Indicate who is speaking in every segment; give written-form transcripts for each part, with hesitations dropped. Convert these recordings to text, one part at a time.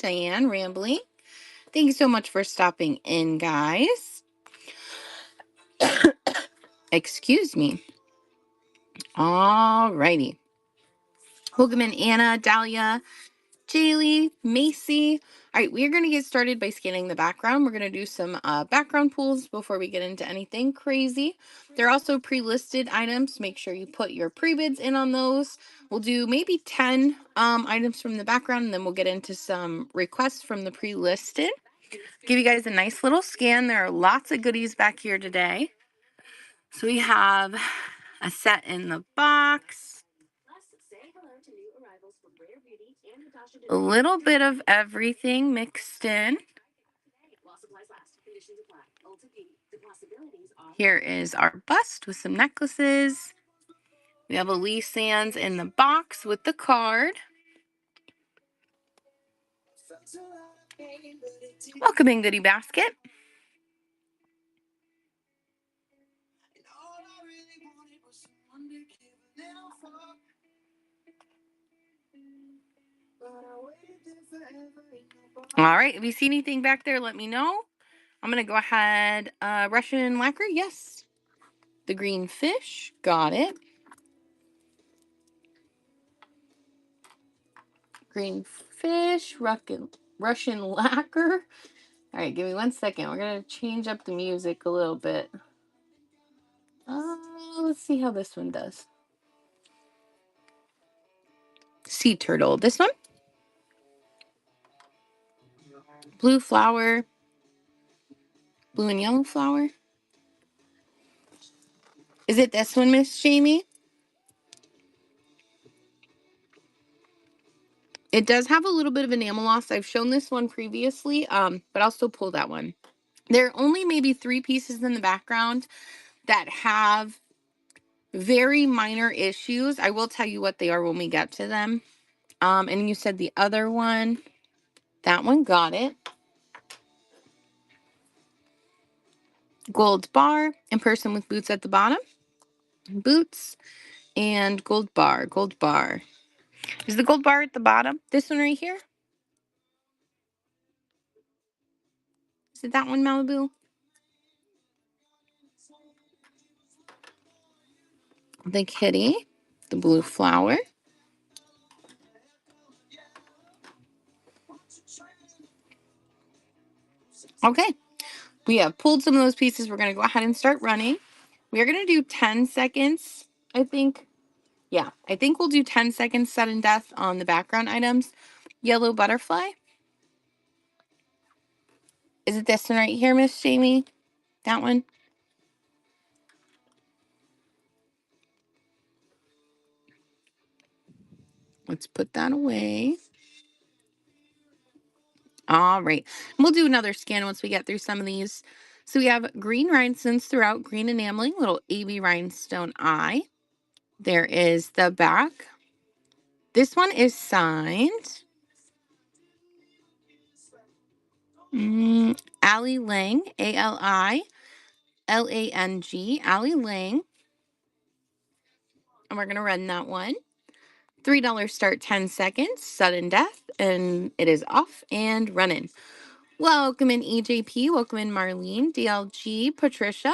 Speaker 1: Diane Rambly. Thank you so much for stopping in, guys. Excuse me. All righty. Hogaman, Anna, Dahlia, Jaylee, Macy. All right, we're going to get started by scanning the background. We're going to do some background pulls before we get into anything crazy. They're also pre-listed items. Make sure you put your pre-bids in on those. We'll do maybe 10 items from the background, and then we'll get into some requests from the pre-listed. Give you guys a nice little scan. There are lots of goodies back here today. So we have a set in the box, a little bit of everything mixed in. Here is our bust with some necklaces. We have a Lee Sands in the box with the card. Welcome in, goodie basket. All right, if you see anything back there, let me know. I'm going to go ahead. Russian lacquer, yes. The green fish, got it. Green fish, Russian lacquer. All right, give me 1 second. We're going to change up the music a little bit. Let's see how this one does. Sea turtle, this one. Blue flower. Blue and yellow flower. Is it this one, Miss Jamie? It does have a little bit of enamel loss. I've shown this one previously, but I'll still pull that one. There are only maybe 3 pieces in the background that have very minor issues. I will tell you what they are when we get to them. And you said the other one, that one, got it. Gold bar and person with boots at the bottom. Boots and gold bar, gold bar. Is the gold bar at the bottom? This one right here? Is it that one, Malibu? The kitty, the blue flower. Okay, we have pulled some of those pieces. We're going to go ahead and start running. We are going to do 10 seconds, I think. Yeah, I think we'll do 10 seconds sudden death on the background items. Yellow butterfly. Is it this one right here, Miss Jamie? That one? Let's put that away. All right. We'll do another scan once we get through some of these. So we have green rhinestones throughout, green enameling, little AB rhinestone eye. There is the back. This one is signed. Ali Lang, ALILANG, Ali Lang. And we're going to run that one. $3 start, 10 seconds, sudden death, and it is off and running. Welcome in EJP, welcome in Marlene, DLG, Patricia.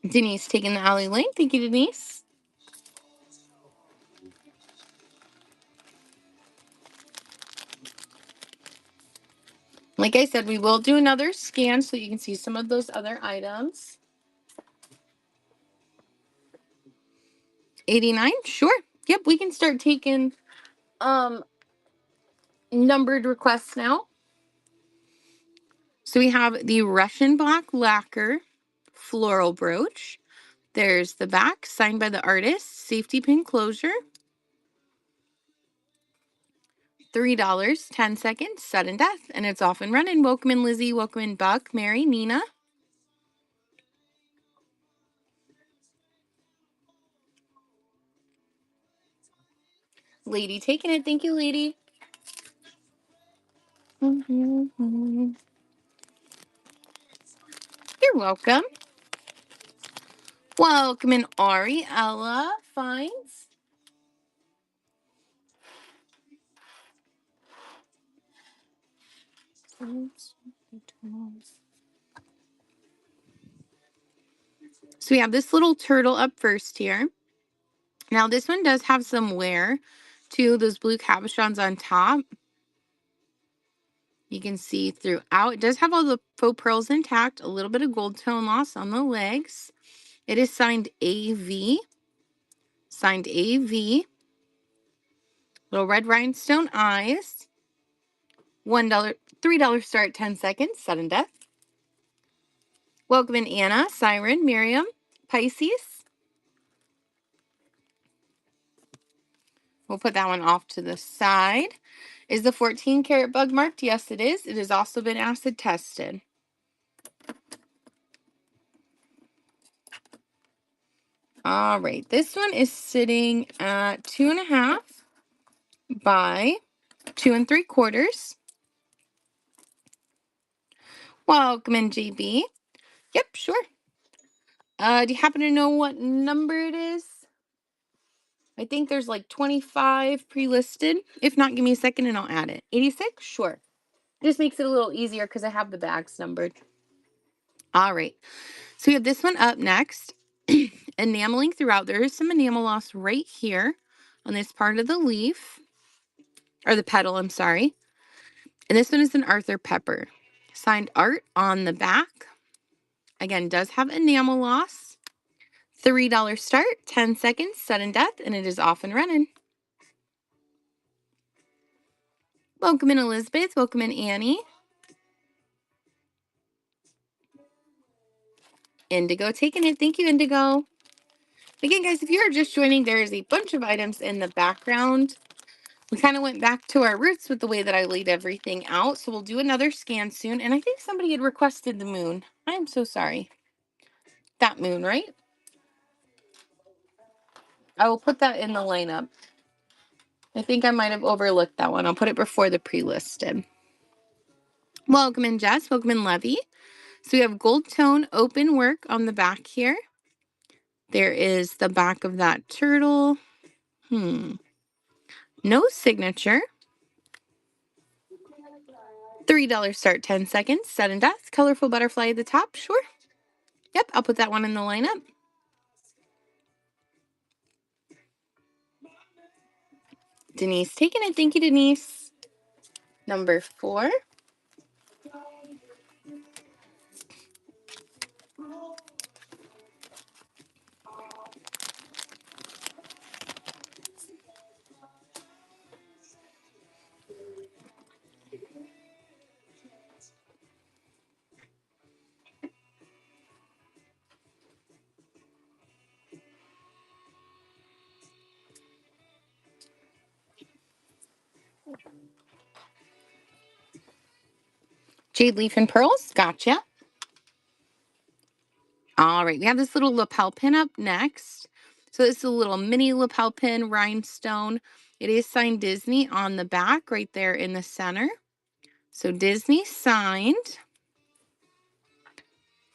Speaker 1: Denise taking the alley lane. Thank you, Denise. Like I said, we will do another scan so you can see some of those other items. 89, sure. Yep, we can start taking numbered requests now. So we have the Russian black lacquer floral brooch. There's the back, signed by the artist, safety pin closure. $3, 10 seconds, sudden death, and it's off and running. Welcome in Lizzie, welcome in Buck, Mary, Nina. Lady taking it. Thank you, lady. You're welcome. Welcome in Ari, Ella, Fines. So we have this little turtle up first here. Now this one does have some wear to those blue cabochons on top. You can see throughout. It does have all the faux pearls intact, a little bit of gold tone loss on the legs. It is signed AV. Signed AV. Little red rhinestone eyes. $1, $3 start, 10 seconds, sudden death. Welcome in Anna, Siren, Miriam, Pisces. We'll put that one off to the side. Is the 14 karat bug marked? Yes, it is. It has also been acid tested. All right, this one is sitting at 2.5 by 2 3/4. Welcome in, JB. Yep, sure. Do you happen to know what number it is? I think there's like 25 pre-listed. If not, give me a second and I'll add it. 86? Sure. Just makes it a little easier because I have the bags numbered. All right. So we have this one up next. Enameling throughout. There is some enamel loss right here on this part of the leaf. Or the petal, I'm sorry. And this one is an Arthur Pepper. Signed art on the back. Again, does have enamel loss. $3 start, 10 seconds, sudden death, and it is off and running. Welcome in, Elizabeth. Welcome in, Annie. Indigo taking it. Thank you, Indigo. Again, guys, if you are just joining, there is a bunch of items in the background. We kind of went back to our roots with the way that I laid everything out. So we'll do another scan soon. And I think somebody had requested the moon. I am so sorry. That moon, right? I will put that in the lineup. I think I might have overlooked that one. I'll put it before the pre-listed. Welcome in, Jess. Welcome in, Levy. So we have gold tone open work on the back here. There is the back of that turtle. No signature. $3 start, 10 seconds. Sudden death. Colorful butterfly at the top. Sure. Yep, I'll put that one in the lineup. Denise taking it. Thank you, Denise. Number 4. Jade leaf and pearls. Gotcha. All right, we have this little lapel pin up next. So this is a little mini lapel pin rhinestone. It is signed Disney on the back right there in the center. So Disney signed.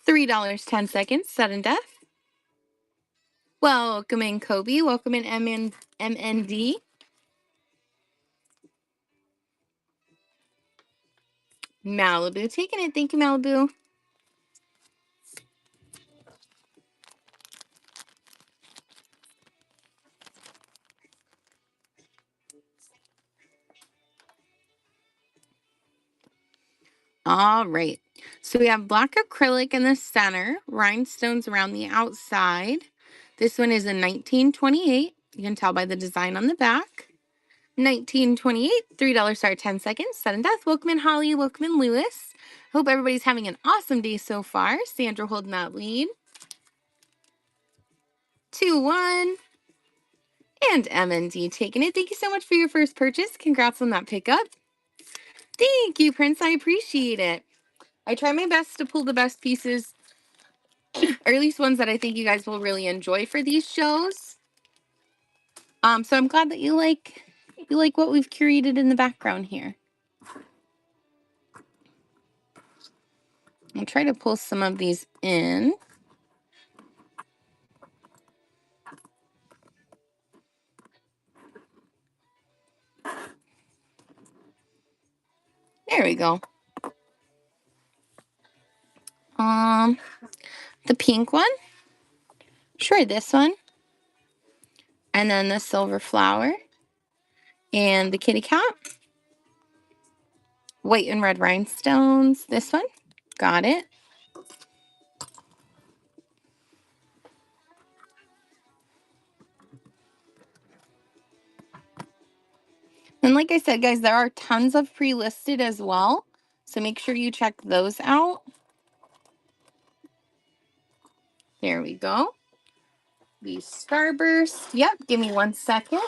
Speaker 1: $3, 10 seconds, sudden death. Welcome in, Kobe. Welcome in, MND. Malibu taking it. Thank you, Malibu. All right. So we have black acrylic in the center, rhinestones around the outside. This one is a 1928. You can tell by the design on the back. 1928, $3 start, 10 seconds, sudden death. Welcome in, Holly. Welcome in, Lewis. Hope everybody's having an awesome day so far. Sandra holding that lead. 2-1. And MND taking it. Thank you so much for your first purchase. Congrats on that pickup. Thank you, Prince. I appreciate it. I try my best to pull the best pieces, or at least ones that I think you guys will really enjoy for these shows. So I'm glad that you like what we've curated in the background here. I'll try to pull some of these in. There we go. The pink one. Sure, this one. And then the silver flower. And the kitty cat. White and red rhinestones. This one. Got it. And like I said, guys, there are tons of pre-listed as well. So make sure you check those out. There we go. The Starburst. Yep, give me 1 second.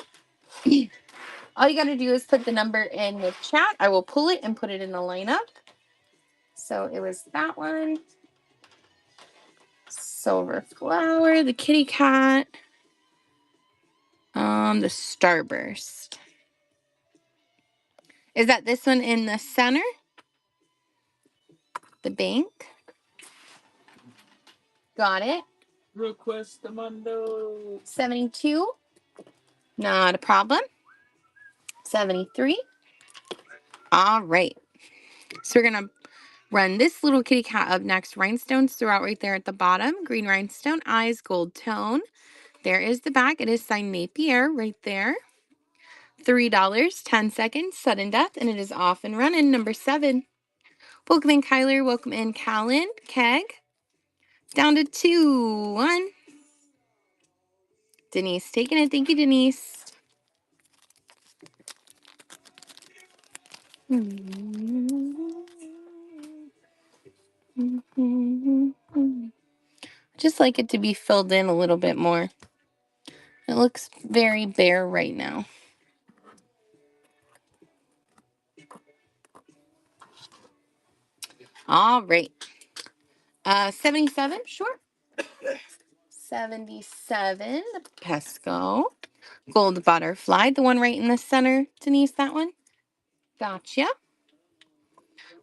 Speaker 1: All you got to do is put the number in the chat. I will pull it and put it in the lineup. So it was that one. Silver flower, the kitty cat, the Starburst. Is that this one in the center? The bank. Got it.
Speaker 2: Request the Mundo.
Speaker 1: 72. Not a problem. 73. All right. So we're going to run this little kitty cat up next. Rhinestones throughout right there at the bottom. Green rhinestone, eyes, gold tone. There is the back. It is signed Napier right there. $3, 10 seconds, sudden death, and it is off and running. Number 7. Welcome in, Kyler. Welcome in, Callan. Keg. Down to 2, 1. Denise taking it. Thank you, Denise. Just like it to be filled in a little bit more. It looks very bare right now. All right. 77, sure. 77, the Pesco. Gold butterfly, the one right in the center. Denise, that one? Gotcha.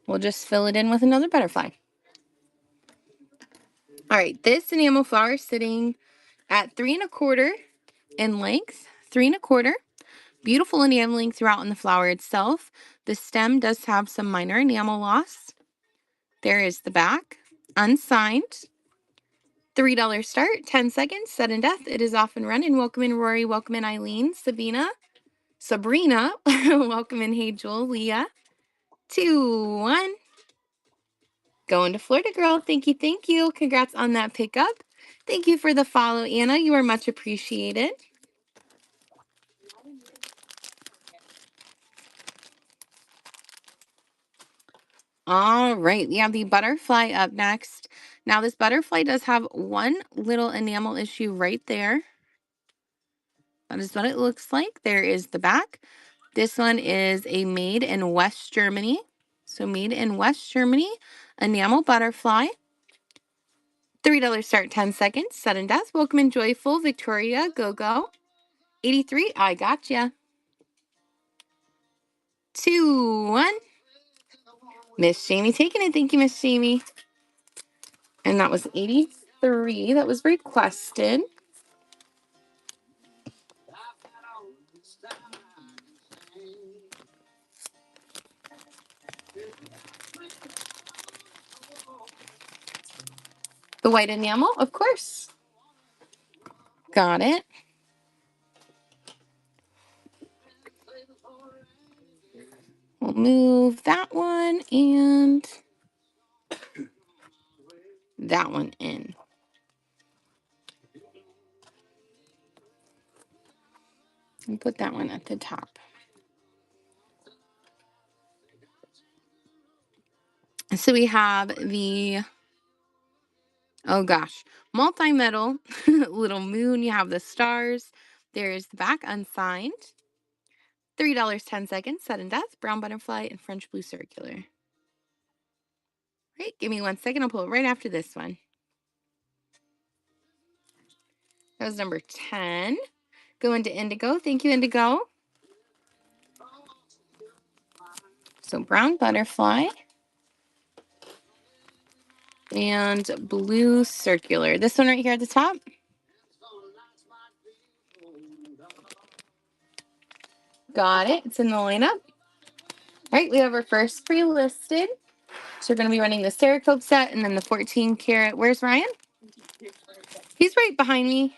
Speaker 1: We'll just fill it in with another butterfly. All right, this enamel flower is sitting at 3 1/4 in length. 3 1/4. Beautiful enameling throughout on the flower itself. The stem does have some minor enamel loss. There is the back. Unsigned. $3 start, 10 seconds, sudden death. It is off and running. Welcome in, Rory. Welcome in, Eileen. Sabrina. Welcome in, Hey Jewel. Leah. 2, 1. Going to Florida, girl. Thank you. Thank you. Congrats on that pickup. Thank you for the follow, Anna. You are much appreciated. All right. We have the butterfly up next. Now, this butterfly does have one little enamel issue right there. That is what it looks like. There is the back. This one is a made in West Germany. So made in West Germany, enamel butterfly. $3 start, 10 seconds, sudden death. Welcome in, Joyful, Victoria, go. 83, I gotcha. 2, 1. Miss Jamie taking it. Thank you, Miss Jamie. And that was 83 that was requested. The white enamel, of course. Got it. We'll move that one and that one in. And put that one at the top. So we have the, oh gosh, multi-metal little moon. You have the stars. There's the back unsigned. $3, 10 seconds, sudden death, brown butterfly, and French blue circular. Right, give me 1 second. I'll pull it right after this one. That was number 10. Go into indigo. Thank you, indigo. So brown butterfly and blue circular. This one right here at the top. Got it. It's in the lineup. All right, we have our first pre-listed. So we're going to be running the Cerakote set and then the 14 karat. Where's Ryan? He's right behind me.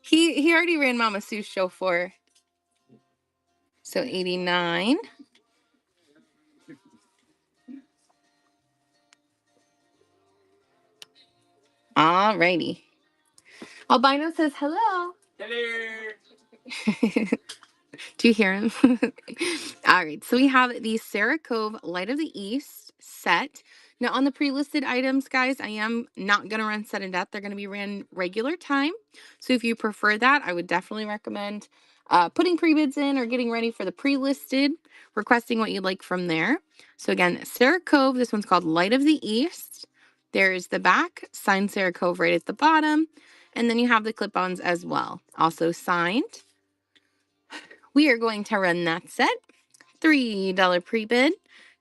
Speaker 1: He already ran Mama Sue's show for her. So 89. Alrighty. Albino says hello.
Speaker 2: Hello.
Speaker 1: Do you hear him? All right, so we have the Sarah Cove Light of the East set. Now, on the pre-listed items, guys, I am not going to run sudden death. They're going to be ran regular time. So if you prefer that, I would definitely recommend putting pre-bids in or getting ready for the pre-listed, requesting what you'd like from there. So again, Sarah Cove, this one's called Light of the East. There's the back, signed Sarah Cove right at the bottom. And then you have the clip-ons as well, also signed. We are going to run that set. $3 pre-bid,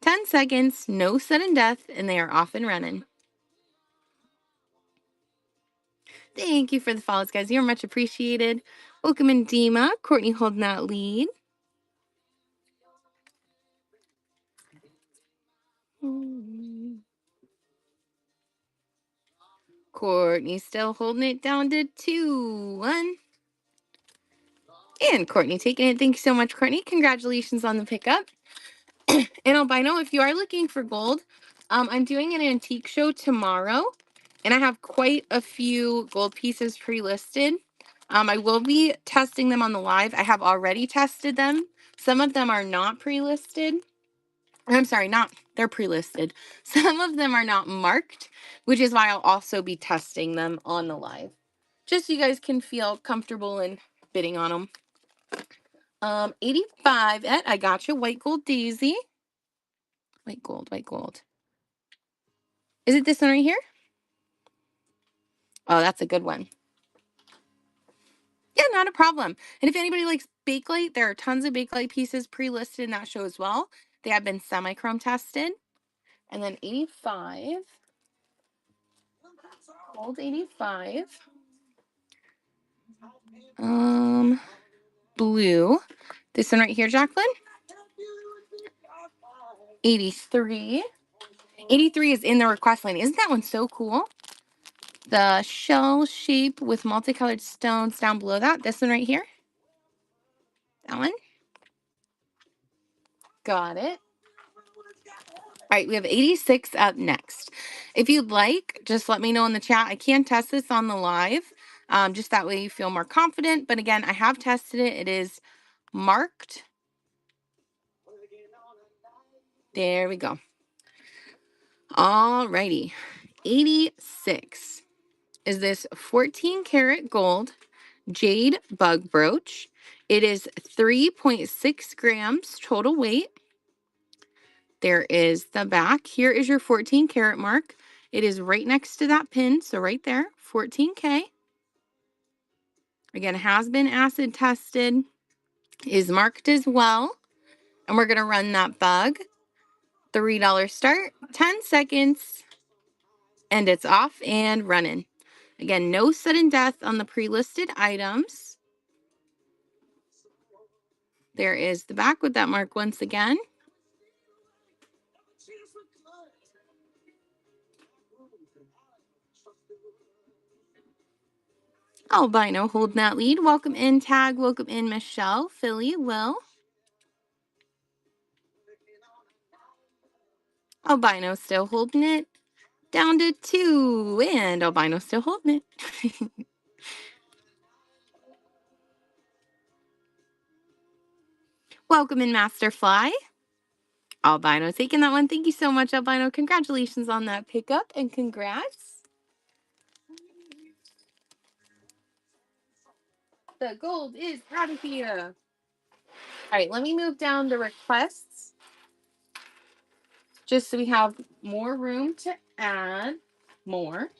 Speaker 1: 10 seconds, no sudden death, and they are off and running. Thank you for the follows, guys. You're much appreciated. Welcome in, Dima. Courtney holding that lead. Courtney still holding it down to 2-1. And Courtney taking it. Thank you so much, Courtney. Congratulations on the pickup. And albino, if you are looking for gold, I'm doing an antique show tomorrow, and I have quite a few gold pieces pre-listed. I will be testing them on the live. I have already tested them. Some of them are not pre-listed. I'm sorry, they're pre-listed. Some of them are not marked, which is why I'll also be testing them on the live. Just so you guys can feel comfortable in bidding on them. 85 at I got you. White gold daisy. White gold, white gold. Is it this one right here? Oh, that's a good one. Yeah, not a problem. And if anybody likes Bakelite, there are tons of Bakelite pieces pre-listed in that show as well. They have been semi-chrome tested. And then 85. Gold 85. Blue. This one right here, Jacqueline. 83. 83 is in the request line. Isn't that one so cool? The shell shape with multicolored stones down below that. This one right here. That one. Got it. All right, we have 86 up next. If you'd like, just let me know in the chat. I can test this on the live, just that way you feel more confident. But again, I have tested it. It is marked. There we go. All righty. 86 is this 14 karat gold jade bug brooch. It is 3.6 grams total weight. There is the back. Here is your 14 karat mark. It is right next to that pin. So right there, 14K. Again, has been acid tested, is marked as well. And we're going to run that bug. $3 start, 10 seconds, and it's off and running. Again, no sudden death on the pre-listed items. There is the back with that mark once again. Albino holding that lead. Welcome in, Tag. Welcome in, Michelle, Philly, Will. Albino still holding it. Down to 2. And albino still holding it. Welcome in, Master Fly. Albino taking that one. Thank you so much, Albino. Congratulations on that pickup and congrats. The gold is out of here. All right, let me move down to requests just so we have more room to add more.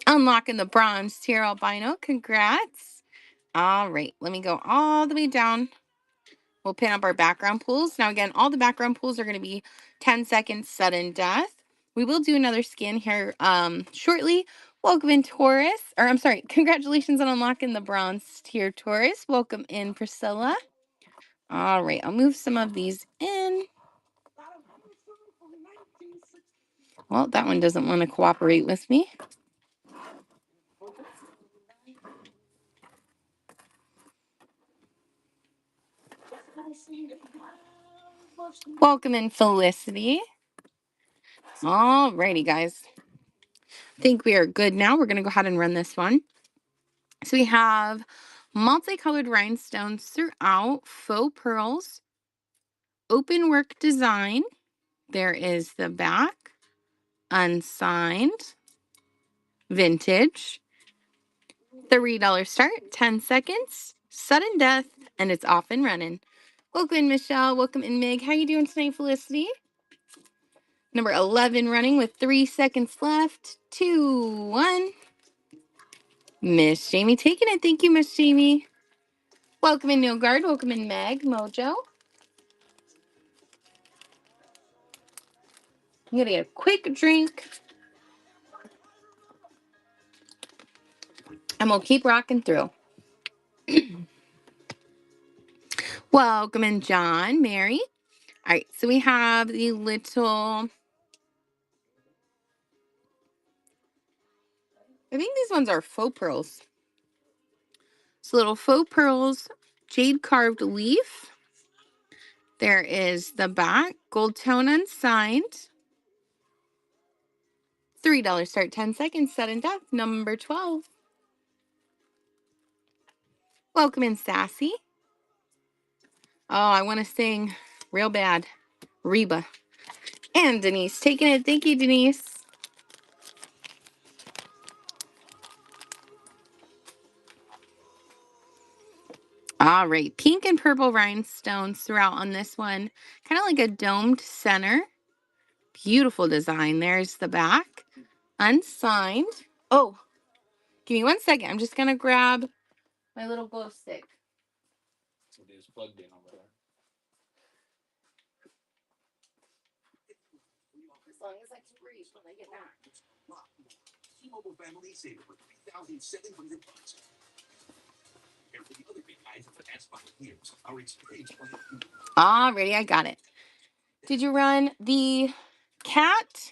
Speaker 1: Unlocking the bronze tier, albino. Congrats. All right, let me go all the way down. We'll pin up our background pools. Now, again, all the background pools are going to be 10 seconds sudden death. We will do another scan here shortly. Welcome in, Taurus. Or I'm sorry, congratulations on unlocking the bronze tier, Taurus. Welcome in, Priscilla. All right, I'll move some of these in. Well, that one doesn't want to cooperate with me. Welcome in, Felicity. All righty, guys. I think we are good now. We're going to go ahead and run this one. So we have multicolored rhinestones throughout, faux pearls, open work design. There is the back, unsigned, vintage, $3 start, 10 seconds, sudden death, and it's off and running. Welcome in, Michelle. Welcome in, Meg. How you doing tonight, Felicity? Number 11 running with 3 seconds left. 2, 1. Miss Jamie taking it. Thank you, Miss Jamie. Welcome in, Neil Guard. Welcome in, Meg. Mojo. I'm going to get a quick drink. And we'll keep rocking through. Welcome in, John, Mary. All right, so we have the little, I think these ones are faux pearls. So little faux pearls, jade carved leaf. There is the back, gold tone unsigned. $3 start, 10 seconds, sudden death, number 12. Welcome in, Sassy. Oh, I want to sing real bad. Reba. And Denise taking it. Thank you, Denise. All right, pink and purple rhinestones throughout on this one. Kind of like a domed center. Beautiful design. There's the back. Unsigned. Oh, give me 1 second. I'm just going to grab my little glow stick.
Speaker 2: It's plugged in over there.
Speaker 1: As long as I can breathe when I get back.
Speaker 3: T-Mobile family save over $3,700. Compared to the other big guys for the past 5 years. Our experience plan.
Speaker 1: Alrighty, I got it. Did you run the cat?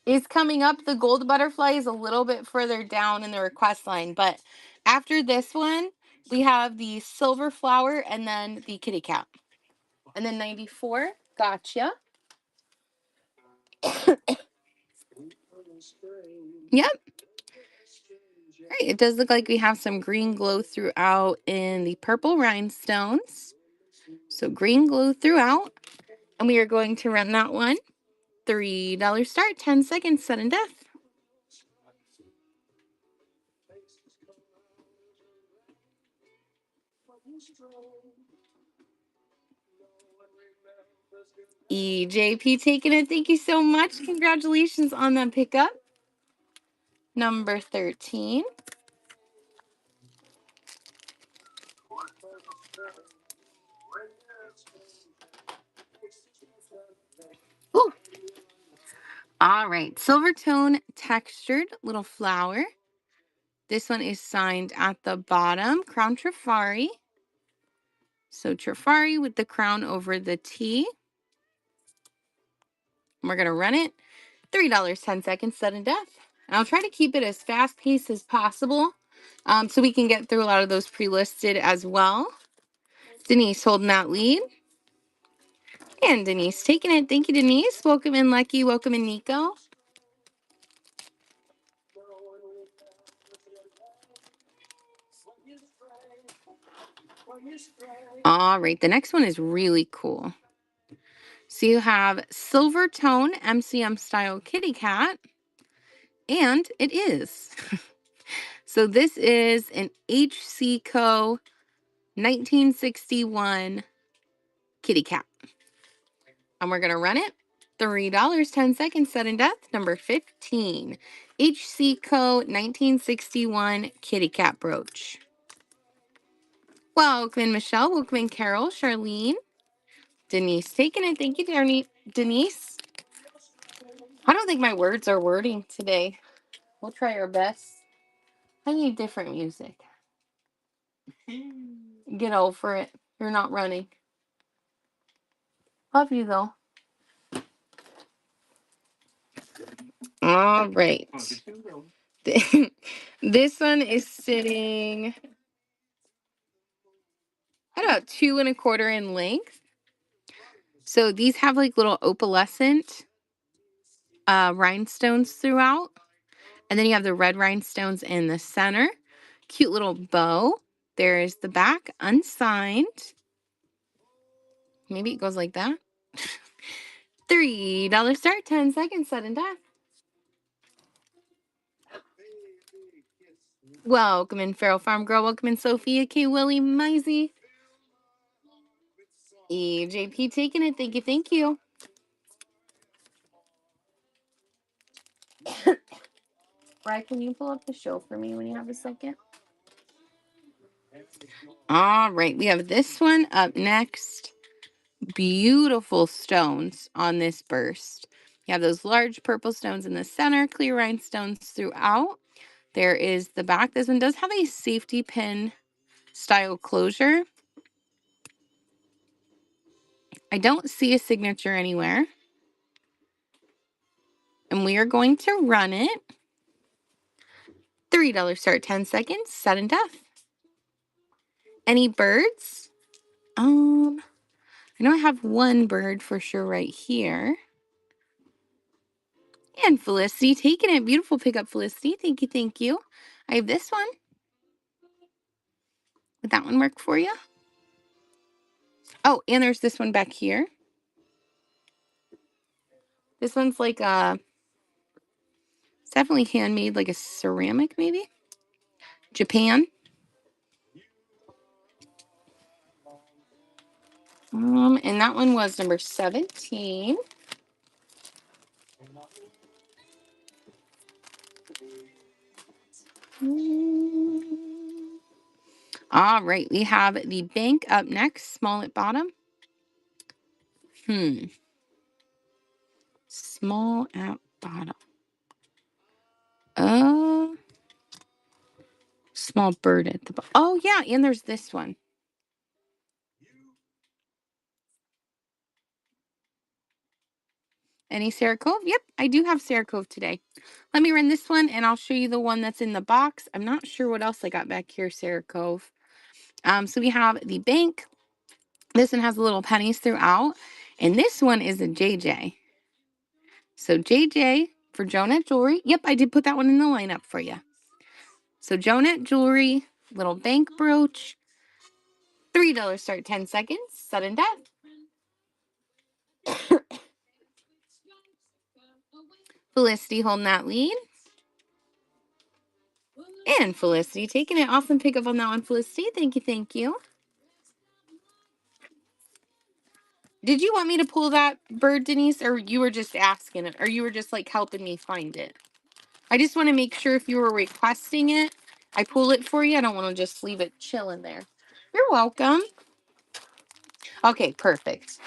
Speaker 1: Is coming up. The gold butterfly is a little bit further down in the request line, but after this one, we have the silver flower and then the kitty cat. And then 94. Gotcha. Yep. All right, it does look like we have some green glow throughout in the purple rhinestones. So green glow throughout. And we are going to run that one. $3 start, 10 seconds, sudden death. EJP taking it. Thank you so much. Congratulations on that pickup. Number 13. Ooh. All right. Silver tone textured little flower. This one is signed at the bottom. Crown Trifari. So Trifari with the crown over the T. And we're going to run it. $3, 10 seconds, sudden death. And I'll try to keep it as fast paced as possible so we can get through a lot of those pre-listed as well. Denise holding that lead. And Denise taking it. Thank you, Denise. Welcome in, Lucky. Welcome in, Nico. All right, the next one is really cool. So you have silver tone MCM style kitty cat. And it is. So this is an HC Co. 1961 kitty cat. And we're going to run it. $3, 10 seconds, sudden death, number 15. HC Co. 1961 kitty cat brooch. Welcome in, Michelle. Welcome in, Carol. Charlene. Denise taking it. Thank you, Denise. I don't think my words are wording today. We'll try our best. I need different music. Get over it. You're not running. Love you though. All right. This one is sitting at about 2¼ in length. So these have like little opalescent rhinestones throughout. And then you have the red rhinestones in the center. Cute little bow. There's the back, unsigned. Maybe it goes like that. $3 start, 10 seconds, sudden death. Welcome in, Feral Farm Girl. Welcome in, Sophia K. Willie Mizey. EJP taking it. Thank you, thank you. Bri, can you pull up the show for me when you have a second? All right, we have this one up next. Beautiful stones on this burst. You have those large purple stones in the center, clear rhinestones throughout. There is the back. This one does have a safety pin style closure. I don't see a signature anywhere. And we are going to run it. $3 start, 10 seconds, sudden death. Any birds? I know I have one bird for sure right here. And Felicity taking it. Beautiful pickup, Felicity. Thank you, thank you. I have this one. Would that one work for you? Oh, and there's this one back here. This one's like it's definitely handmade, like a ceramic maybe. Japan. And that one was number 17. All right, we have the bank up next, small at bottom. Small at bottom. Small bird at the bottom. Oh, yeah, and there's this one. Any Sarah Cove? Yep, I do have Sarah Cove today. Let me run this one, and I'll show you the one that's in the box. I'm not sure what else I got back here, Sarah Cove. So we have the bank. This one has little pennies throughout, and this one is a JJ. So JJ for Jonette Jewelry. Yep, I did put that one in the lineup for you. So Jonette Jewelry, little bank brooch. $3 start, 10 seconds, sudden death. Felicity holding that lead. And Felicity taking it. Awesome pickup on that one, Felicity. Thank you, thank you. Did you want me to pull that bird, Denise, or you were just asking it, or you were just like helping me find it? I just want to make sure if you were requesting it, I pull it for you. I don't want to just leave it chilling there. You're welcome. Okay, perfect.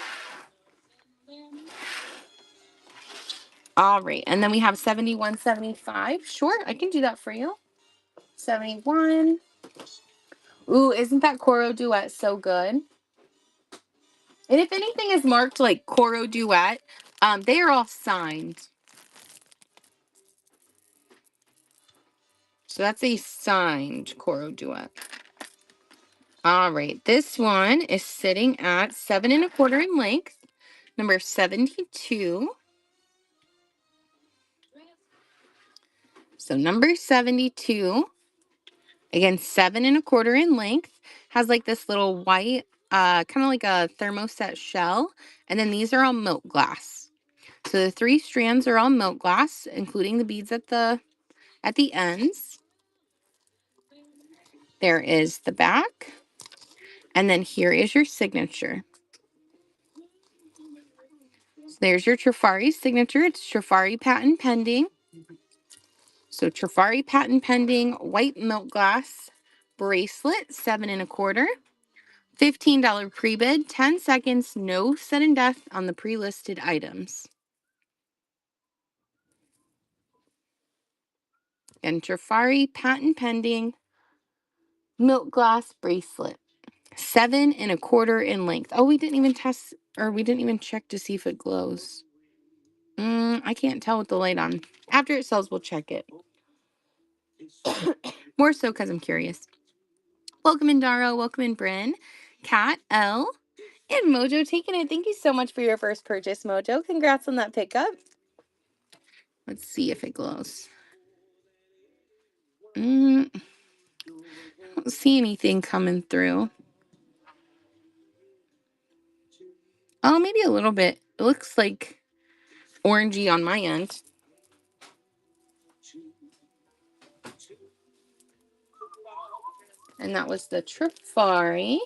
Speaker 1: All right, and then we have 71.75. Sure, I can do that for you. 71. Ooh, isn't that Coro Duet so good? And if anything is marked like Coro Duet, they are all signed. So that's a signed Coro Duet. All right, this one is sitting at 7¼ in length, number 72. So number 72, again, 7¼ in length, has like this little white, kind of like a thermoset shell. And then these are all milk glass. So the 3 strands are all milk glass, including the beads at the ends. There is the back. And then here is your signature. So there's your Trifari signature. It's Trifari patent pending. So Trifari patent pending, white milk glass bracelet, 7¼ $15 pre-bid, 10 seconds, no sudden death on the pre-listed items. And Trifari patent pending milk glass bracelet. 7 1/4 in length. Oh, we didn't even test, or we didn't even check to see if it glows. I can't tell with the light on. After it sells, we'll check it. More so because I'm curious. Welcome in, Daro. Welcome in, Bryn. Kat, L, and Mojo taking it. Thank you so much for your first purchase, Mojo. Congrats on that pickup. Let's see if it glows. I don't see anything coming through. Oh, maybe a little bit. It looks like orangey on my end. And that was the Trifari.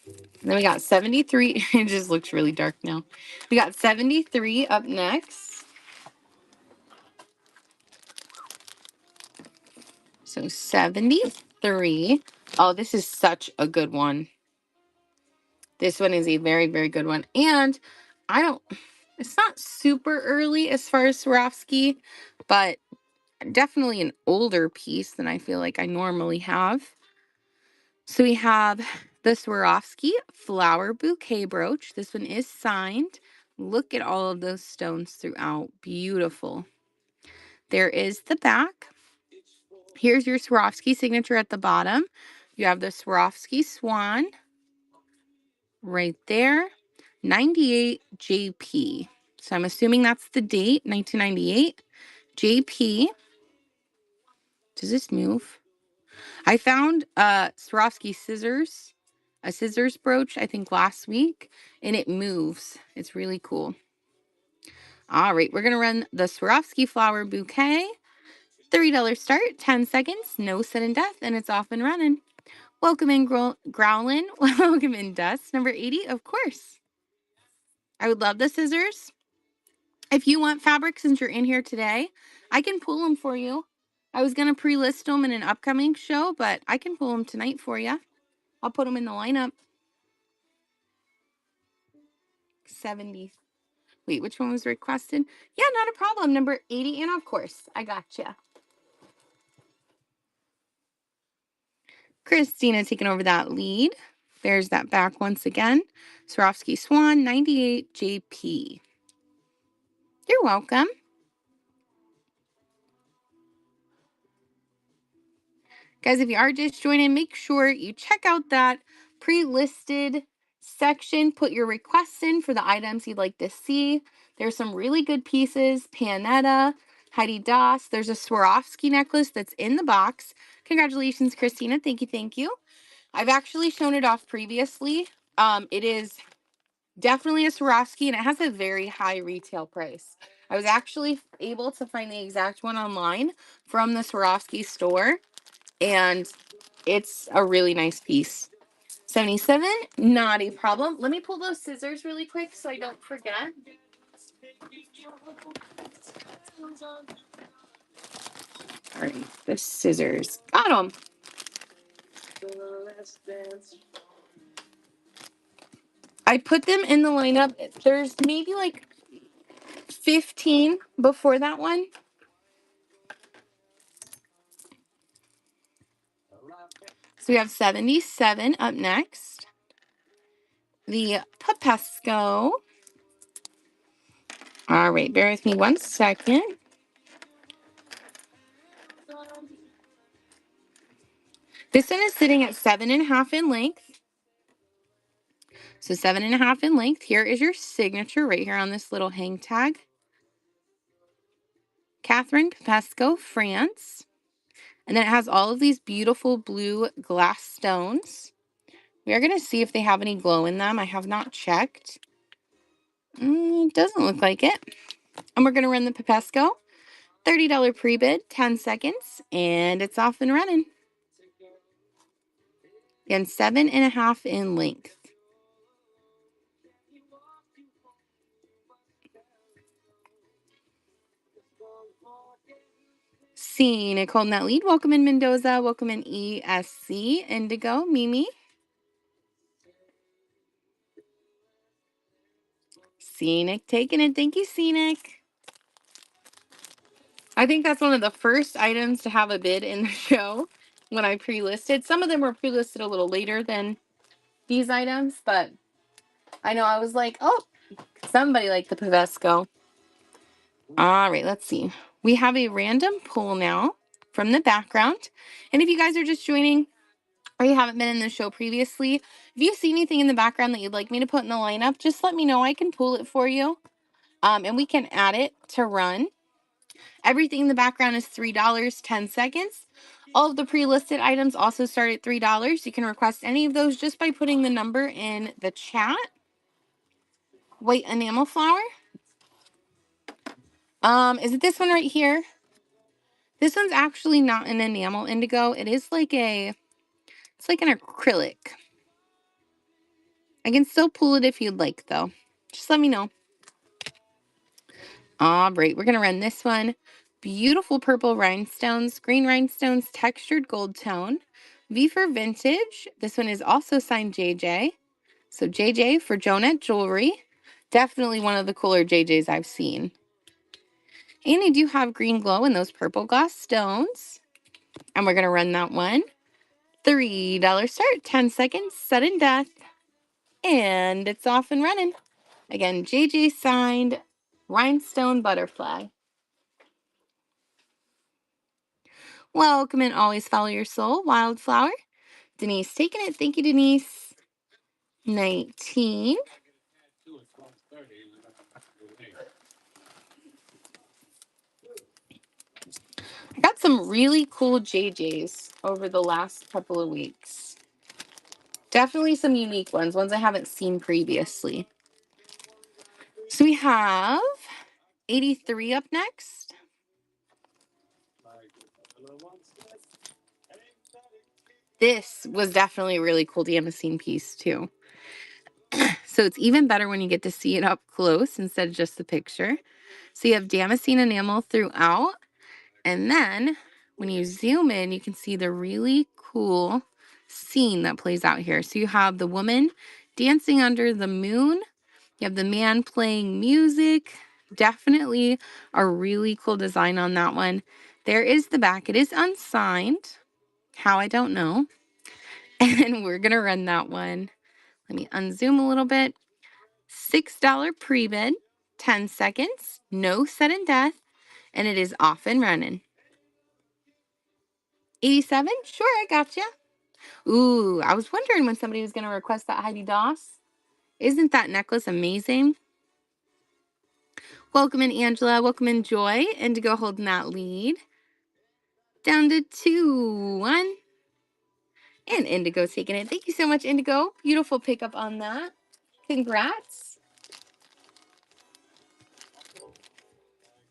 Speaker 1: And then we got 73. It just looks really dark now. We got 73 up next. So 73. Oh, this is such a good one. This one is a very, very good one. And it's not super early as far as Swarovski, but definitely an older piece than I feel like I normally have. So we have the Swarovski flower bouquet brooch. This one is signed. Look at all of those stones throughout. Beautiful. There is the back. Here's your Swarovski signature at the bottom. You have the Swarovski swan right there. 98 JP. So I'm assuming that's the date, 1998. JP. Does this move? I found Swarovski scissors, a scissors brooch, I think last week, and it moves. It's really cool. All right, we're going to run the Swarovski flower bouquet. $30 start, 10 seconds, no sudden death, and it's off and running. Welcome in, Growlin. Welcome in, Dust. Number 80, of course. I would love the scissors. If you want fabric, since you're in here today, I can pull them for you. I was going to pre-list them in an upcoming show, but I can pull them tonight for you. I'll put them in the lineup. 70. Wait, which one was requested? Yeah, not a problem. Number 80, and of course, I gotcha. Christina taking over that lead. There's that back once again. Swarovski Swan, 98 JP. You're welcome. Guys, if you are just joining, make sure you check out that pre-listed section. Put your requests in for the items you'd like to see. There's some really good pieces. Panetta, Heidi Das. There's a Swarovski necklace that's in the box. Congratulations, Christina. Thank you, thank you. I've actually shown it off previously. It is definitely a Swarovski, and it has a very high retail price. I was actually able to find the exact one online from the Swarovski store, and it's a really nice piece. 77, not a problem. Let me pull those scissors really quick so I don't forget. All right, the scissors. Got them. I put them in the lineup. There's maybe like 15 before that one. So we have 77 up next. The Papesco. All right, bear with me one second. This one is sitting at 7.5 in length. So 7.5 in length. Here is your signature right here on this little hang tag. Catherine Papesco, France. And then it has all of these beautiful blue glass stones. We are going to see if they have any glow in them. I have not checked. It doesn't look like it. And we're going to run the Papesco. $30 pre-bid, 10 seconds, and it's off and running. And 7.5 in length. Scenic holding that lead. Welcome in, Mendoza. Welcome in, ESC. Indigo, Mimi. Scenic taking it. Thank you, Scenic. I think that's one of the first items to have a bid in the show when I pre-listed. Some of them were pre-listed a little later than these items, but I know I was like, oh, somebody liked the Pavesco. All right, let's see. We have a random pull now from the background. And if you guys are just joining or you haven't been in the show previously, if you see anything in the background that you'd like me to put in the lineup, just let me know. I can pull it for you. And we can add it to run. Everything in the background is $3, 10 seconds. All of the pre-listed items also start at $3. You can request any of those just by putting the number in the chat. White enamel flower. Is it this one right here? This one's actually not an enamel indigo. It is like it's like an acrylic. I can still pull it if you'd like though. Just let me know. All right, we're gonna run this one. Beautiful purple rhinestones, green rhinestones, textured gold tone. V for vintage. This one is also signed JJ. So JJ for Jonette Jewelry. Definitely one of the cooler JJs I've seen. And I do have green glow in those purple gloss stones. And we're gonna run that one. $3 start, 10 seconds, sudden death. And it's off and running. Again, JJ signed rhinestone butterfly. Welcome and always follow your soul, wildflower. Denise taking it. Thank you, Denise. 19. I got some really cool JJs over the last couple of weeks. Definitely some unique ones I haven't seen previously. So we have 83 up next. This was definitely a really cool damascene piece too. So it's even better when you get to see it up close instead of just the picture. So you have damascene enamel throughout. And then when you zoom in, you can see the really cool scene that plays out here. So you have the woman dancing under the moon. You have the man playing music. Definitely a really cool design on that one. There is the back. It is unsigned. How, I don't know. And we're going to run that one. Let me unzoom a little bit. $6 pre-bid, 10 seconds, no sudden death, and it is off and running. 87? Sure, I gotcha. Ooh, I was wondering when somebody was going to request that Heidi Doss. Isn't that necklace amazing? Welcome in, Angela. Welcome in, Joy. Indigo holding that lead. Down to 2-1. And Indigo taking it. Thank you so much, Indigo. Beautiful pickup on that. Congrats.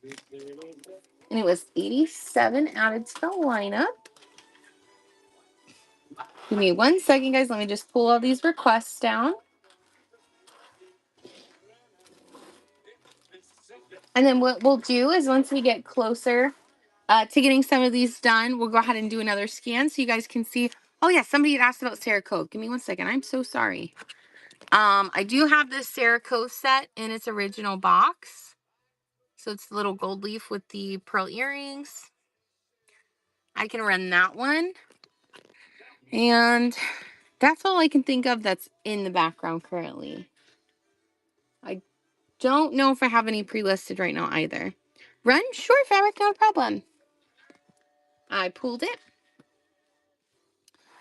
Speaker 1: And it was 87 added to the lineup. Give me 1 second, guys. Let me just pull all these requests down. And then what we'll do is once we get closer to getting some of these done, we'll go ahead and do another scan so you guys can see. Oh, yeah, somebody had asked about Cerakote. Give me 1 second. I'm so sorry. I do have this Cerakote set in its original box. So it's the little gold leaf with the pearl earrings. I can run that one. And that's all I can think of that's in the background currently. I don't know if I have any pre-listed right now either. Run? Sure, fabric, no problem. I pulled it.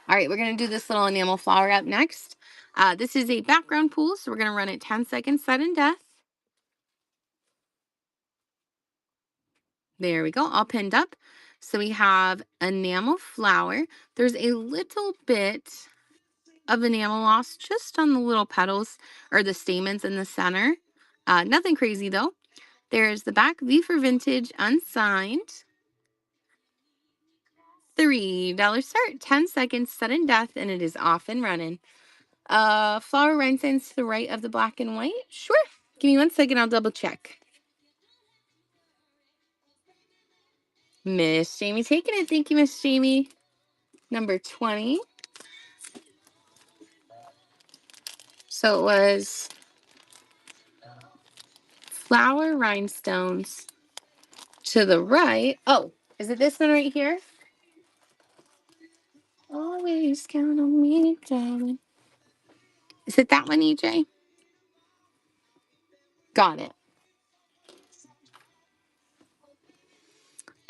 Speaker 1: All right, we're going to do this little enamel flower up next. This is a background pull, so we're going to run it 10 seconds, sudden death. There we go, all pinned up. So we have enamel flower. There's a little bit of enamel loss just on the little petals or the stamens in the center. Nothing crazy though. There's the back, V for vintage, unsigned. $3 start, 10 seconds, sudden death, and it is off and running. Flower rhinestones to the right of the black and white. Sure. Give me 1 second, I'll double check. Miss Jamie taking it. Thank you, Miss Jamie. Number 20. So it was flower rhinestones to the right. Oh, is it this one right here? Always count on me, darling. Is it that one, EJ? Got it.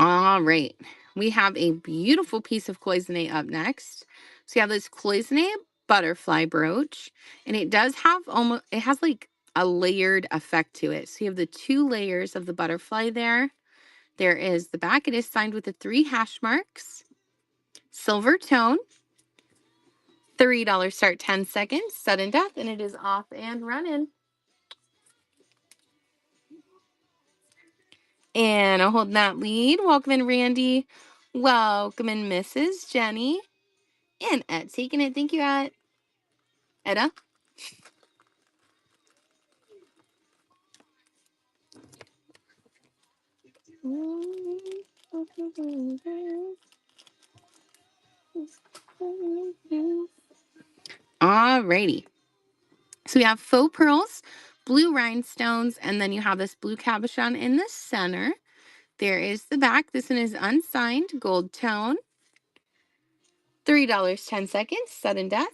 Speaker 1: All right. We have a beautiful piece of cloisonne up next. So you have this cloisonne butterfly brooch, and it does have almost, it has like a layered effect to it. So you have the 2 layers of the butterfly there. There is the back. It is signed with the 3 hash marks. Silver tone. $3 start 10 seconds. Sudden death, and it is off and running. And I'm holding that lead. Welcome in, Randy. Welcome in, Mrs. Jenny. And Ed taking it. Thank you, Ed. Edda. Alrighty. So we have faux pearls, blue rhinestones, and then you have this blue cabochon in the center. There is the back. This one is unsigned, gold tone. $3, 10 seconds, sudden death.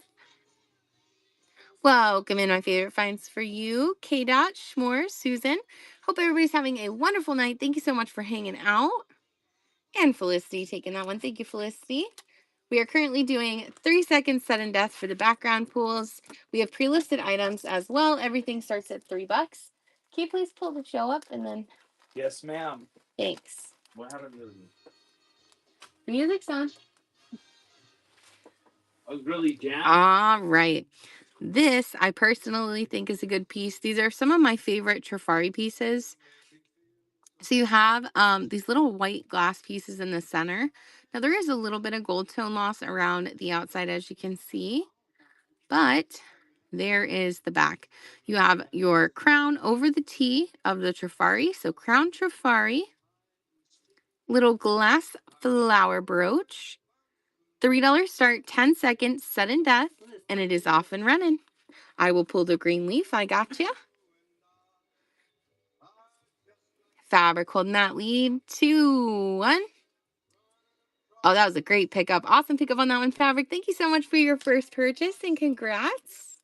Speaker 1: Welcome in, my favorite finds for you, K. Dot, Schmore, Susan. Hope everybody's having a wonderful night. Thank you so much for hanging out. And Felicity taking that one. Thank you, Felicity. We are currently doing 3-second sudden death for the background pools. We have pre-listed items as well. Everything starts at $3. Can you please pull the show up and then?
Speaker 2: Yes, ma'am.
Speaker 1: Thanks.
Speaker 2: What happened to
Speaker 1: The music's on.
Speaker 2: I was really jamming.
Speaker 1: All right. This, I personally think, is a good piece. These are some of my favorite Trifari pieces. So you have these little white glass pieces in the center. Now, there is a little bit of gold tone loss around the outside, as you can see. But there is the back. You have your crown over the T of the Trifari. So crown Trifari. Little glass flower brooch. $3 start, 10 seconds, sudden death, and it is off and running. I will pull the green leaf. I got you. Fabric holding that lead. 2, 1. Oh, that was a great pickup. Awesome pickup on that one, Fabric. Thank you so much for your first purchase, and congrats.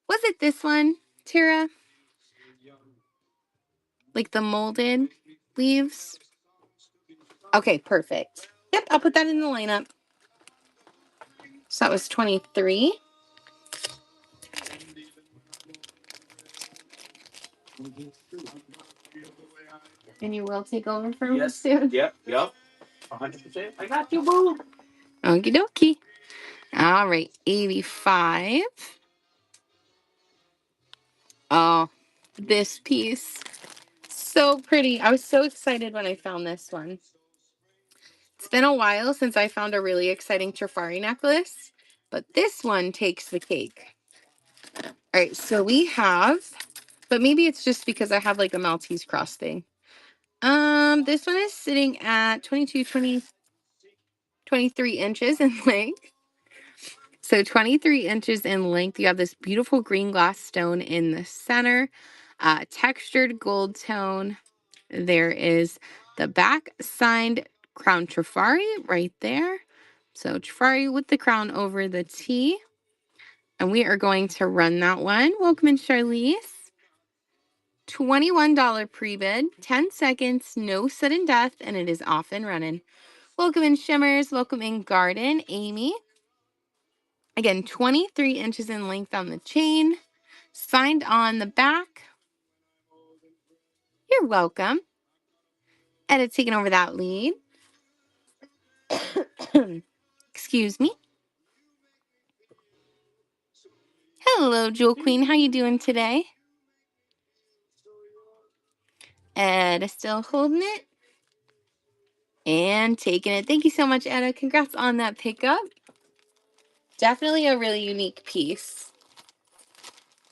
Speaker 1: Was it this one, Tara? Like the molded leaves? Okay, perfect. Yep, I'll put that in the lineup. So that was 23. And you will take over for me soon?
Speaker 2: Yep. 100%. I got you, boo.
Speaker 1: Okie dokie. All right, 85. Oh, this piece. So pretty. I was so excited when I found this one. It's been a while since I found a really exciting Trifari necklace, but this one takes the cake. All right, so we have, but maybe it's just because I have like a Maltese cross thing. This one is sitting at 23 inches in length. So 23 inches in length. You have this beautiful green glass stone in the center, textured gold tone. There is the back signed crown Trifari right there. So Trifari with the crown over the T. And we are going to run that one. Welcome in, Charlize. $21 pre-bid, 10 seconds, no sudden death, and it is off and running. Welcome in, Shimmers. Welcome in, Garden. Amy. Again, 23 inches in length on the chain. Signed on the back. You're welcome. Edit taking over that lead. Excuse me. Hello, Jewel Queen. How you doing today? Ed is still holding it. And taking it. Thank you so much, Edda. Congrats on that pickup. Definitely a really unique piece.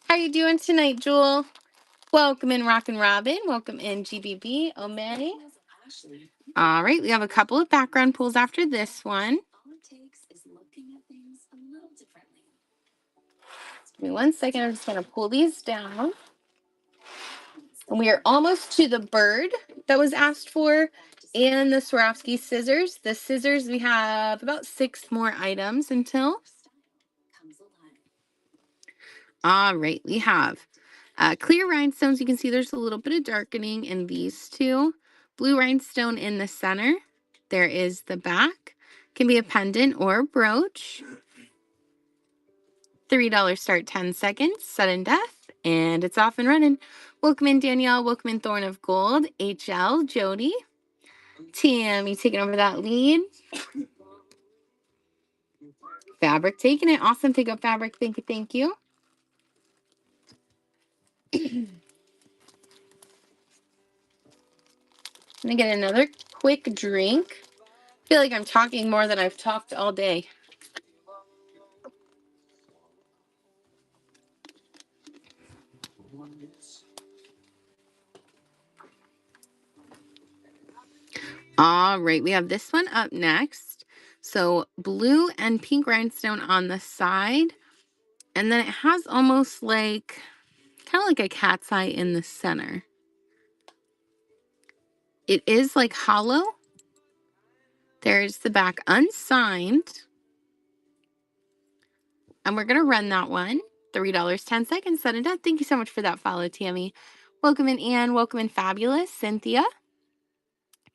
Speaker 1: How you doing tonight, Jewel? Welcome in, Rockin' Robin. Welcome in, GBB, Omay. All right, we have a couple of background pulls after this one. Give me 1 second. I'm just going to pull these down. And we are almost to the bird that was asked for and the Swarovski scissors. The scissors, we have about 6 more items until. All right, we have clear rhinestones. You can see there's a little bit of darkening in these two. Blue rhinestone in the center. There is the back. Can be a pendant or a brooch. $3 start, 10 seconds, sudden death, and it's off and running. Welcome in, Danielle. Welcome in, Thorn of Gold. HL, Jody. Tammy taking over that lead. Fabric taking it. Awesome. Pick up fabric. Thank you. Thank you. I'm going to get another quick drink. I feel like I'm talking more than I've talked all day. All right, we have this one up next. So blue and pink rhinestone on the side. And then it has almost like, kind of like a cat's eye in the center. It is like hollow. There's the back unsigned. And we're going to run that one. $3, 10 seconds, sudden death. Thank you so much for that follow, Tammy. Welcome in, Anne. Welcome in, Fabulous. Cynthia.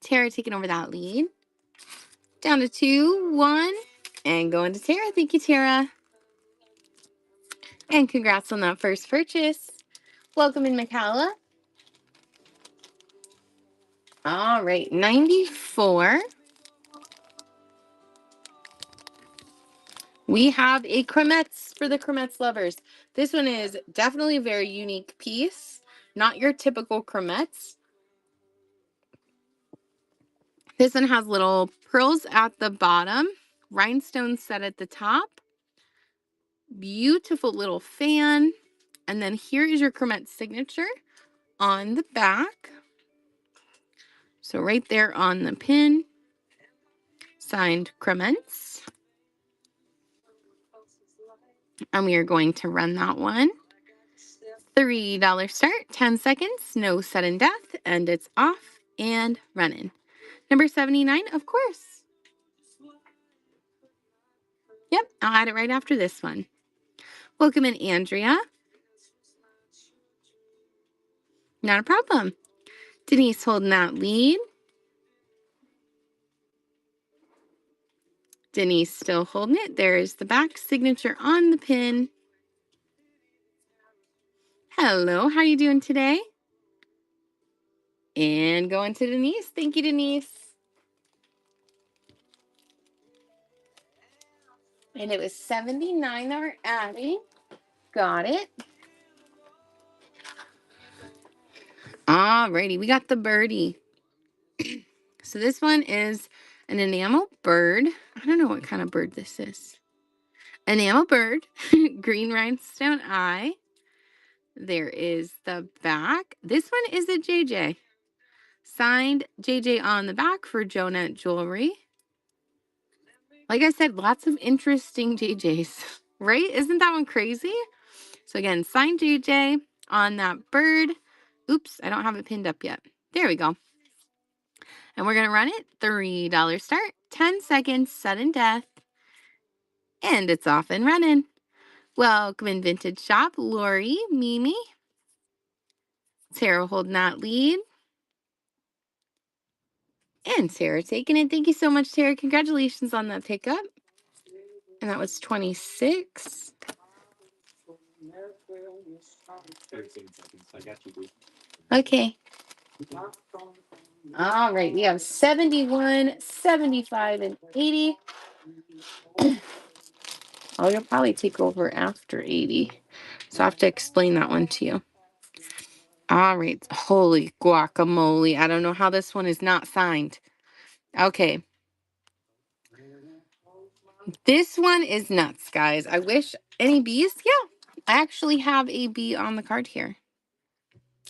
Speaker 1: Tara taking over that lead. Down to 2, 1. And going to Tara. Thank you, Tara. And congrats on that first purchase. Welcome in, Michaela. All right, 94. We have a Kremetz for the Kremetz lovers. This one is definitely a very unique piece. Not your typical Kremetz. This one has little pearls at the bottom, rhinestones set at the top, beautiful little fan, and then here is your Kremetz signature on the back. So right there on the pin, signed Kremetz. And we are going to run that one. $3 start, 10 seconds, no sudden death, and it's off and running. Number 79, of course. Yep, I'll add it right after this one. Welcome in, Andrea. Not a problem. Denise holding that lead. Denise still holding it. There is the back signature on the pin. Hello, how are you doing today? And going to Denise. Thank you, Denise. And it was 79 that we're adding. Got it. Alrighty, we got the birdie. So this one is an enamel bird. I don't know what kind of bird this is. Enamel bird, green rhinestone eye. There is the back. This one is a JJ. Signed JJ on the back for Jonah Jewelry. Like I said, lots of interesting JJs, right? Isn't that one crazy? So again, signed JJ on that bird. Oops, I don't have it pinned up yet. There we go. And we're going to run it. $3 start, 10 seconds, sudden death. And it's off and running. Welcome in, Vintage Shop. Lori, Mimi. Sarah holding that lead. And Sarah taking it. Thank you so much, Sarah. Congratulations on that pickup. And that was 26.
Speaker 2: 13 seconds. I got you, boo.
Speaker 1: Okay. All right. We have 71, 75, and 80. Oh, you'll probably take over after 80. So I have to explain that one to you. All right. Holy guacamole. I don't know how this one is not signed. Okay. This one is nuts, guys. I wish any bees. Yeah, I actually have a bee on the card here.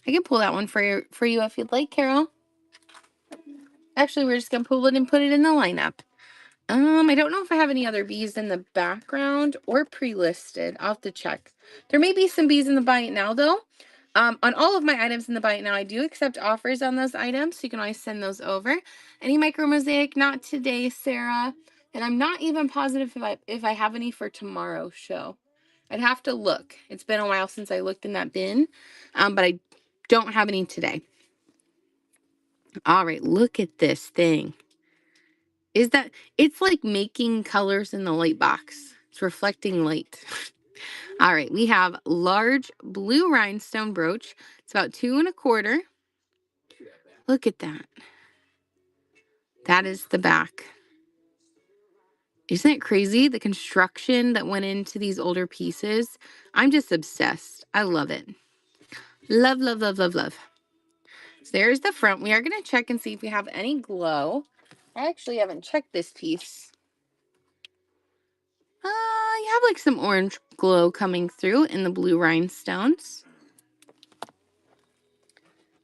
Speaker 1: I can pull that one for you if you'd like, Carol. Actually, we're just going to pull it and put it in the lineup. I don't know if I have any other bees in the background or pre-listed. I'll have to check. There may be some bees in the buy it now, though. On all of my items in the bite now, I do accept offers on those items, so you can always send those over. Any micro mosaic? Not today, Sarah. And I'm not even positive if I have any for tomorrow's show. I'd have to look. It's been a while since I looked in that bin, but I don't have any today. All right, look at this thing. It's like making colors in the light box. It's reflecting light. All right, we have large blue rhinestone brooch. It's about 2¼ inches. Look at that. That is the back. Isn't it crazy? The construction that went into these older pieces. I'm just obsessed. I love it. Love, love, love, love, love. So there's the front. We are going to check and see if we have any glow. I actually haven't checked this piece. You have like some orange glow coming through in the blue rhinestones.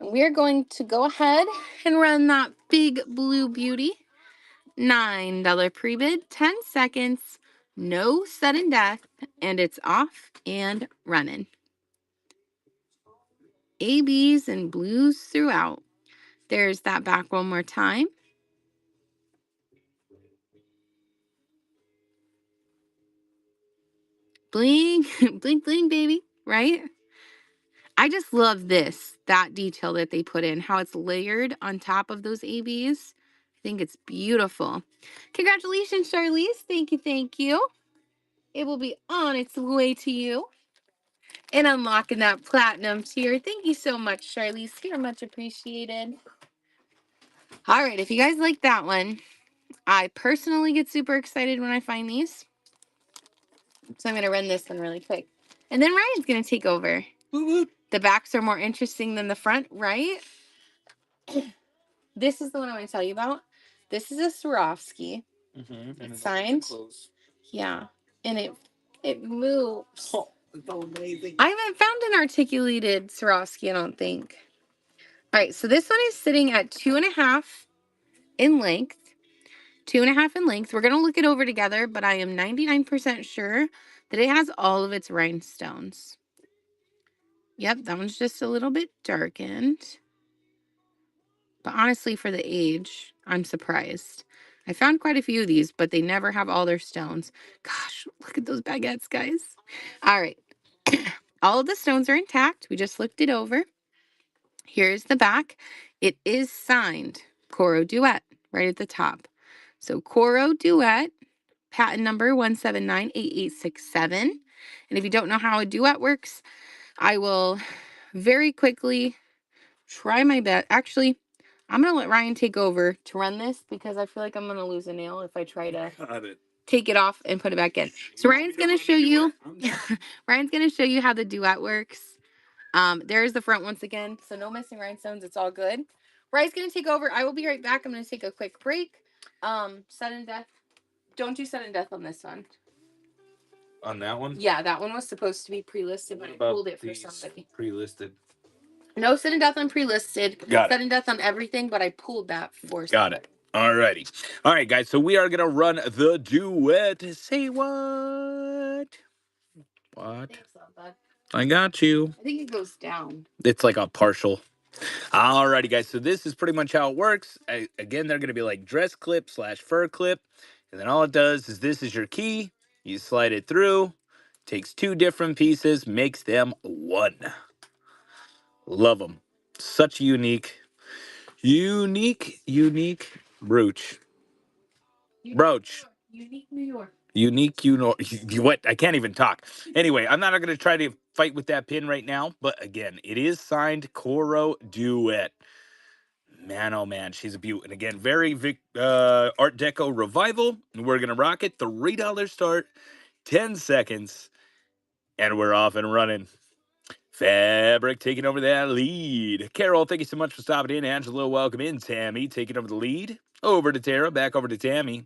Speaker 1: We're going to go ahead and run that big blue beauty. $9 pre-bid, 10 seconds, no sudden death, and it's off and running. ABs and blues throughout. There's that back one more time. Bling, bling, bling, baby, right? I just love that detail that they put in, how it's layered on top of those ABs. I think it's beautiful. Congratulations, Charlize. Thank you, thank you. It will be on its way to you. And unlocking that platinum tier. Thank you so much, Charlize. You're much appreciated. All right, if you guys like that one, I personally get super excited when I find these. So I'm going to run this one really quick. And then Ryan's going to take over. The backs are more interesting than the front, right? This is the one I want to tell you about. This is a Swarovski. It's signed. Yeah. And it moves. Oh, it's amazing. I haven't found an articulated Swarovski, I don't think. All right, so this one is sitting at 2.5 in length. 2.5 in length. We're going to look it over together, but I am 99% sure that it has all of its rhinestones. Yep, that one's just a little bit darkened. But honestly, for the age, I'm surprised. I found quite a few of these, but they never have all their stones. Gosh, look at those baguettes, guys. All right. All of the stones are intact. We just looked it over. Here's the back. It is signed Coro Duet right at the top. So Coro Duet, patent number 1798867. And if you don't know how a duet works, I will very quickly try my best. Actually, I'm going to let Ryan take over to run this because I feel like I'm going to lose a nail if I try to take it off and put it back in. So Ryan's going to show you Ryan's going to show you how the duet works. There's the front once again. So no missing rhinestones. It's all good. Ryan's going to take over. I will be right back. I'm going to take a quick break. Sudden death. Don't do sudden death on this one.
Speaker 4: On that one?
Speaker 1: Yeah, that one was supposed to be pre-listed, but I pulled it for somebody.
Speaker 4: Pre-listed.
Speaker 1: No sudden death on pre-listed.
Speaker 4: Got it.
Speaker 1: Sudden death on everything, but I pulled that for
Speaker 4: Got it. Alrighty. All right, guys. So we are gonna run the duet. Say what? What?
Speaker 1: Thanks, bud.
Speaker 4: I got you.
Speaker 1: I think it goes down.
Speaker 4: It's like a partial. Alrighty, guys. So this is pretty much how it works. Again, they're gonna be like dress clip / fur clip, and then all it does is this is your key. You slide it through. Takes two different pieces, makes them one. Love them. Such a unique brooch. Brooch.
Speaker 1: Unique New York.
Speaker 4: Unique, you know, what? I can't even talk. Anyway, I'm not going to try to fight with that pin right now, but again, it is signed Coro Duet. Man, oh man, she's a beaut. And again, very Art Deco revival. And we're going to rock it. $3 start, 10 seconds, and we're off and running. Fabric taking over that lead. Carol, thank you so much for stopping in. Angelo, welcome in. Tammy taking over the lead. Over to Tara, back over to Tammy.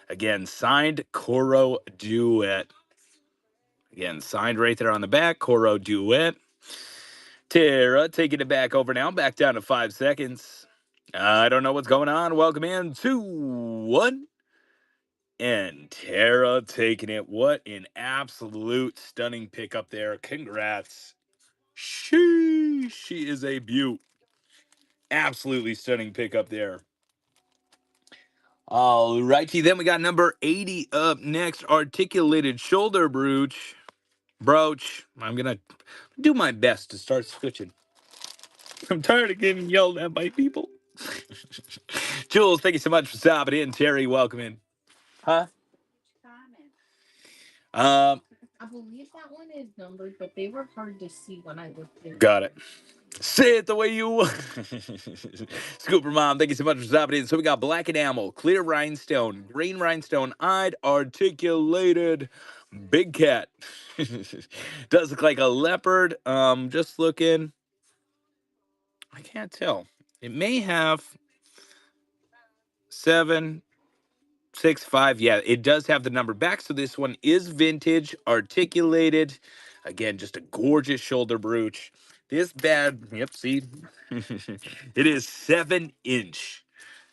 Speaker 4: Again, signed Coro Duet. Again, signed right there on the back, Coro Duet. Tara taking it back over now, back down to 5 seconds. I don't know what's going on. Welcome in, 2, 1. And Tara taking it. What an absolute stunning pickup there. Congrats. She is a beaut. Absolutely stunning pickup there. All righty, then we got number 80 up next, articulated shoulder brooch. I'm gonna do my best to start switching. I'm tired of getting yelled at by people. Jules, thank you so much for stopping in. Terry, welcome in. Huh? Um,
Speaker 1: I believe that one is numbered, but they were hard to see when I looked in.
Speaker 4: got it. Say it the way you want. Scooper Mom, thank you so much for stopping in. So we got black enamel, clear rhinestone, green rhinestone, eyed, articulated, big cat. Does look like a leopard. Just looking. I can't tell. It may have 765. Yeah, it does have the number back. So this one is vintage, articulated. Again, just a gorgeous shoulder brooch. This bad, yep, see, it is 7 inch.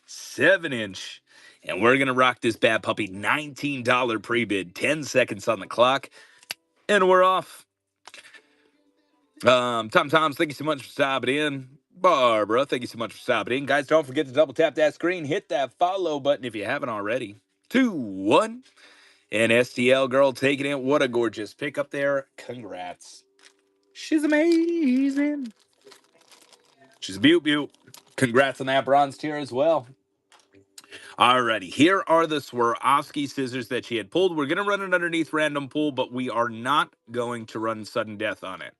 Speaker 4: 7 inch. And we're going to rock this bad puppy. $19 pre-bid, 10 seconds on the clock. And we're off. Toms, thank you so much for stopping in. Barbara, thank you so much for stopping in. Guys, don't forget to double tap that screen. Hit that follow button if you haven't already. 2, 1. And STL girl taking it. What a gorgeous pickup there. Congrats. She's amazing. She's a beaut. Congrats on that bronze tier as well. Alrighty, here are the Swarovski scissors that she had pulled. We're going to run it underneath random pool, but we are not going to run sudden death on it.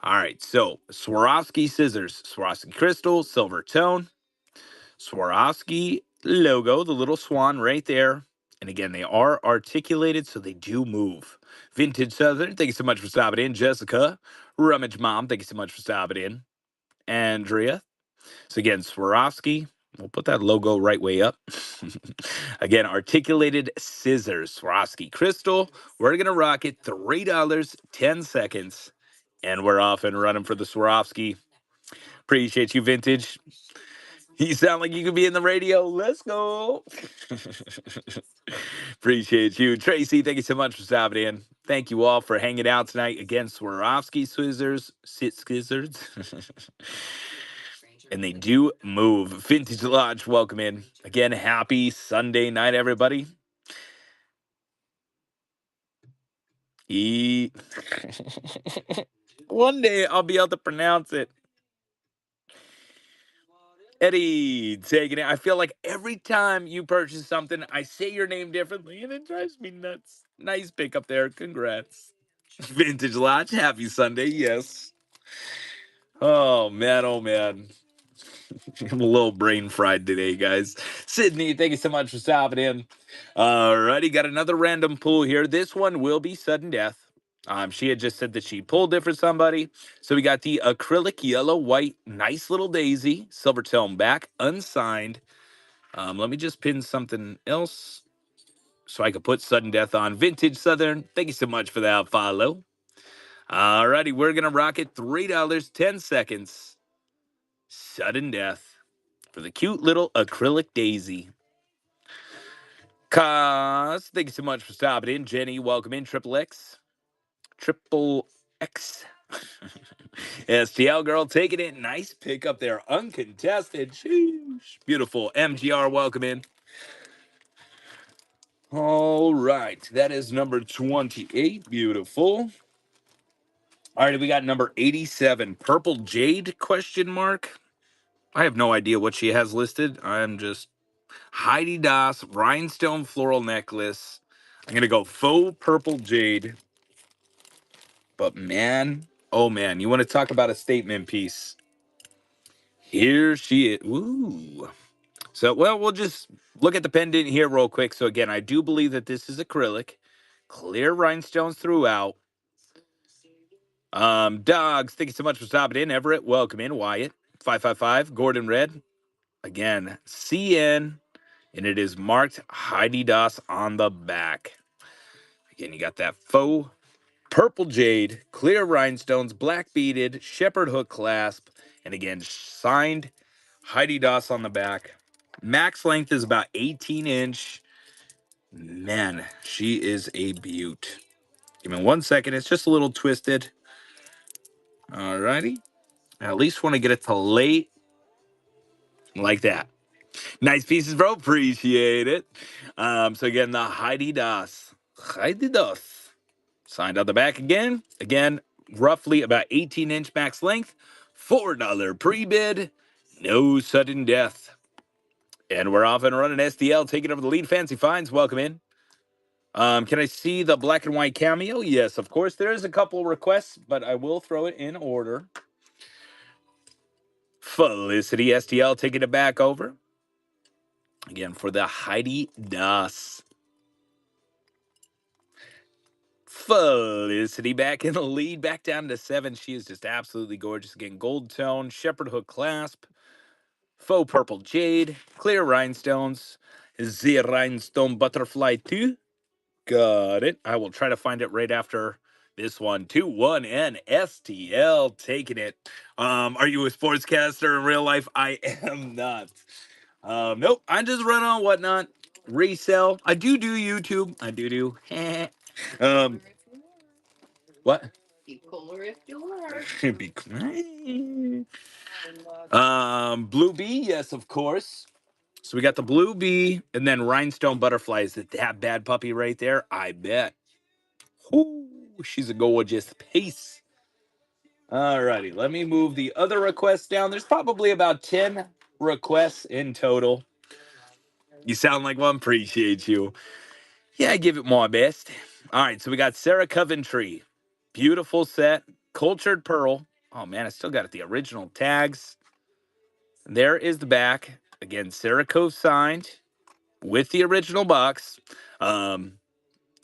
Speaker 4: All right, so Swarovski scissors, Swarovski crystal, silver tone, Swarovski logo, the little swan right there. And again, they are articulated, so they do move. Vintage Southern, thank you so much for stopping in. Jessica, Rummage Mom, thank you so much for stopping in. Andrea, so again, Swarovski. We'll put that logo right way up. Again, articulated scissors, Swarovski crystal. We're going to rock it $3, 10 seconds. And we're off and running for the Swarovski. Appreciate you, Vintage. You sound like you could be in the radio. Let's go. Appreciate you. Tracy, thank you so much for stopping in. Thank you all for hanging out tonight. Again, Swarovski scissors. Scissors. And they do move. Vintage Lodge, welcome in. Again, happy Sunday night, everybody. One day I'll be able to pronounce it. Eddie, taking it. I feel like every time you purchase something, I say your name differently, and it drives me nuts. Nice pickup there. Congrats. Vintage Lodge, happy Sunday. Yes. Oh, man. Oh, man. I'm a little brain fried today, guys. Sydney, thank you so much for stopping in. Alrighty, got another random pull here. This one will be sudden death. She had just said that she pulled it for somebody. So we got the acrylic yellow, white, nice little daisy, silver tone back, unsigned. Let me just pin something else so I could put sudden death on. Vintage Southern, thank you so much for that follow. Alrighty, we're gonna rock it $3, 10 seconds. Sudden death for the cute little acrylic daisy. Cos, thank you so much for stopping in. Jenny, welcome in. Triple X. Triple X. STL girl taking it. Nice pick up there. Uncontested. Sheesh. Beautiful. MGR, welcome in. All right. That is number 28. Beautiful. All right, we got number 87. Purple Jade, question mark. I have no idea what she has listed. I'm just Heidi Das rhinestone floral necklace. I'm gonna go faux purple jade. But man, oh man, you want to talk about a statement piece? Here she is. Ooh. So well, we'll just look at the pendant here real quick. So again, I do believe that this is acrylic, clear rhinestones throughout. Dogs, thank you so much for stopping in. Everett, welcome in. Wyatt, 555. Gordon Red, again, CN. And it is marked Heidi Das on the back. Again, you got that faux purple jade, clear rhinestones, black beaded, shepherd hook clasp, and again, signed Heidi Das on the back. Max length is about 18-inch. Man, she is a beaut. Give me 1 second. It's just a little twisted. All righty. I at least want to get it to late like that. Nice pieces, bro. Appreciate it. So again, the Heidi Das. Heidi Das. Signed on the back again. Again, roughly about 18-inch max length. $4 pre-bid. No sudden death. And we're off and running. STL taking over the lead. Fancy Finds, welcome in. Can I see the black and white cameo? Yes, of course. There is a couple requests, but I will throw it in order. Felicity STL taking it back over. Again, for the Heidi Das. Felicity back in the lead, back down to 7. She is just absolutely gorgeous. Again, gold tone, shepherd hook clasp, faux purple jade, clear rhinestones, the rhinestone butterfly 2. Got it. I will try to find it right after this one. 2-1 and STL taking it. Are you a sportscaster in real life? I am not. Nope. I just run on whatnot. Resell. I do YouTube. I do. um, what?
Speaker 1: Be cooler if you were.
Speaker 4: Be Blue bee, yes, of course. So we got the blue bee and then rhinestone butterflies. That bad puppy right there, I bet. Ooh, she's a gorgeous piece. Alrighty, let me move the other requests down. There's probably about 10 requests in total. You sound like one. Appreciate you. Yeah, I give it my best. All right, so we got Sarah Coventry. Beautiful set. Cultured pearl. Oh, man, I still got it. The original tags. There is the back. Again, Sarah Cove signed with the original box. To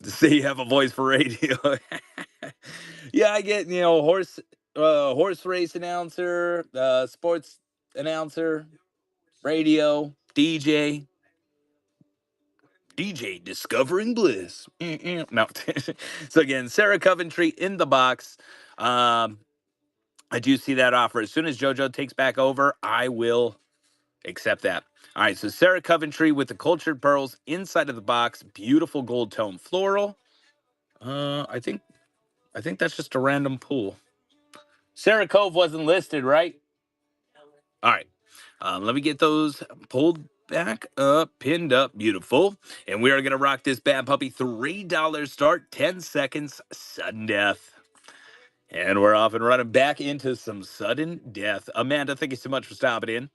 Speaker 4: say you have a voice for radio. Yeah, I get, horse race announcer, sports announcer, radio, DJ discovering bliss. No. So again, Sarah Coventry in the box. I do see that offer. As soon as JoJo takes back over, I will accept that. All right, so Sarah Coventry with the cultured pearls inside of the box. Beautiful gold tone floral. I think that's just a random pool. Sarah Cove wasn't listed, right? All right. Let me get those pulled back up, pinned up, beautiful. And we are going to rock this bad puppy. $3 start, 10 seconds, sudden death. And we're off and running back into some sudden death. Amanda, thank you so much for stopping in.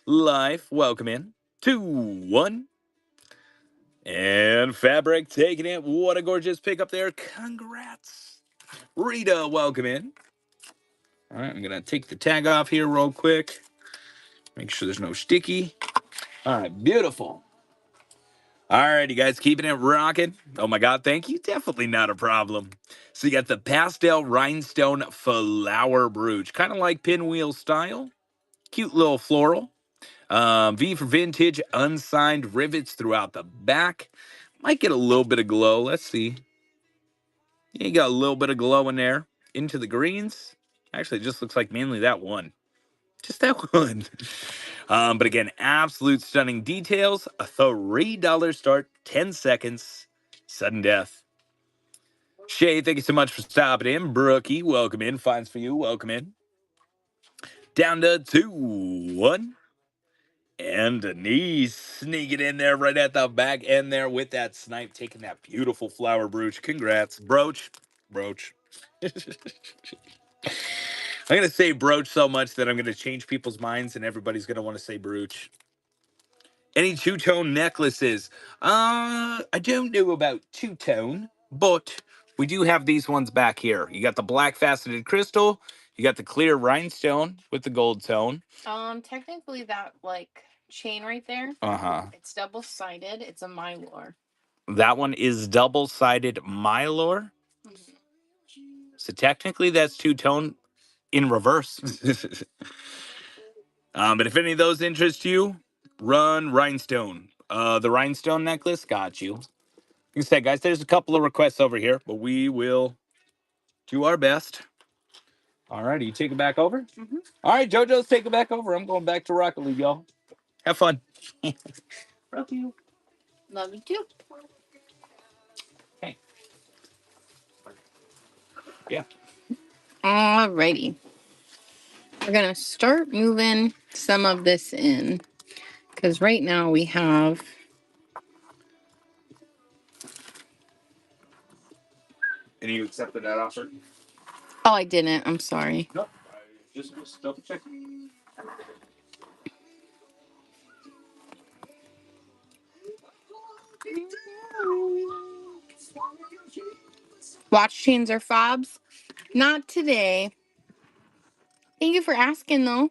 Speaker 4: Life, welcome in. 2-1. And Fabric taking it. What a gorgeous pick up there. Congrats. Rita, welcome in. All right, I'm going to take the tag off here real quick. Make sure there's no sticky. All right, beautiful. All right, you guys keeping it rocking? Oh my God, thank you. Definitely not a problem. So you got the pastel rhinestone flower brooch, kind of like pinwheel style. Cute little floral. V for vintage, unsigned rivets throughout the back. Might get a little bit of glow. Let's see. Yeah, you got a little bit of glow in there. Into the greens. Actually, it just looks like mainly that one. Just that one. But again, absolute stunning details. A $3 start, 10 seconds, sudden death. Shay, thank you so much for stopping in. Brookie, welcome in. Finds for you, welcome in. Down to 2-1. And Denise sneaking in there right at the back end there with that snipe, taking that beautiful flower brooch. Congrats. Brooch. I'm going to say brooch so much that I'm going to change people's minds and everybody's going to want to say brooch. Any two-tone necklaces? I don't know about two-tone, but we do have these ones back here. You got the black faceted crystal. You got the clear rhinestone with the gold tone.
Speaker 1: Technically that chain right there. It's double-sided. It's a mylar.
Speaker 4: That one is double-sided mylar. So technically that's two-tone in reverse. But if any of those interest you, run rhinestone. The rhinestone necklace got you. Like I said, guys, there's a couple of requests over here, but we will do our best. All righty, you take it back over? All right, JoJo's take it back over. I'm going back to Rocket League, y'all. Have fun. Love you.
Speaker 1: Love you too.
Speaker 4: Okay. Yeah.
Speaker 1: Alrighty. We're going to start moving some of this in because right now we have...
Speaker 4: And you accepted that offer?
Speaker 1: Oh, I didn't. I'm sorry.
Speaker 4: Nope. I just was double checking.
Speaker 1: Watch chains or fobs? Not today. Thank you for asking, though.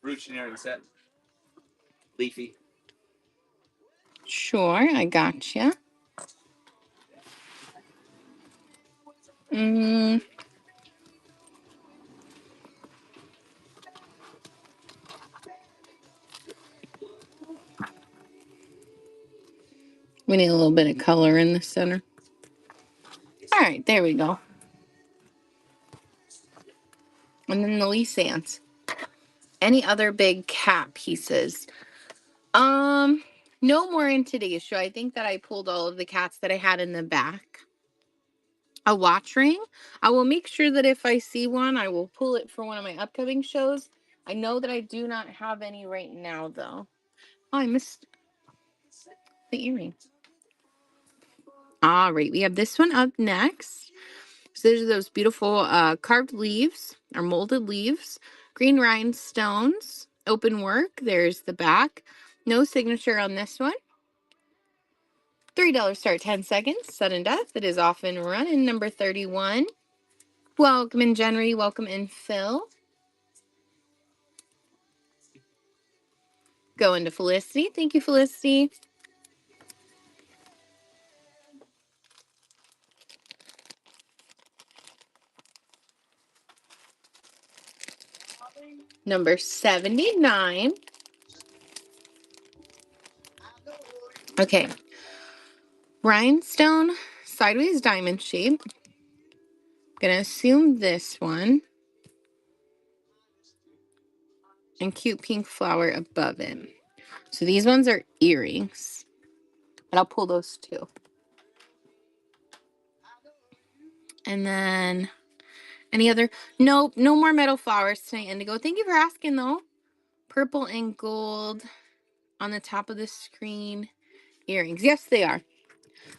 Speaker 4: Revolutionary set. Leafy.
Speaker 1: Sure, I gotcha. Mm, we need a little bit of color in the center. All right, there we go. And then the lease ants. Any other big cat pieces? No more in today's show. I think that I pulled all of the cats that I had in the back. A watch ring. I will make sure that if I see one, I will pull it for one of my upcoming shows. I know that I do not have any right now, though. Oh, I missed the earring. All right, we have this one up next. So there's those beautiful carved leaves or molded leaves, green rhinestones, open work. There's the back. No signature on this one. $3 start 10 seconds. Sudden death. It is off and running. Number 31. Welcome in, Jenry. Welcome in, Phil. Going to Felicity. Thank you, Felicity. Number 79. Okay. Rhinestone, sideways diamond shape. Gonna assume this one. And cute pink flower above it. So these ones are earrings. But I'll pull those too. And then any other? Nope, no more metal flowers tonight, Indigo. Thank you for asking though. Purple and gold on the top of the screen. Earrings. Yes, they are.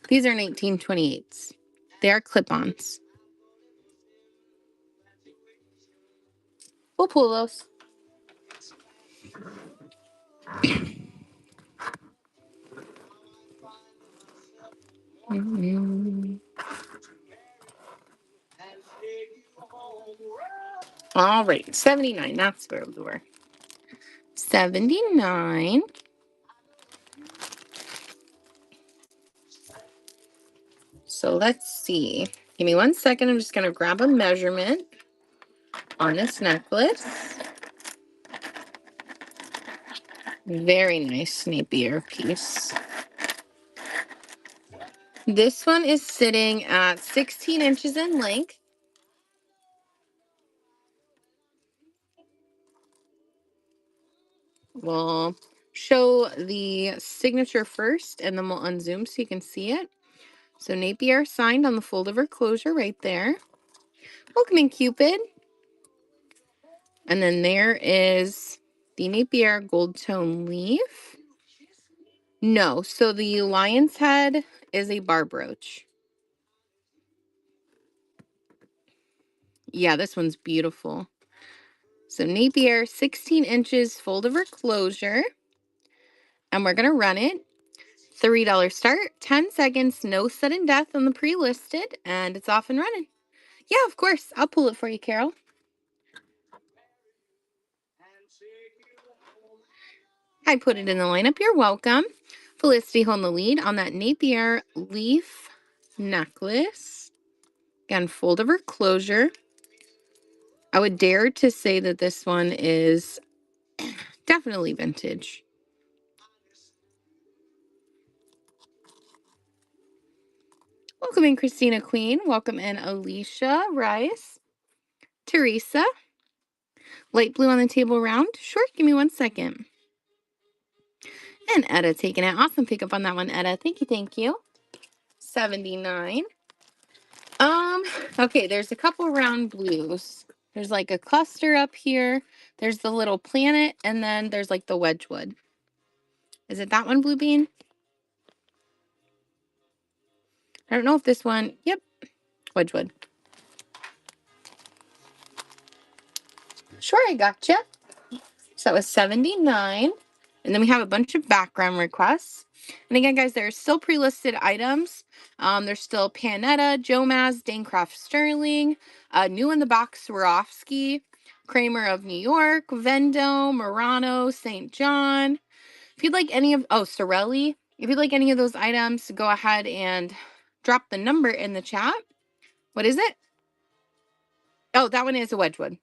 Speaker 1: These are 1928s. They are clip-ons. We'll pull those. All right, 79. That's where we were. 79. So let's see. Give me 1 second. I'm just going to grab a measurement on this necklace. Very nice Napier piece. This one is sitting at 16 inches in length. We'll show the signature first and then we'll unzoom so you can see it. So Napier signed on the fold over closure right there. Welcome in, Cupid. And then there is the Napier gold tone leaf. No, so the lion's head is a bar brooch. Yeah, this one's beautiful. So Napier, 16 inches fold over closure. And we're going to run it. $3 start, 10 seconds, no sudden death on the pre-listed, and it's off and running. Yeah, of course. I'll pull it for you, Carol. I put it in the lineup. You're welcome. Felicity holding the lead on that Napier leaf necklace. Again, fold over closure. I would dare to say that this one is definitely vintage. Welcome in, Christina Queen. Welcome in, Alicia Rice. Teresa. Light blue on the table round. Sure, give me 1 second. And Etta taking it. Awesome pick up on that one, Etta. Thank you, thank you. 79. Okay, there's a couple round blues. There's like a cluster up here. There's the little planet, and then there's like the Wedgwood. Is it that one, Blue Bean? I don't know if this one, yep, Wedgwood. Sure, I gotcha. So that was 79. And then we have a bunch of background requests. And again, guys, there are still pre-listed items. There's still Panetta, Jomaz, Dancraft Sterling, new in the box Swarovski, Kramer of New York, Vendo, Murano, St. John. If you'd like any of, oh, Sorrelli. If you'd like any of those items, go ahead and drop the number in the chat. What is it? Oh, that one is a Wedgwood.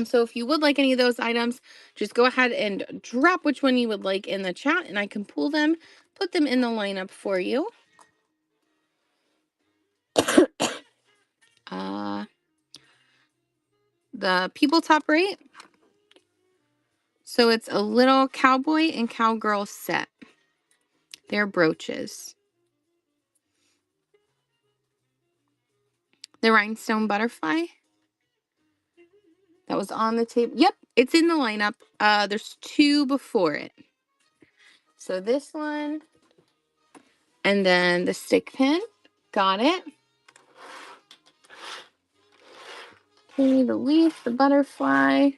Speaker 1: So if you would like any of those items, just go ahead and drop which one you would like in the chat, and I can pull them, put them in the lineup for you. The people top rate. So it's a little cowboy and cowgirl set. They're brooches. The rhinestone butterfly. That was on the table. Yep, it's in the lineup. There's two before it. So this one, and then the stick pin. Got it. Okay, the leaf, the butterfly.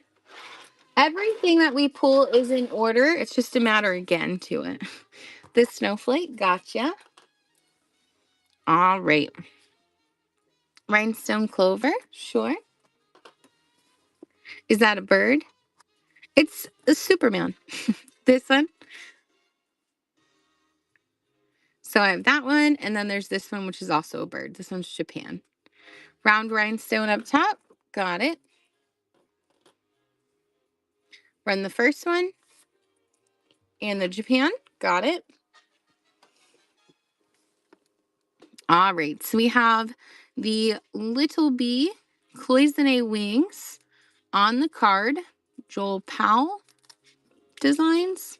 Speaker 1: Everything that we pull is in order. It's just a matter again to it. This snowflake, gotcha. All right. Rhinestone clover, sure. Is that a bird? It's a Superman. This one. So I have that one, and then there's this one, which is also a bird. This one's Japan. Round rhinestone up top, got it. Run the first one, and the Japan, got it. All right, so we have the little bee cloisonne wings on the card. Joel Powell designs.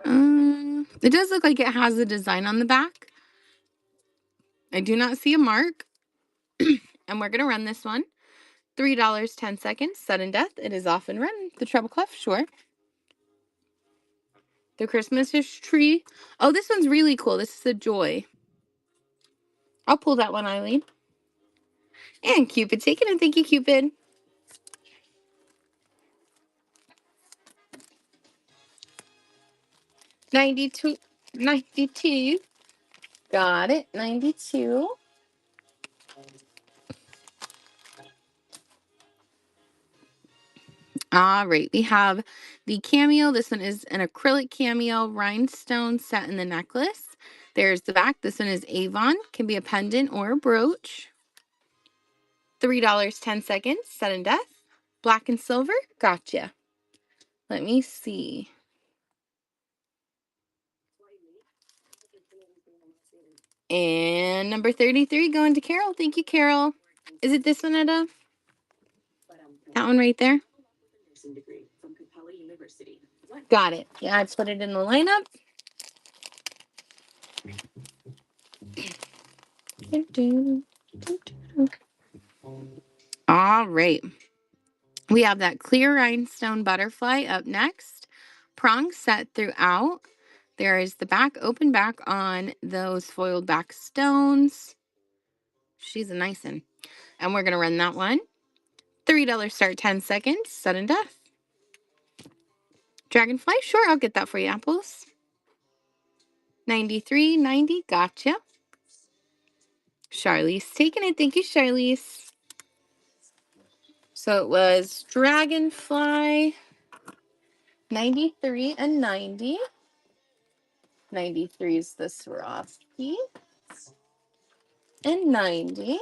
Speaker 1: It does look like it has a design on the back. I do not see a mark. And we're going to run this one. $3, 10 seconds, sudden death. It is off and run. The treble clef, sure. The Christmas tree. Oh, this one's really cool. This is a joy. I'll pull that one, Eileen. And Cupid, take it, and thank you, Cupid. $92. Got it. 92. All right, we have the cameo. This one is an acrylic cameo rhinestone set in the necklace. There's the back. This one is Avon. Can be a pendant or a brooch. $3, 10 seconds, sudden death. Black and silver, gotcha. Let me see. And number 33 going to Carol. Thank you, Carol. Is it this one, Etta? That one right there? Got it. Yeah, I put it in the lineup. All right. We have that clear rhinestone butterfly up next. Prongs set throughout. There is the back, open back on those foiled back stones. She's a nice one. And we're going to run that one. $3 start, 10 seconds, sudden death. Dragonfly, sure, I'll get that for you, Apples. 93.90, gotcha. Charlize taking it. Thank you, Charlize. So it was Dragonfly, 93 and 90. 93 is the Swarovski. And 90.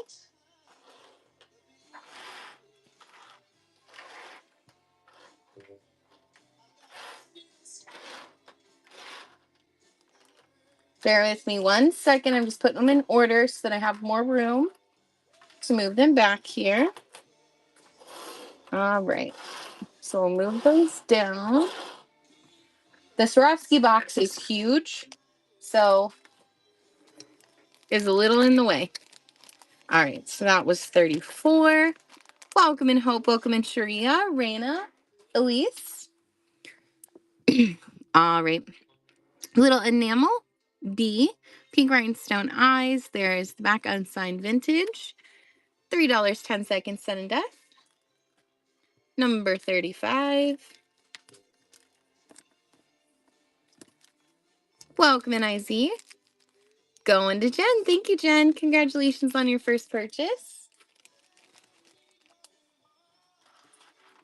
Speaker 1: Bear with me 1 second. I'm just putting them in order so that I have more room to move them back here. All right. So we'll move those down. The Swarovski box is huge. So is a little in the way. All right, so that was 34. Welcome in Hope, welcome in Sharia, Raina, Elise. All right, little enamel, B, pink rhinestone eyes. There's the back unsigned vintage. $3, 10 seconds, sudden death. Number 35. Welcome in, IZ. Going to Jen. Thank you, Jen. Congratulations on your first purchase.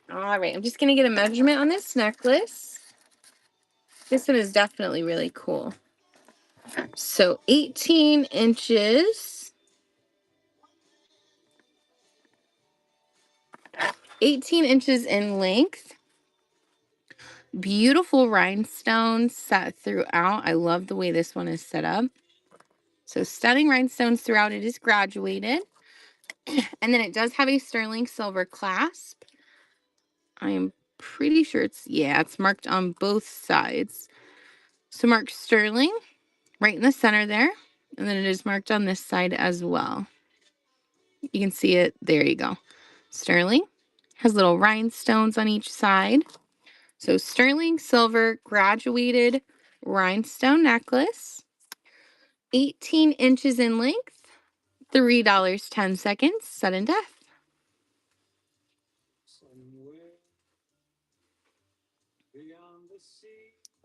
Speaker 1: All right, I'm just going to get a measurement on this necklace. This one is definitely really cool. So 18 inches. 18 inches in length. Beautiful rhinestones set throughout. I love the way this one is set up. So stunning rhinestones throughout. It is graduated. And then it does have a sterling silver clasp. I am pretty sure it's marked on both sides. So marked sterling right in the center there. And then it is marked on this side as well. You can see it. There you go. Sterling has little rhinestones on each side. So sterling silver graduated rhinestone necklace. 18 inches in length. $3, 10 seconds. Sudden death.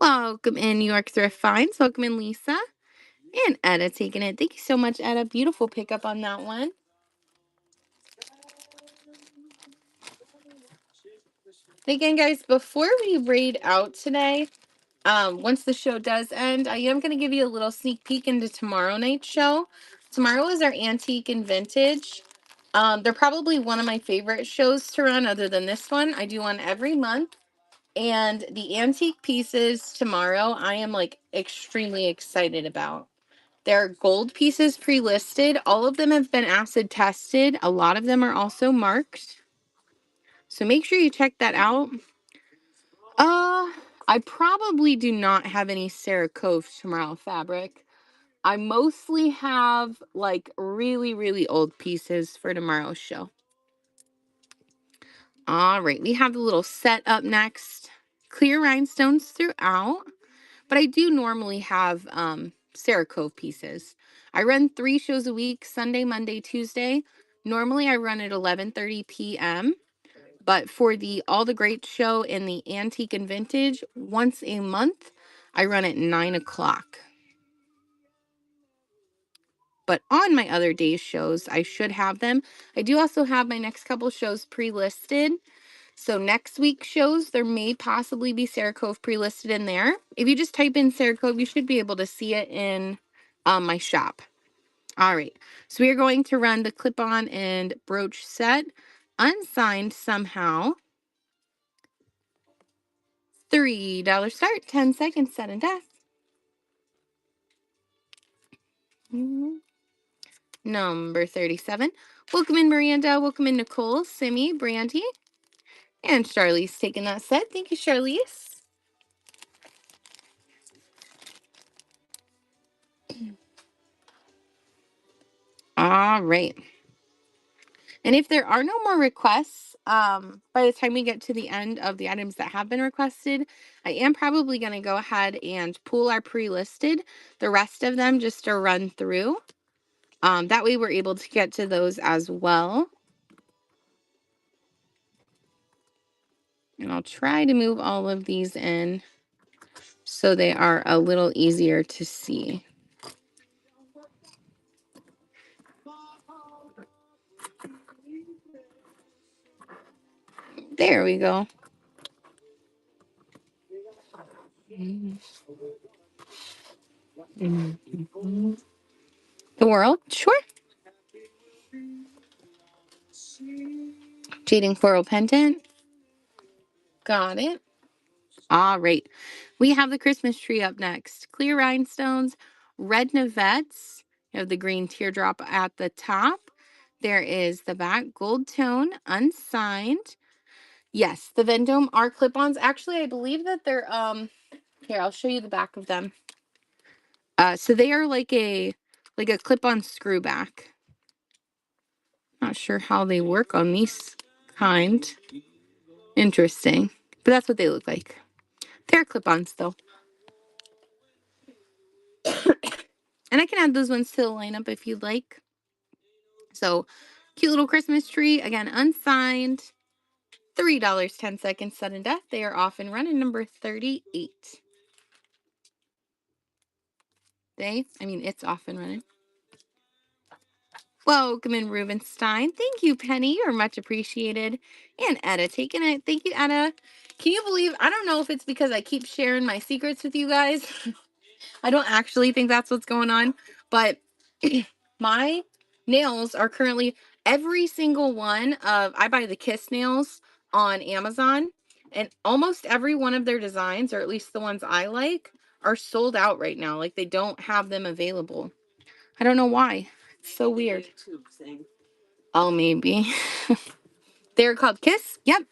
Speaker 1: Welcome in New York Thrift Finds. Welcome in Lisa. And Etta taking it. Thank you so much, Etta. Beautiful pickup on that one. Again, guys, before we raid out today, once the show does end, I am going to give you a little sneak peek into tomorrow night's show. Tomorrow is our antique and vintage. They're probably one of my favorite shows to run other than this one. I do one every month. And the antique pieces tomorrow, I am like extremely excited about. There are gold pieces pre-listed. All of them have been acid tested. A lot of them are also marked. So make sure you check that out. I probably do not have any Sarah Cove tomorrow fabric. I mostly have like really, really old pieces for tomorrow's show. All right, we have the little set up next. Clear rhinestones throughout, but I do normally have Sarah Cove pieces. I run 3 shows a week, Sunday, Monday, Tuesday. Normally I run at 11:30 p.m. But for the All the Great show and the Antique and Vintage, once a month, I run at 9 o'clock. But on my other days shows, I should have them. I do also have my next couple shows pre-listed. So next week's shows, there may possibly be Sarah Cove pre-listed in there. If you just type in Sarah Cove, you should be able to see it in my shop. All right. So we are going to run the clip-on and brooch set, unsigned somehow. $3 start, 10 seconds, sudden death. Number 37. Welcome in, Miranda. Welcome in, Nicole, Simi, Brandy, and Charlize taking that set. Thank you, Charlize. All right. And if there are no more requests, by the time we get to the end of the items that have been requested, I am probably going to go ahead and pull our pre-listed, the rest of them just to run through. That way we're able to get to those as well. And I'll try to move all of these in so they are a little easier to see. There we go. The world? Sure. Jading floral pendant. Got it. All right. We have the Christmas tree up next. Clear rhinestones, red navettes. You have the green teardrop at the top. There is the back gold tone, unsigned. Yes, the Vendome are clip-ons. Actually, I believe that they're here, I'll show you the back of them. So they are like a like a clip-on screw back. Not sure how they work on these kind. Interesting. But that's what they look like. They're clip-ons though. And I can add those ones to the lineup if you'd like. So, cute little Christmas tree. Again, unsigned. $3.10, sudden death. They are off and running. Number 38. It's off and running. Welcome in, Rubenstein. Thank you, Penny. You're much appreciated. And Etta taking it. Thank you, Etta. Can you believe, I don't know if it's because I keep sharing my secrets with you guys. I don't actually think that's what's going on. But my nails are currently, every single one of, I buy the Kiss nails on Amazon. And almost every one of their designs, or at least the ones I like, are sold out right now. Like they don't have them available. I don't know why. It's so weird. Oh, maybe. They're called Kiss. Yep.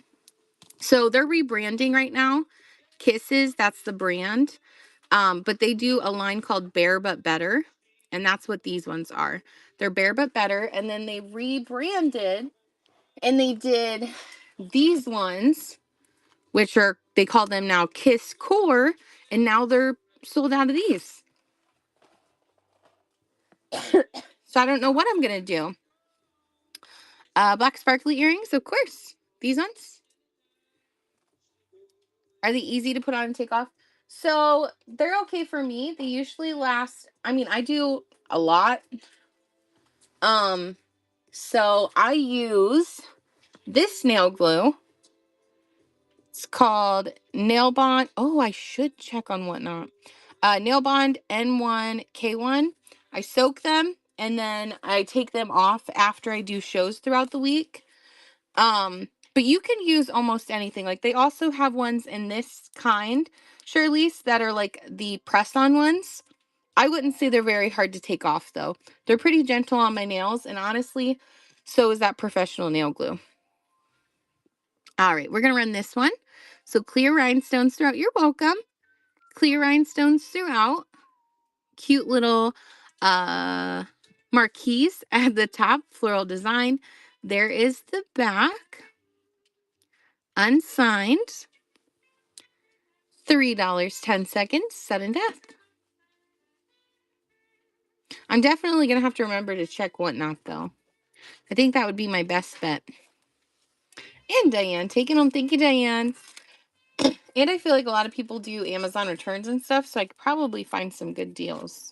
Speaker 1: So they're rebranding right now. Kisses, that's the brand. But they do a line called Bare But Better. And that's what these ones are. They're Bare But Better. And then they rebranded and they did these ones, which are, they call them now Kiss Core. And now they're sold out of these. So I don't know what I'm going to do. Black sparkly earrings, of course. These ones. Are they easy to put on and take off? So they're okay for me. They usually last, I do a lot. So I use this nail glue. It's called Nail Bond. Oh, I should check on Whatnot. Nail Bond N1 K1. I soak them and then I take them off after I do shows throughout the week. But you can use almost anything. Like they also have ones in this kind, Shirley's, that are like the press-on ones. I wouldn't say they're very hard to take off though. They're pretty gentle on my nails, and honestly, so is that professional nail glue. All right, we're gonna run this one. So clear rhinestones throughout. You're welcome. Clear rhinestones throughout. Cute little marquise at the top, floral design. There is the back. Unsigned. $3.10, sudden death. I'm definitely going to have to remember to check Whatnot, though. I think that would be my best bet. And Diane, taking them. Thank you, Diane. And I feel like a lot of people do Amazon returns and stuff, so I could probably find some good deals.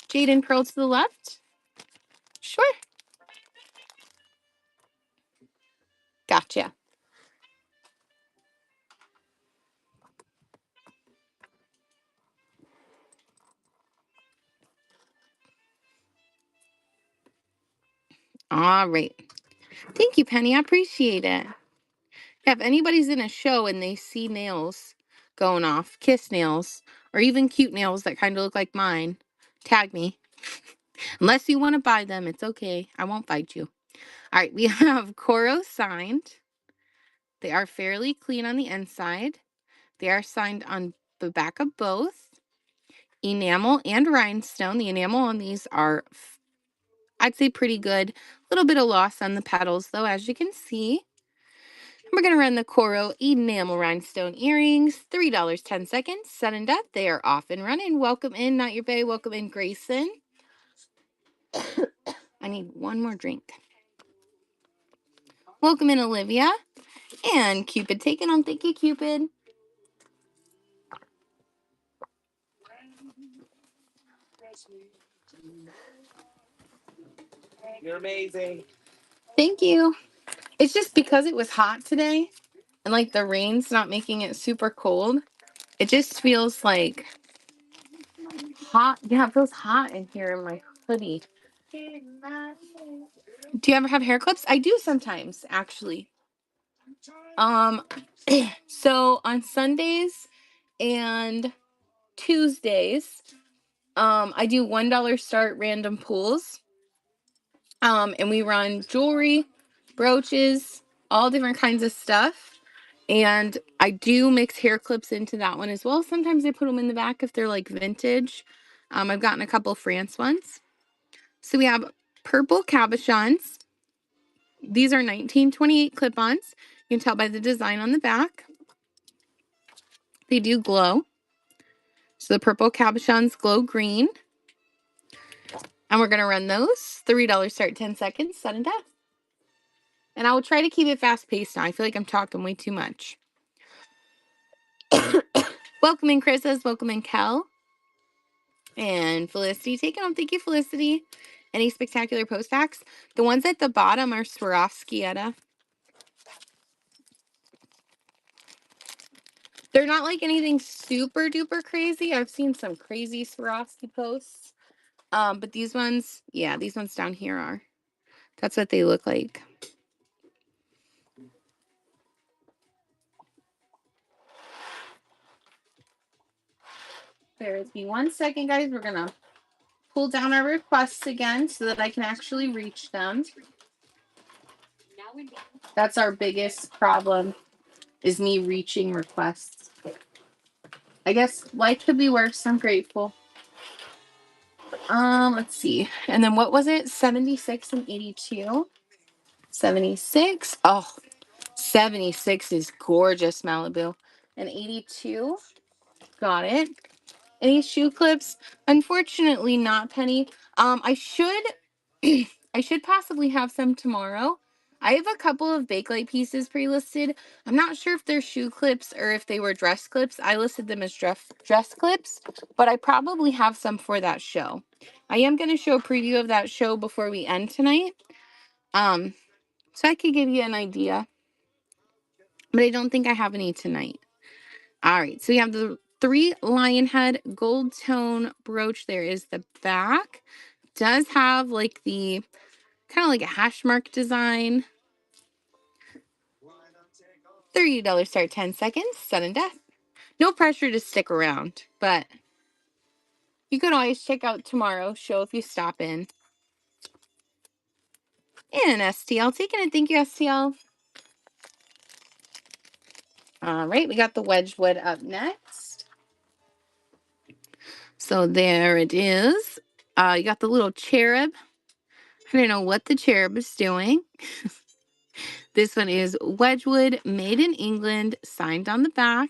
Speaker 1: Jade and Pearl to the left. Sure. Gotcha. All right. Thank you, Penny. I appreciate it. Yeah, if anybody's in a show and they see nails going off, Kiss nails, or even cute nails that kind of look like mine, tag me. Unless you want to buy them, it's okay. I won't fight you. All right, we have Coro signed. They are fairly clean on the inside. They are signed on the back of both. Enamel and rhinestone. The enamel on these are, I'd say, pretty good. A little bit of loss on the petals, though, as you can see. We're going to run the Coro enamel rhinestone earrings. $3.10. Sudden death. They are off and running. Welcome in, Not Your Bay. Welcome in, Grayson. I need one more drink. Welcome in, Olivia. And Cupid taking them. Thank you, Cupid.
Speaker 2: You're amazing.
Speaker 1: Thank you. It's just because it was hot today and like the rain's not making it super cold. It just feels like hot. Yeah, it feels hot in here in my hoodie. Do you ever have hair clips? I do sometimes, actually. So on Sundays and Tuesdays, I do $1 start random pulls. And we run jewelry, brooches, all different kinds of stuff. And I do mix hair clips into that one as well. Sometimes I put them in the back if they're like vintage. I've gotten a couple France ones. So we have purple cabochons. These are 1928 clip-ons. You can tell by the design on the back. They do glow. So the purple cabochons glow green. And we're going to run those. $3 start, 10 seconds, sudden death. And I will try to keep it fast-paced now. I feel like I'm talking way too much. Welcome in, Chris's. Welcome in, Kel. And Felicity, taking on. Thank you, Felicity. Any spectacular post packs? The ones at the bottom are Swarovski. They're not like anything super duper crazy. I've seen some crazy Swarovski posts. But these ones, yeah, these ones down here are. That's what they look like. Bear with me 1 second, guys. We're gonna pull down our requests again so that I can actually reach them. That's our biggest problem, is me reaching requests. I guess life could be worse. I'm grateful. Let's see. And then what was it? 76 and 82. 76. Oh, 76 is gorgeous, Malibu. And 82. Got it. Any shoe clips? Unfortunately not, Penny. I should I should possibly have some tomorrow. I have a couple of Bakelite pieces pre-listed. I'm not sure if they're shoe clips or if they were dress clips. I listed them as dress clips, but I probably have some for that show. I am going to show a preview of that show before we end tonight. So I could give you an idea, but I don't think I have any tonight. All right, so we have the 3 lion head gold tone brooch. There is the back. Does have like the kind of like a hash mark design. $30 start, 10 seconds, sudden death. No pressure to stick around, but you can always check out tomorrow's show if you stop in. And STL taking it. Thank you, STL. All right, we got the Wedgwood up next. So there it is. You got the little cherub. I don't know what the cherub is doing. This one is Wedgwood, made in England, signed on the back.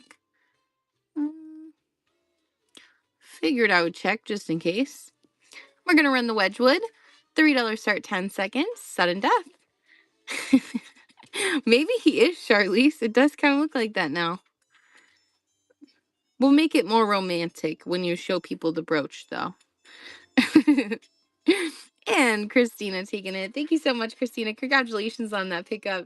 Speaker 1: Figured I would check just in case. We're going to run the Wedgwood. $3 start, 10 seconds, sudden death. Maybe he is Charlize. It does kind of look like that now. We'll make it more romantic when you show people the brooch, though. And Christina taking it. Thank you so much, Christina. Congratulations on that pickup.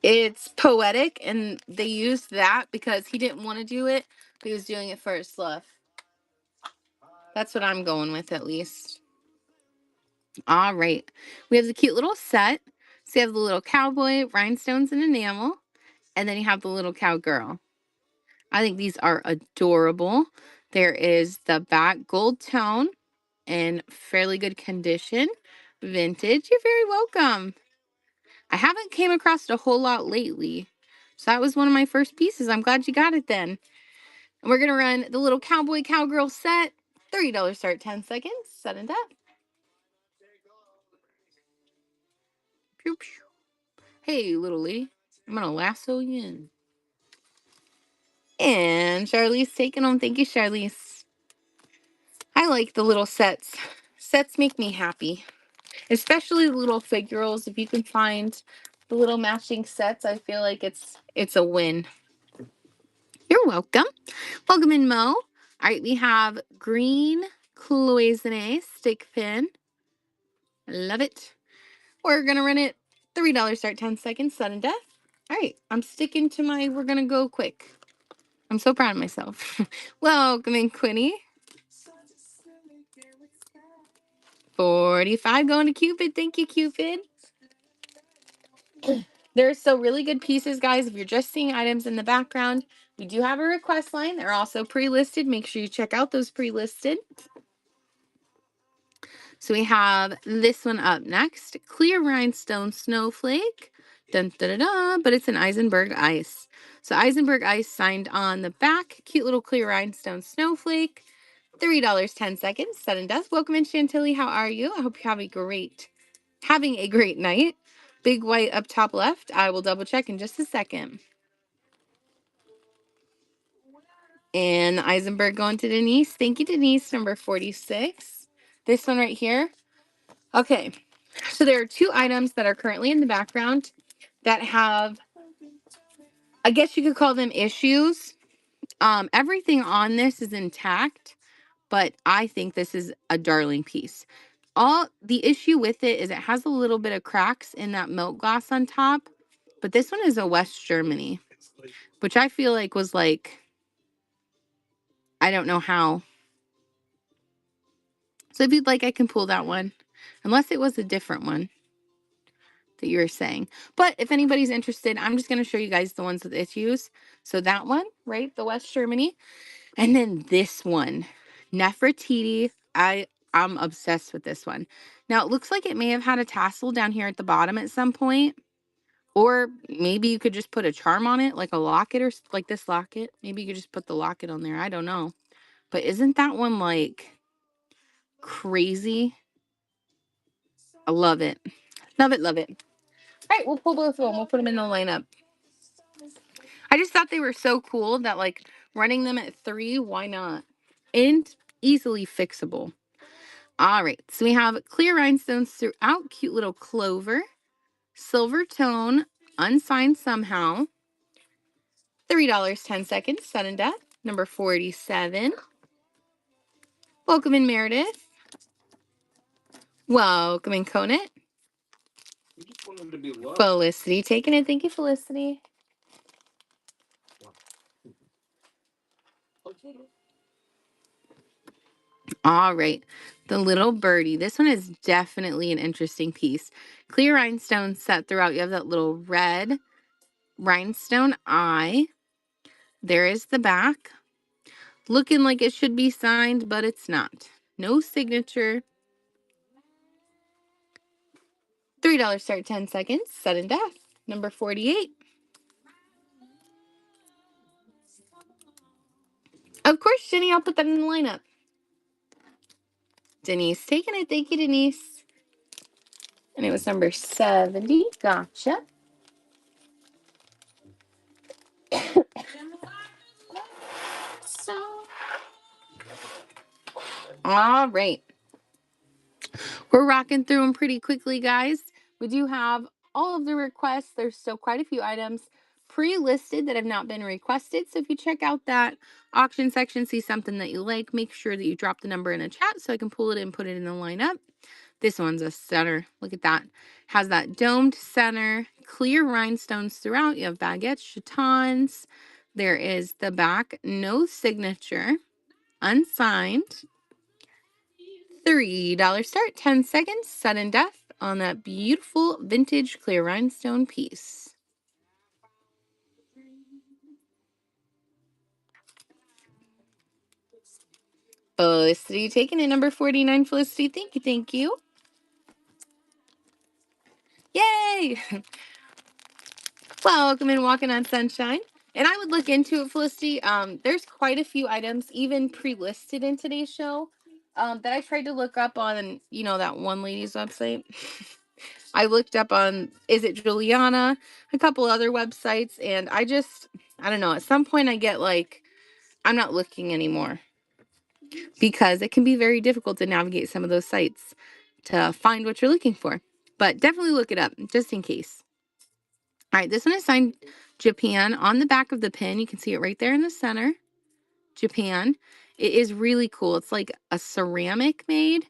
Speaker 1: It's poetic, and they used that because he didn't want to do it, but he was doing it for his love. That's what I'm going with, at least. All right. We have the cute little set. So you have the little cowboy, rhinestones and enamel, and then you have the little cowgirl. I think these are adorable. There is the back gold tone in fairly good condition. Vintage. You're very welcome. I haven't came across a whole lot lately. So that was one of my first pieces. I'm glad you got it then. And we're going to run the little cowboy cowgirl set. $30 start, 10 seconds. Sudden death. Pew, pew. Hey, little lady. I'm going to lasso you in. And Charlize taking them. Thank you, Charlize. I like the little sets. Sets make me happy. Especially the little figurals. If you can find the little matching sets, I feel like it's a win. You're welcome. Welcome in, Mo. All right, we have green cloisonne stick pin. Love it. We're going to run it. $3 start, 10 seconds, sudden death. All right, I'm sticking to my, we're going to go quick. I'm so proud of myself. Welcome in, Quinny. 45 going to Cupid. Thank you, Cupid. There's so really good pieces, guys. If you're just seeing items in the background, we do have a request line. They're also pre-listed. Make sure you check out those pre-listed. So we have this one up next. Clear Rhinestone Snowflake. Dun, da, da, da, but it's an Eisenberg Ice. So Eisenberg Ice signed on the back. Cute little clear rhinestone snowflake. $3.10. Sudden death. Welcome in, Chantilly. How are you? I hope you have having a great night. Big white up top left. I will double check in just a second. And Eisenberg going to Denise. Thank you, Denise. Number 46. This one right here. Okay. So there are two items that are currently in the background that have, I guess you could call them issues. Everything on this is intact, but I think this is a darling piece. All the issue with it is it has a little bit of cracks in that milk glass on top, but this one is a West Germany, which I feel like was like, I don't know how. So if you'd like, I can pull that one, unless it was a different one that you were saying. But if anybody's interested, I'm just going to show you guys the ones with issues. So that one, right, the West Germany, and then this one, Nefertiti. I'm obsessed with this one. Now it looks like it may have had a tassel down here at the bottom at some point, or maybe you could just put a charm on it, like a locket or like this locket. Maybe you could just put the locket on there. I don't know. But isn't that one like crazy? I love it. Love it, love it. All right, we'll pull both of them. We'll put them in the lineup. I just thought they were so cool that like running them at 3, why not? And easily fixable. All right, so we have clear rhinestones throughout, cute little clover, silver tone, unsigned somehow. $3.10, sudden death. Number 47. Welcome in, Meredith. Welcome in, Conant. Felicity taking it. Thank you, Felicity. All right. The little birdie. This one is definitely an interesting piece. Clear rhinestone set throughout. You have that little red rhinestone eye. There is the back. Looking like it should be signed, but it's not. No signature. $3 start 10 seconds. Sudden death. Number 48. Of course, Jenny, I'll put that in the lineup. Denise taking it. Thank you, Denise. And it was number 70. Gotcha. All right. We're rocking through them pretty quickly, guys. We do have all of the requests. There's still quite a few items pre-listed that have not been requested. So if you check out that auction section, see something that you like, make sure that you drop the number in a chat so I can pull it and put it in the lineup. This one's a center. Look at that. Has that domed center, clear rhinestones throughout. You have baguettes, chatons. There is the back, no signature, unsigned. $3 start, 10 seconds, sudden death on that beautiful vintage clear rhinestone piece. Felicity taking it, number 49, Felicity. Thank you, thank you. Yay! Welcome in Walking on Sunshine. And I would look into it, Felicity. There's quite a few items, even pre-listed in today's show, that I tried to look up on, you know, that one lady's website. I looked up on, is it Juliana, a couple other websites, and I don't know, at some point I get like, I'm not looking anymore because it can be very difficult to navigate some of those sites to find what you're looking for. But definitely look it up just in case. All right, this one is signed Japan. On the back of the pin, you can see it right there in the center. Japan. It is really cool. It's like a ceramic made,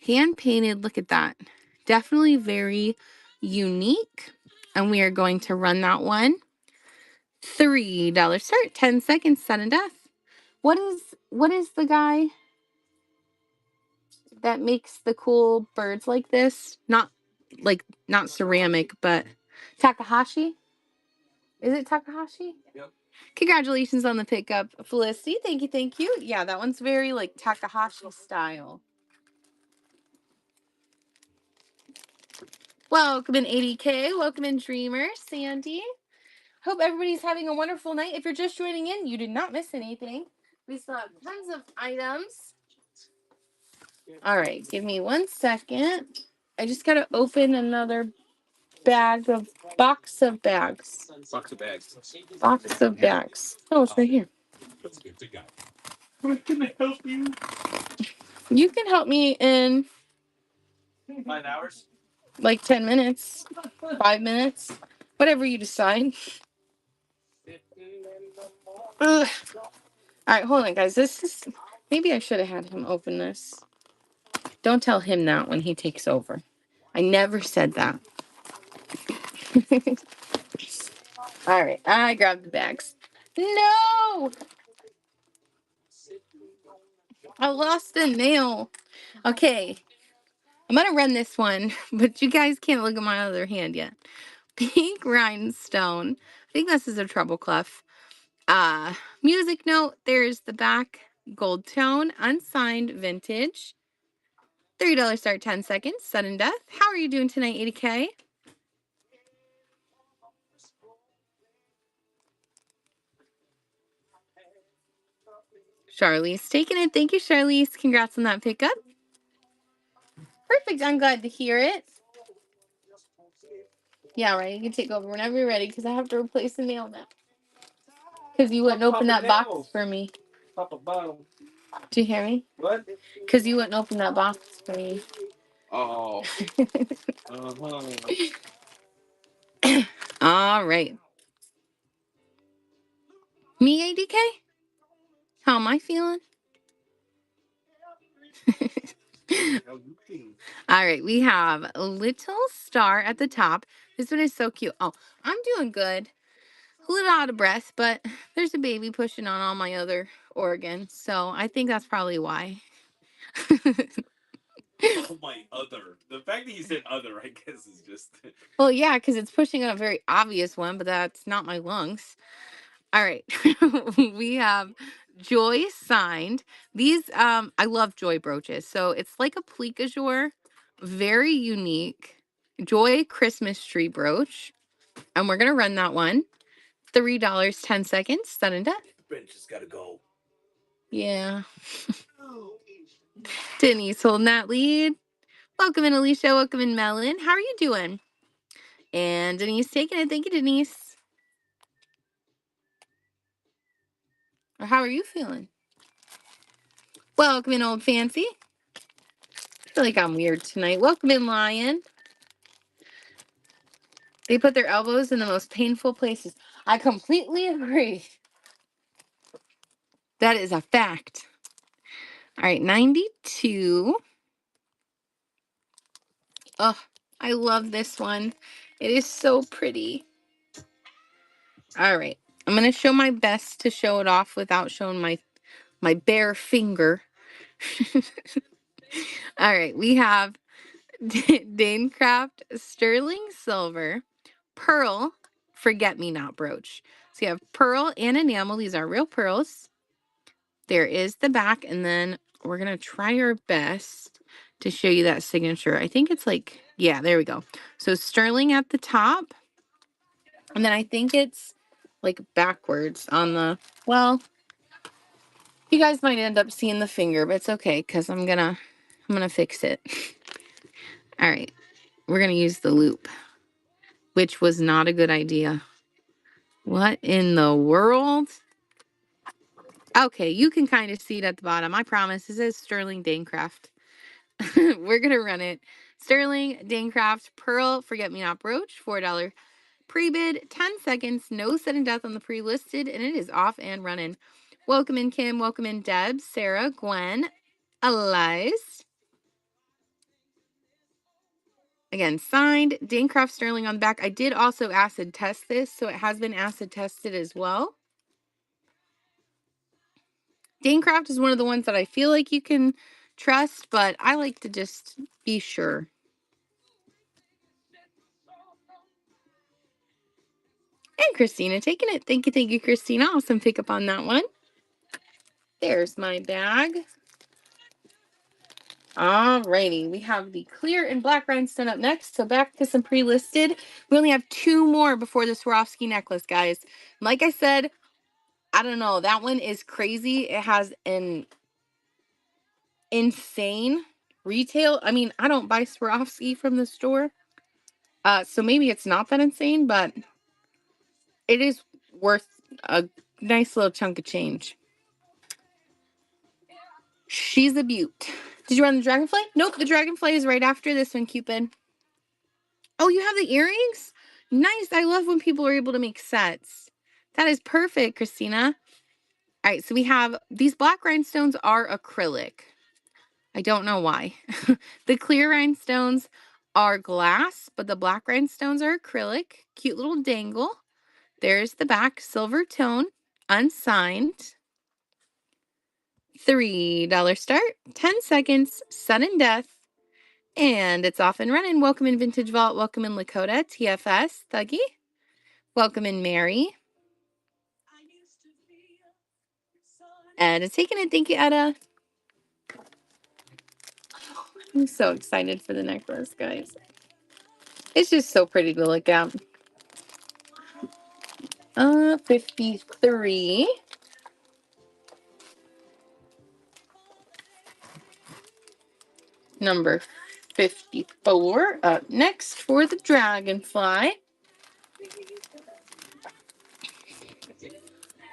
Speaker 1: hand painted. Look at that. Definitely very unique. And we are going to run that one. $3 start, 10 seconds, sudden death. What is the guy that makes the cool birds like this? Not ceramic, but Takahashi? Is it Takahashi?
Speaker 2: Yep.
Speaker 1: Congratulations on the pickup, Felicity. Thank you, thank you. Yeah, that one's very like Takahashi style. Welcome in 80K. Welcome in Dreamer, Sandy. Hope everybody's having a wonderful night. If you're just joining in, you did not miss anything. We still have tons of items. All right, give me 1 second. I just gotta open another box of bags.
Speaker 4: Box of bags.
Speaker 1: Box of bags. Oh, it's right here.
Speaker 3: Let's get to go.
Speaker 4: How can I help you?
Speaker 1: You can help me in
Speaker 4: 5 hours.
Speaker 1: like 10 minutes, 5 minutes, whatever you decide. Ugh. All right, hold on, guys. This is maybe I should have had him open this. Don't tell him that when he takes over. I never said that. All right, I grabbed the bags. No, I lost a nail. Okay, I'm gonna run this one, but you guys can't look at my other hand yet. Pink rhinestone. I think this is a treble clef. Music note. There's the back. Gold tone, unsigned, vintage. $3 start, 10 seconds. Sudden death. How are you doing tonight, 80K? Charlize taking it. Thank you, Charlize. Congrats on that pickup. Perfect. I'm glad to hear it. Yeah, right. You can take over whenever you're ready because I have to replace the nail now. Because you wouldn't open that box for me.
Speaker 2: Pop a bottle.
Speaker 1: Do you hear me?
Speaker 2: What?
Speaker 1: Because you wouldn't open that box for me.
Speaker 2: Oh. Uh-huh.
Speaker 1: All right. Me, ADK? How am I feeling? All right, we have a little star at the top. This one is so cute. Oh, I'm doing good. A little out of breath, but there's a baby pushing on all my other organs, so I think that's probably why.
Speaker 4: Oh, my other. The fact that you said other, I guess, is just.
Speaker 1: Well, yeah, because it's pushing on a very obvious one, but that's not my lungs. All right, we have Joy signed. These, I love Joy brooches. So it's like a plique jour, very unique. Joy Christmas tree brooch. And we're going to run that one. $3, 10 seconds. Sudden death.
Speaker 4: Brent just gotta go.
Speaker 1: Yeah. Denise holding that lead. Welcome in, Alicia. Welcome in, Melon. How are you doing? And Denise taking it. Thank you, Denise. Or how are you feeling? Welcome in, Old Fancy. I feel like I'm weird tonight. Welcome in, Lion. They put their elbows in the most painful places. I completely agree. That is a fact. All right, 92. Oh, I love this one. It is so pretty. All right. I'm going to show my best to show it off without showing my bare finger. All right. We have Danecraft Sterling Silver Pearl Forget-Me-Not brooch. So you have pearl and enamel. These are real pearls. There is the back, and then we're going to try our best to show you that signature. I think it's like, yeah, there we go. So sterling at the top, and then I think it's like backwards on the, well, you guys might end up seeing the finger, but it's okay because I'm gonna fix it. All right, we're gonna use the loop, which was not a good idea. What in the world? Okay, you can kind of see it at the bottom. I promise. It says Sterling Danecraft. We're gonna run it. Sterling Danecraft Pearl Forget-Me-Not brooch, $4 pre-bid, 10 seconds, no sudden death on the pre-listed, and it is off and running. Welcome in, Kim. Welcome in, Deb, Sarah, Gwen, Elize. Again, signed, Danecraft Sterling on the back. I did also acid test this, so it has been acid tested as well. Danecraft is one of the ones that I feel like you can trust, but I like to just be sure. And Christina taking it. Thank you, Christina. Awesome pickup on that one. There's my bag. Alrighty, we have the clear and black rhinestone up next. So back to some pre-listed. We only have 2 more before the Swarovski necklace, guys. Like I said, I don't know. That one is crazy. It has an insane retail. I mean, I don't buy Swarovski from the store. So maybe it's not that insane, but it is worth a nice little chunk of change. She's a beaut. Did you run the dragonfly? Nope, the dragonfly is right after this one, Cupid. Oh, you have the earrings? Nice. I love when people are able to make sets. That is perfect, Christina. All right, so we have these black rhinestones are acrylic. I don't know why. The clear rhinestones are glass, but the black rhinestones are acrylic. Cute little dangle. There's the back, silver tone, unsigned. $3 start, 10 seconds, sudden death, and it's off and running. Welcome in Vintage Vault. Welcome in Lakota, TFS, Thuggy. Welcome in Mary. And it's taking it. Thank you, Etta. I'm so excited for the necklace, guys. It's just so pretty to look at. 53. Number 54 up next for the dragonfly.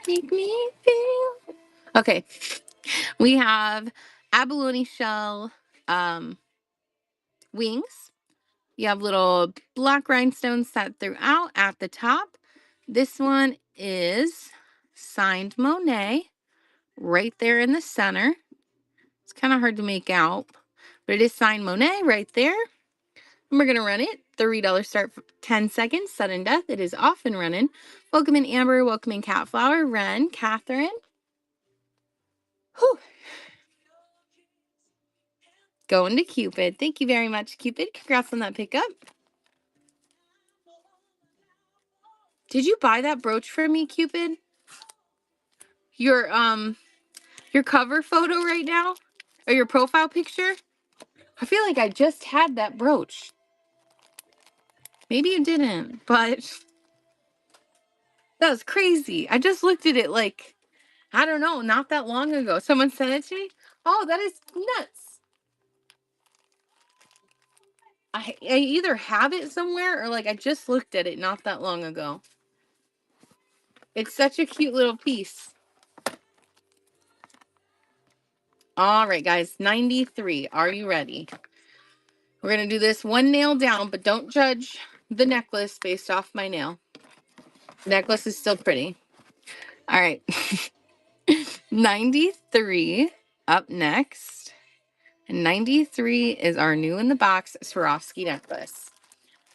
Speaker 1: Make me feel. Okay. We have abalone shell wings. You have little black rhinestones set throughout at the top. This one is signed Monet right there in the center. It's kind of hard to make out, but it is signed Monet right there. And we're going to run it. $3 start for 10 seconds. Sudden death. It is off and running. Welcome in Amber. Welcome in Catflower. Ren. Catherine. Whew. Going to Cupid. Thank you very much, Cupid. Congrats on that pickup. Did you buy that brooch for me, Cupid? Your cover photo right now? Or your profile picture? I feel like I just had that brooch. Maybe you didn't, but that was crazy. I just looked at it like, I don't know, not that long ago. Someone sent it to me. Oh, that is nuts. I either have it somewhere or like I just looked at it not that long ago. It's such a cute little piece. All right, guys, 93. Are you ready? We're going to do this one nail down, but don't judge the necklace based off my nail. The necklace is still pretty. All right. 93 up next. And 93 is our new in the box Swarovski necklace.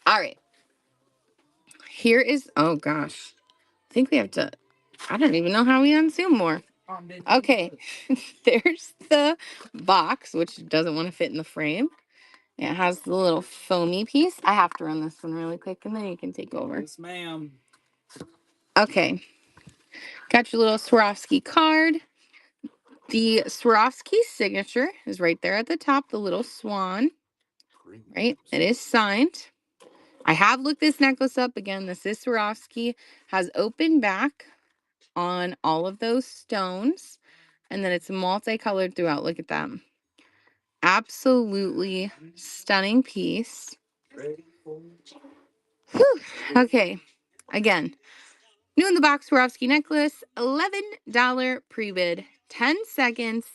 Speaker 1: All right. Here is, oh gosh. I think we have to, I don't even know how we unzoom more. Okay. There's the box, which doesn't want to fit in the frame. It has the little foamy piece. I have to run this one really quick and then you can take over.
Speaker 4: Yes, ma'am.
Speaker 1: Okay. Got your little Swarovski card. The Swarovski signature is right there at the top, the little swan. Right? It is signed. I have looked this necklace up again. This is Swarovski. Has open back on all of those stones. And then it's multicolored throughout. Look at that. Absolutely stunning piece. Whew. Okay. Again, new in the box Swarovski necklace, $11 pre-bid, 10 seconds,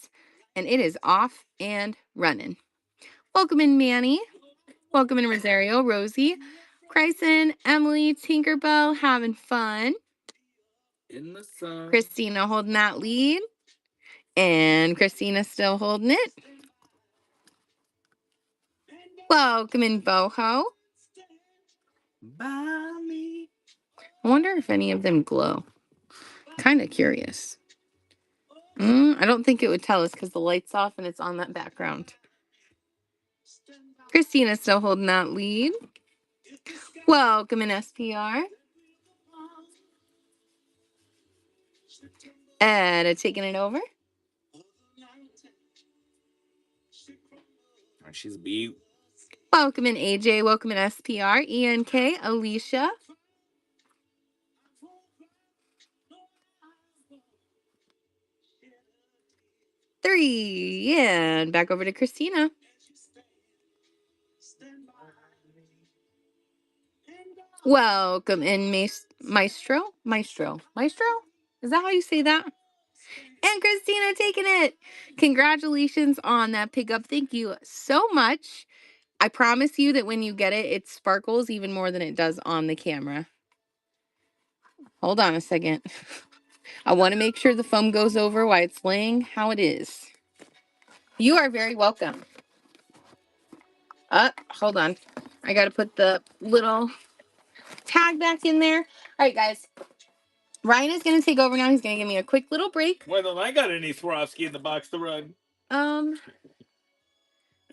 Speaker 1: and it is off and running. Welcome in, Manny. Welcome in, Rosario, Rosie, Chryson, Emily, Tinkerbell, having fun.
Speaker 4: In the sun.
Speaker 1: Christina holding that lead. And Christina still holding it. Welcome in, Boho.
Speaker 4: By me.
Speaker 1: I wonder if any of them glow. Kind of curious. I don't think it would tell us because the light's off and it's on that background. Christina's still holding that lead. Welcome in, SPR. Ed taking it over.
Speaker 4: She's a beaut.
Speaker 1: Welcome in AJ. Welcome in SPR. ENK. Alicia. Three. And back over to Christina. Welcome in Maestro. Is that how you say that? And Christina taking it. Congratulations on that pickup. Thank you so much. I promise you that when you get it, it sparkles even more than it does on the camera. Hold on a second. I want to make sure the foam goes over while it's laying how it is. You are very welcome. Hold on. I got to put the little tag back in there. All right, guys. Ryan is going to take over now. He's going to give me a quick little break.
Speaker 4: Well, then I got any Swarovski in the box to run.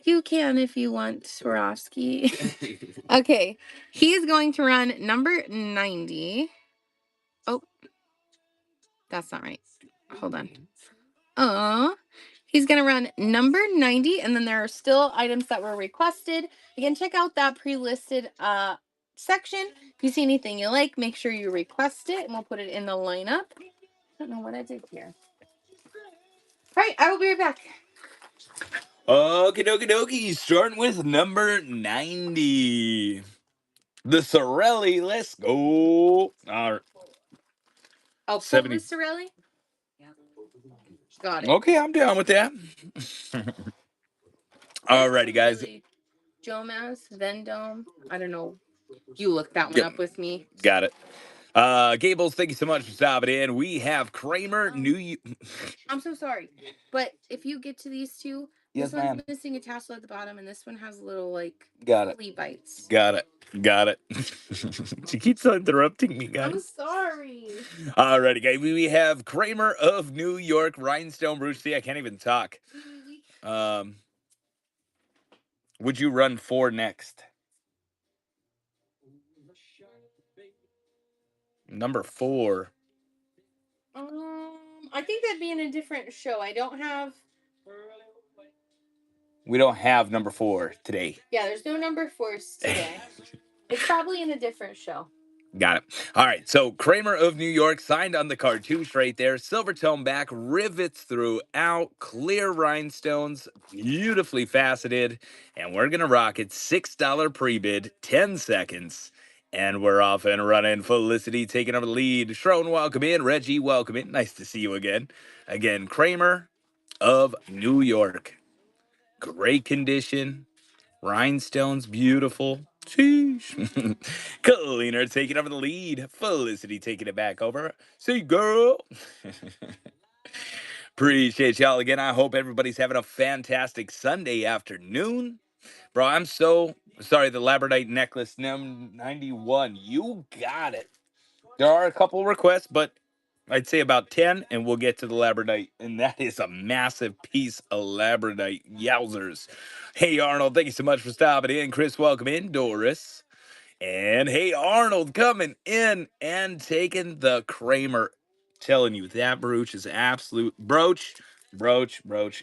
Speaker 1: You can if you want, Swarovski. Okay. He is going to run number 90. Oh, that's not right. Hold on. He's going to run number 90, and then there are still items that were requested. Again, check out that pre-listed section. If you see anything you like, make sure you request it, and we'll put it in the lineup. I don't know what I did here. All right, I will be right back.
Speaker 4: Okie dokie dokie. Starting with number 90. The Sorrelli. Let's go. All right.
Speaker 1: Oh,
Speaker 4: 70.
Speaker 1: Sorrelli? Got it.
Speaker 4: Okay, I'm down with that. Alrighty, guys.
Speaker 1: Jomas, Vendome. I don't know. You looked that one
Speaker 4: Yep.
Speaker 1: up with me.
Speaker 4: Got it. Gables, thank you so much for stopping in. We have Kramer,
Speaker 1: I'm so sorry, but if you get to these two,
Speaker 4: Yes,
Speaker 1: this one's
Speaker 4: ma'am.
Speaker 1: missing a tassel at the bottom, and this one has little
Speaker 4: Got it.
Speaker 1: flea bites.
Speaker 4: Got it. She keeps interrupting me, guys.
Speaker 1: I'm sorry.
Speaker 4: Alrighty, guys. We have Kramer of New York, Rhinestone Brooch. See, I can't even talk. Would you run 4 next? Number 4.
Speaker 1: I think that'd be in a different show. I don't have.
Speaker 4: We don't have number 4 today.
Speaker 1: Yeah, there's no number 4s today. It's probably in a different show.
Speaker 4: Got it. All right. So Kramer of New York signed on the cartouche right there. Silver tone back, rivets throughout, clear rhinestones, beautifully faceted. And we're going to rock it. $6 pre-bid, 10 seconds. And we're off and running. Felicity taking over the lead. Shroan, welcome in. Reggie, welcome in. Nice to see you again. Again, Kramer of New York. Great condition. Rhinestones, beautiful. Sheesh. Cleaner taking over the lead. Felicity taking it back over. See, girl. Appreciate y'all again. I hope everybody's having a fantastic Sunday afternoon. Bro, I'm so sorry. The Labradorite necklace, 91. You got it. There are a couple requests, but I'd say about 10, and we'll get to the Labradorite. And that is a massive piece of Labradorite. Yowzers. Hey, Arnold, thank you so much for stopping in. Chris, welcome in. Doris. And hey, Arnold coming in and taking the Kramer. Telling you, that brooch is absolute. Brooch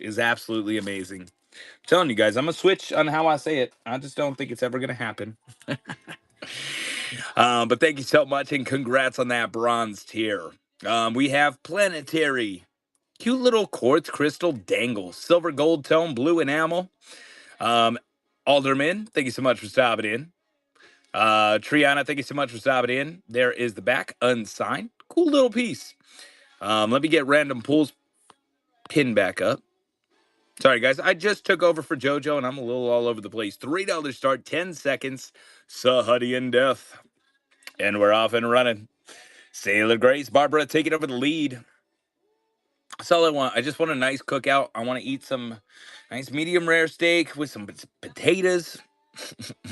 Speaker 4: is absolutely amazing. I'm telling you guys, I'm going to switch on how I say it. I just don't think it's ever going to happen. But thank you so much, and congrats on that bronze tier. We have Planetary. Cute little quartz crystal dangle. Silver gold tone, blue enamel. Alderman, thank you so much for stopping in. Triana, thank you so much for stopping in. There is the back, unsigned. Cool little piece. Let me get random pulls pinned back up. Sorry, guys. I just took over for JoJo, and I'm a little all over the place. $3 start, 10 seconds. Sahadi and Death. And we're off and running. Sailor Grace, Barbara taking over the lead. That's all I want. I just want a nice cookout. I want to eat some nice medium rare steak with some potatoes.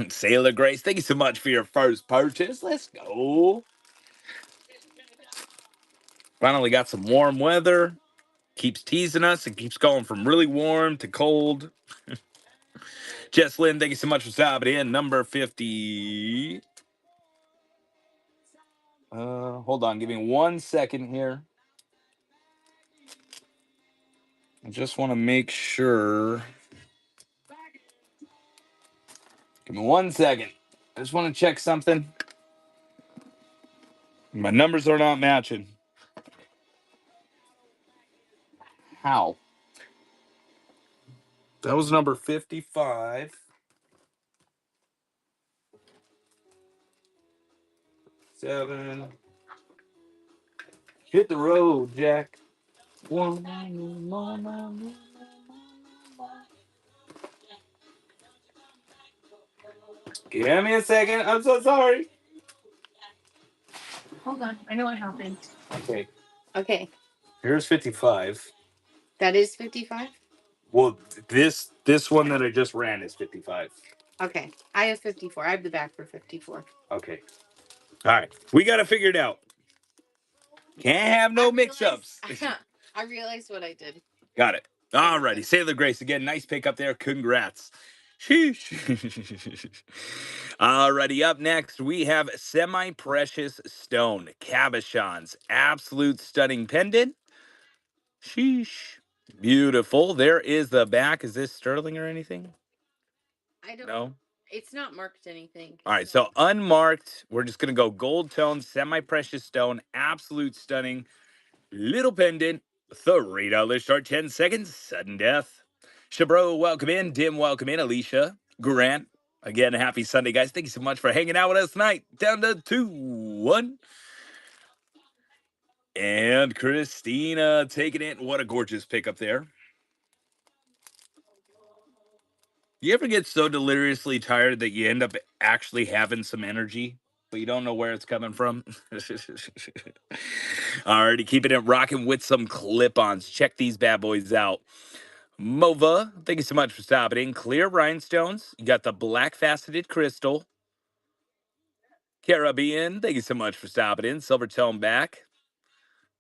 Speaker 4: Sailor Grace, thank you so much for your first purchase. Let's go. Finally got some warm weather. Keeps teasing us. It keeps going from really warm to cold. Jess Lynn, thank you so much for stopping in. Number 50. Hold on. Give me 1 second here. I just want to make sure. Give me 1 second. I just want to check something. My numbers are not matching. How? That was number 55. 7. Hit the road, Jack. One. Give me a second. I'm so sorry.
Speaker 1: Hold on. I know what happened.
Speaker 4: Okay.
Speaker 1: Okay.
Speaker 4: Here's 55.
Speaker 1: That is 55?
Speaker 4: Well, this one that I just ran is 55.
Speaker 1: Okay. I have 54. I have the back for 54.
Speaker 4: Okay. All right. We got to figure it out. Can't have no mix-ups.
Speaker 1: I realized what I did.
Speaker 4: Got it. All righty. Sailor Grace, again, nice pick up there. Congrats. Sheesh. All righty. Up next, we have Semi-Precious Stone. Cabochon's Absolute Stunning Pendant. Sheesh. Beautiful. There is the back. Is this sterling or anything?
Speaker 1: I don't.
Speaker 4: No.
Speaker 1: It's not marked anything.
Speaker 4: All right. So unmarked. We're just going to go gold tone, semi-precious stone, absolute stunning. Little pendant, $3 start 10 seconds, sudden death. Shabro, welcome in. Dim, welcome in. Alicia, Grant. Again, happy Sunday, guys. Thank you so much for hanging out with us tonight. Down to 2-1. And Christina taking it. What a gorgeous pickup there. You ever get so deliriously tired that you end up actually having some energy, but you don't know where it's coming from? Alrighty, keeping it rocking with some clip-ons. Check these bad boys out. Mova, thank you so much for stopping in. Clear rhinestones. You got the black faceted crystal. Caribbean, thank you so much for stopping in. Silver tone back.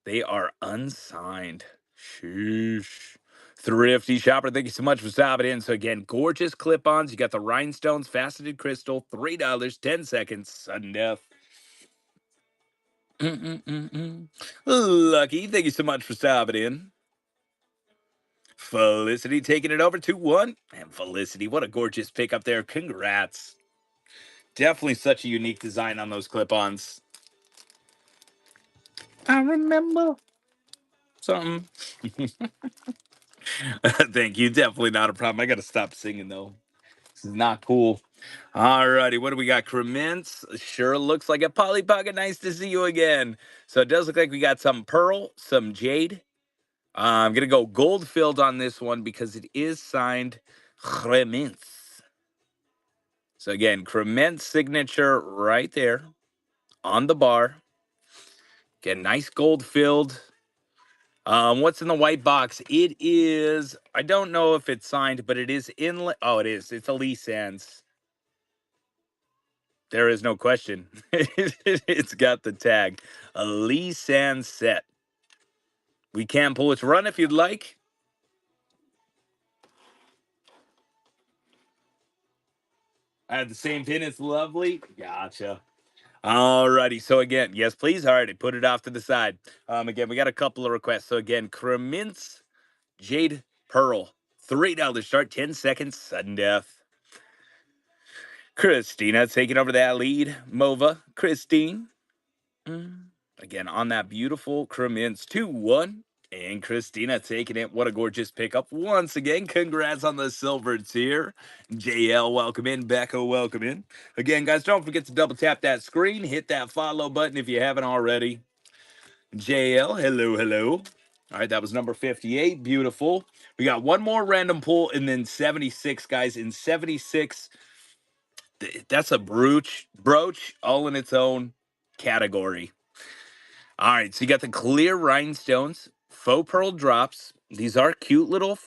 Speaker 4: They are unsigned. Sheesh. Thrifty shopper, thank you so much for stopping in. So again, gorgeous clip-ons. You got the rhinestones, faceted crystal, $3, 10 seconds, sudden death. Lucky, thank you so much for stopping in. Felicity taking it over 2-1. And Felicity, what a gorgeous pick up there. Congrats. Definitely such a unique design on those clip-ons. I remember something. Thank you. Definitely not a problem. I got to stop singing, though. This is not cool. All righty. What do we got? Crements. Sure looks like a Polly Pocket. Nice to see you again. So it does look like we got some pearl, some jade. I'm going to go gold filled on this one because it is signed Crements. So again, Crements signature right there on the bar. Again, nice gold filled. What's in the white box? It is, I don't know if it's signed, but it is in, oh, it is. It's a Lee Sands. There is no question. It's got the tag. A Lee Sands set. We can pull its run if you'd like. I have the same pin. It's lovely. Gotcha. Alrighty. So again, yes, please. All right, I put it off to the side. Again, we got a couple of requests. So again, Crements Jade Pearl. $3 start, 10 seconds, sudden death. Christina taking over that lead. Mova, Christine. Again, on that beautiful Crements 2-1. And Christina taking it. What a gorgeous pickup. Once again, congrats on the silver tier. JL, welcome in. Becca, welcome in. Again, guys, don't forget to double tap that screen. Hit that follow button if you haven't already. JL, hello, hello. All right, that was number 58. Beautiful. We got one more random pull and then 76, guys. In 76, that's a brooch all in its own category. All right, so you got the clear rhinestones, faux pearl drops. These are cute little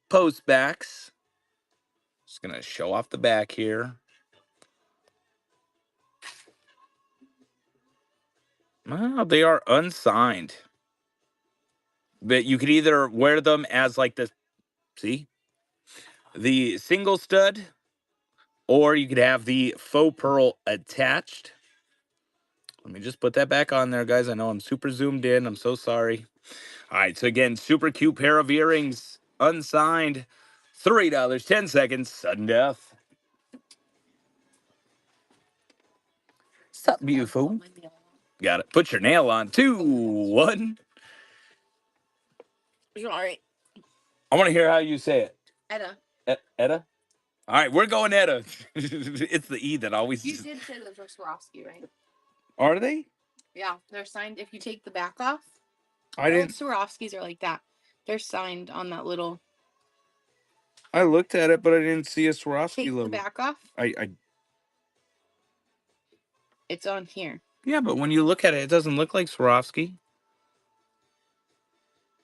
Speaker 4: post backs. Just gonna show off the back here. Well, they are unsigned. But you could either wear them as like the, see, the single stud, or you could have the faux pearl attached. Let me just put that back on there, guys. I know I'm super zoomed in. I'm so sorry. All right, so again, super cute pair of earrings, unsigned, $3, 10 seconds, sudden death. What's up, beautiful? Got it. Put your nail on. 2, 1.
Speaker 1: Sorry.
Speaker 4: I want to hear how you say it.
Speaker 1: Etta.
Speaker 4: Etta? All right, we're going Etta. It's the E that always.
Speaker 1: You did say those were Swarovski, right?
Speaker 4: Are they?
Speaker 1: Yeah, they're signed. If you take the back off,
Speaker 4: I
Speaker 1: old
Speaker 4: didn't.
Speaker 1: Swarovskis are like that. They're signed on that little.
Speaker 4: I looked at it, but I didn't see a Swarovski
Speaker 1: Take the
Speaker 4: logo.
Speaker 1: back off.
Speaker 4: I.
Speaker 1: It's on here.
Speaker 4: Yeah, but when you look at it, it doesn't look like Swarovski.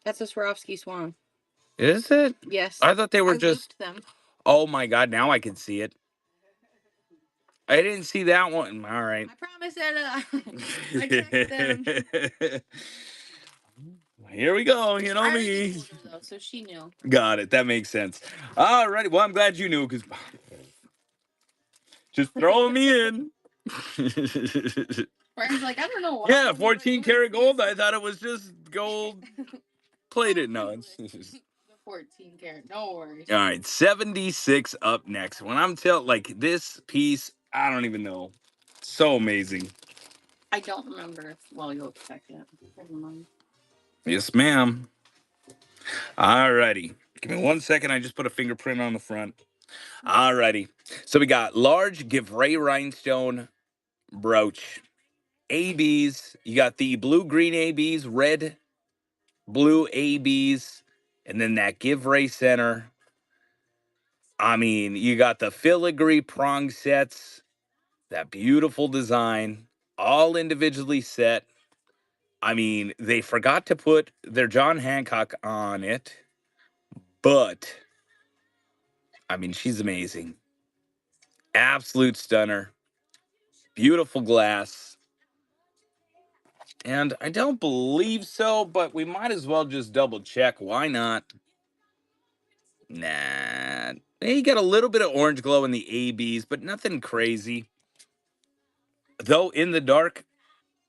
Speaker 1: That's a Swarovski swan.
Speaker 4: Is it?
Speaker 1: Yes.
Speaker 4: I thought they were
Speaker 1: I
Speaker 4: just.
Speaker 1: looped them.
Speaker 4: Oh my God! Now I can see it. I didn't see that one. All right.
Speaker 1: I promise, Etta. I checked them.
Speaker 4: Here we go. You know
Speaker 1: I already
Speaker 4: me.
Speaker 1: told her, though, so she knew.
Speaker 4: Got it. That makes sense. All righty. Well, I'm glad you knew because just throwing me in.
Speaker 1: Brian's like, I don't know why.
Speaker 4: Yeah, 14 karat gold. I thought it was just gold plated. No, it's.
Speaker 1: The 14 karat. No worries.
Speaker 4: All right, 76 up next. When I'm like this piece, I don't even know. So amazing.
Speaker 1: I don't remember if, well, you'll check it. Never mind.
Speaker 4: Yes, ma'am. All righty. Give me 1 second. I just put a fingerprint on the front. All righty. So we got large Givray rhinestone brooch. ABs. You got the blue-green ABs, red, blue ABs, and then that Givray center. I mean, you got the filigree prong sets, that beautiful design, all individually set. I mean, they forgot to put their John Hancock on it, but I mean, she's amazing. Absolute stunner. Beautiful glass. And I don't believe so, but we might as well just double check. Why not? Nah. You got a little bit of orange glow in the ABs, but nothing crazy. Though in the dark,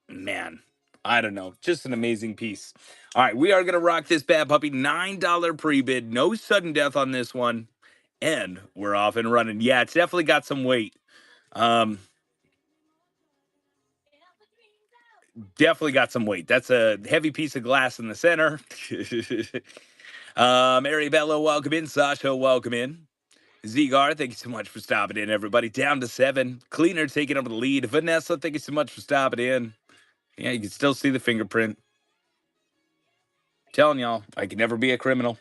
Speaker 4: man, I don't know. Just an amazing piece. All right, we are going to rock this bad puppy. $9 pre-bid. No sudden death on this one. And we're off and running. Yeah, it's definitely got some weight. Definitely got some weight. That's a heavy piece of glass in the center. Arabella, welcome in. Sasha, welcome in. Zigar, thank you so much for stopping in, everybody. Down to 7. Cleaner taking over the lead. Vanessa, thank you so much for stopping in. Yeah, you can still see the fingerprint. Telling y'all, I can never be a criminal.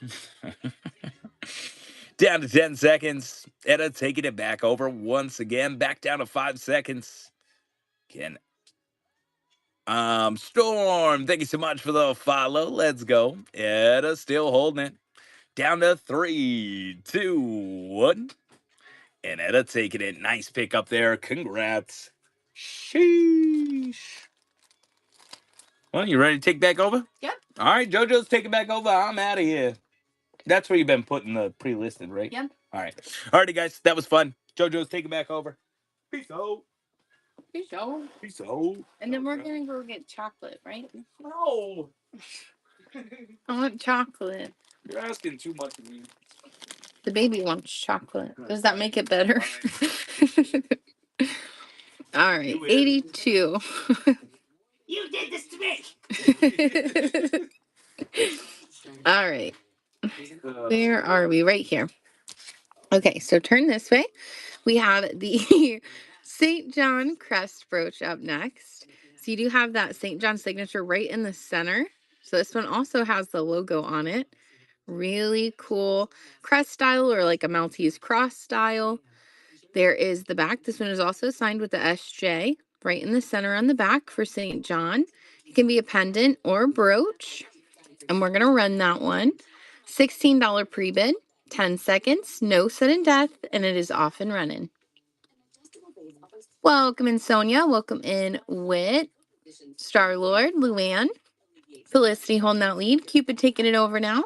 Speaker 4: Down to 10 seconds. Etta taking it back over once again. Back down to 5 seconds. Again. Storm, thank you so much for the follow. Let's go. Etta still holding it. Down to 3, 2, 1. And Etta taking it. Nice pick up there. Congrats. Sheesh. Well, you ready to take back over?
Speaker 1: Yep.
Speaker 4: All right, JoJo's taking back over. I'm out of here. That's where you've been putting the pre-listed, right?
Speaker 1: Yep.
Speaker 4: All right. Alrighty, guys. That was fun. JoJo's taking back over. Peace out.
Speaker 1: Peace out.
Speaker 4: Peace out.
Speaker 1: And then we're going to go get chocolate, right?
Speaker 4: No.
Speaker 1: I want chocolate.
Speaker 4: You're asking too much of me.
Speaker 1: The baby wants chocolate. Does that make it better? All right. 82.
Speaker 4: You did this to me.
Speaker 1: All right. Where are we? Right here. Okay, so turn this way. We have the St. John crest brooch up next. So you do have that St. John signature right in the center. So this one also has the logo on it. Really cool crest style, or like a Maltese cross style. There is the back. This one is also signed with the SJ right in the center on the back for St. John. It can be a pendant or a brooch. And we're going to run that one. $16 pre-bid, 10 seconds, no sudden death, and it is off and running. Welcome in, Sonia. Welcome in, Wit, Star-Lord, Luann, Felicity holding that lead. Cupid taking it over now.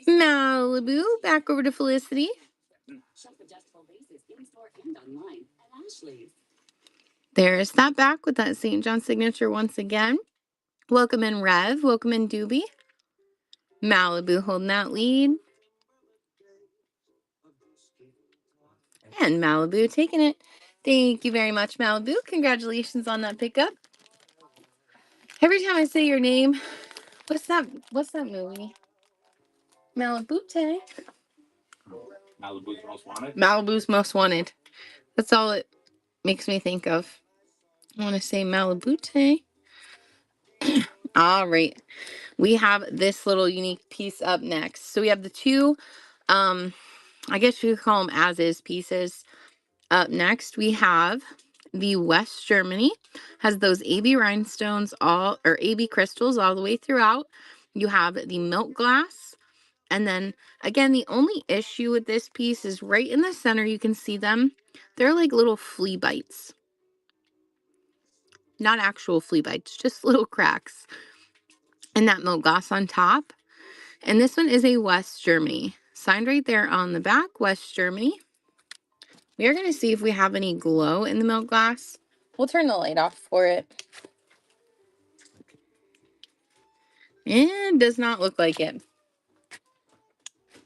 Speaker 1: Malibu, back over to Felicity. There's that back with that St. John signature once again. Welcome in, Rev. Welcome in, Doobie. Malibu holding that lead. And Malibu taking it. Thank you very much, Malibu. Congratulations on that pickup. Every time I say your name, what's that movie? Malibute.
Speaker 4: Malibu's Most Wanted.
Speaker 1: Malibu's Most Wanted. That's all it makes me think of. I want to say Malibute. All right. We have this little unique piece up next. So we have the two, I guess you could call them as-is pieces. Up next, we have the West Germany. Has those AB rhinestones or AB crystals all the way throughout. You have the milk glass. And then, again, the only issue with this piece is right in the center, you can see them. They're like little flea bites. Not actual flea bites, just little cracks. And that milk gloss on top. And this one is a West Germany. Signed right there on the back, West Germany. We are going to see if we have any glow in the milk glass. We'll turn the light off for it. And does not look like it.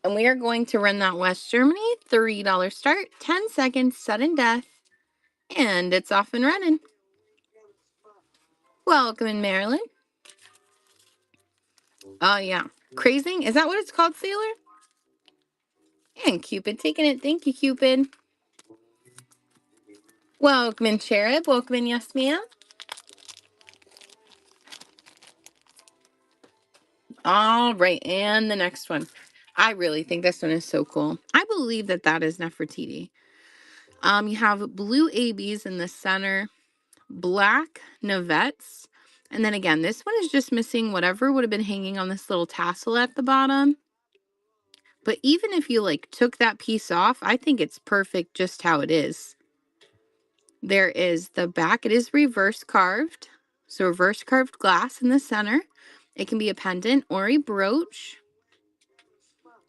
Speaker 1: And we are going to run that West Germany, $3 start, 10 seconds, sudden death. And it's off and running. Welcome in, Maryland. Oh, yeah. Crazing? Is that what it's called, Sailor? And Cupid taking it. Thank you, Cupid. Welcome in, Cherub. Welcome in, yes, ma'am. All right, and the next one. I really think this one is so cool. I believe that that is Nefertiti. You have blue ABs in the center, black Navettes, and then again, this one is just missing whatever would have been hanging on this little tassel at the bottom. But even if you like took that piece off, I think it's perfect just how it is. There is the back. It is reverse carved. So reverse carved glass in the center. It can be a pendant or a brooch.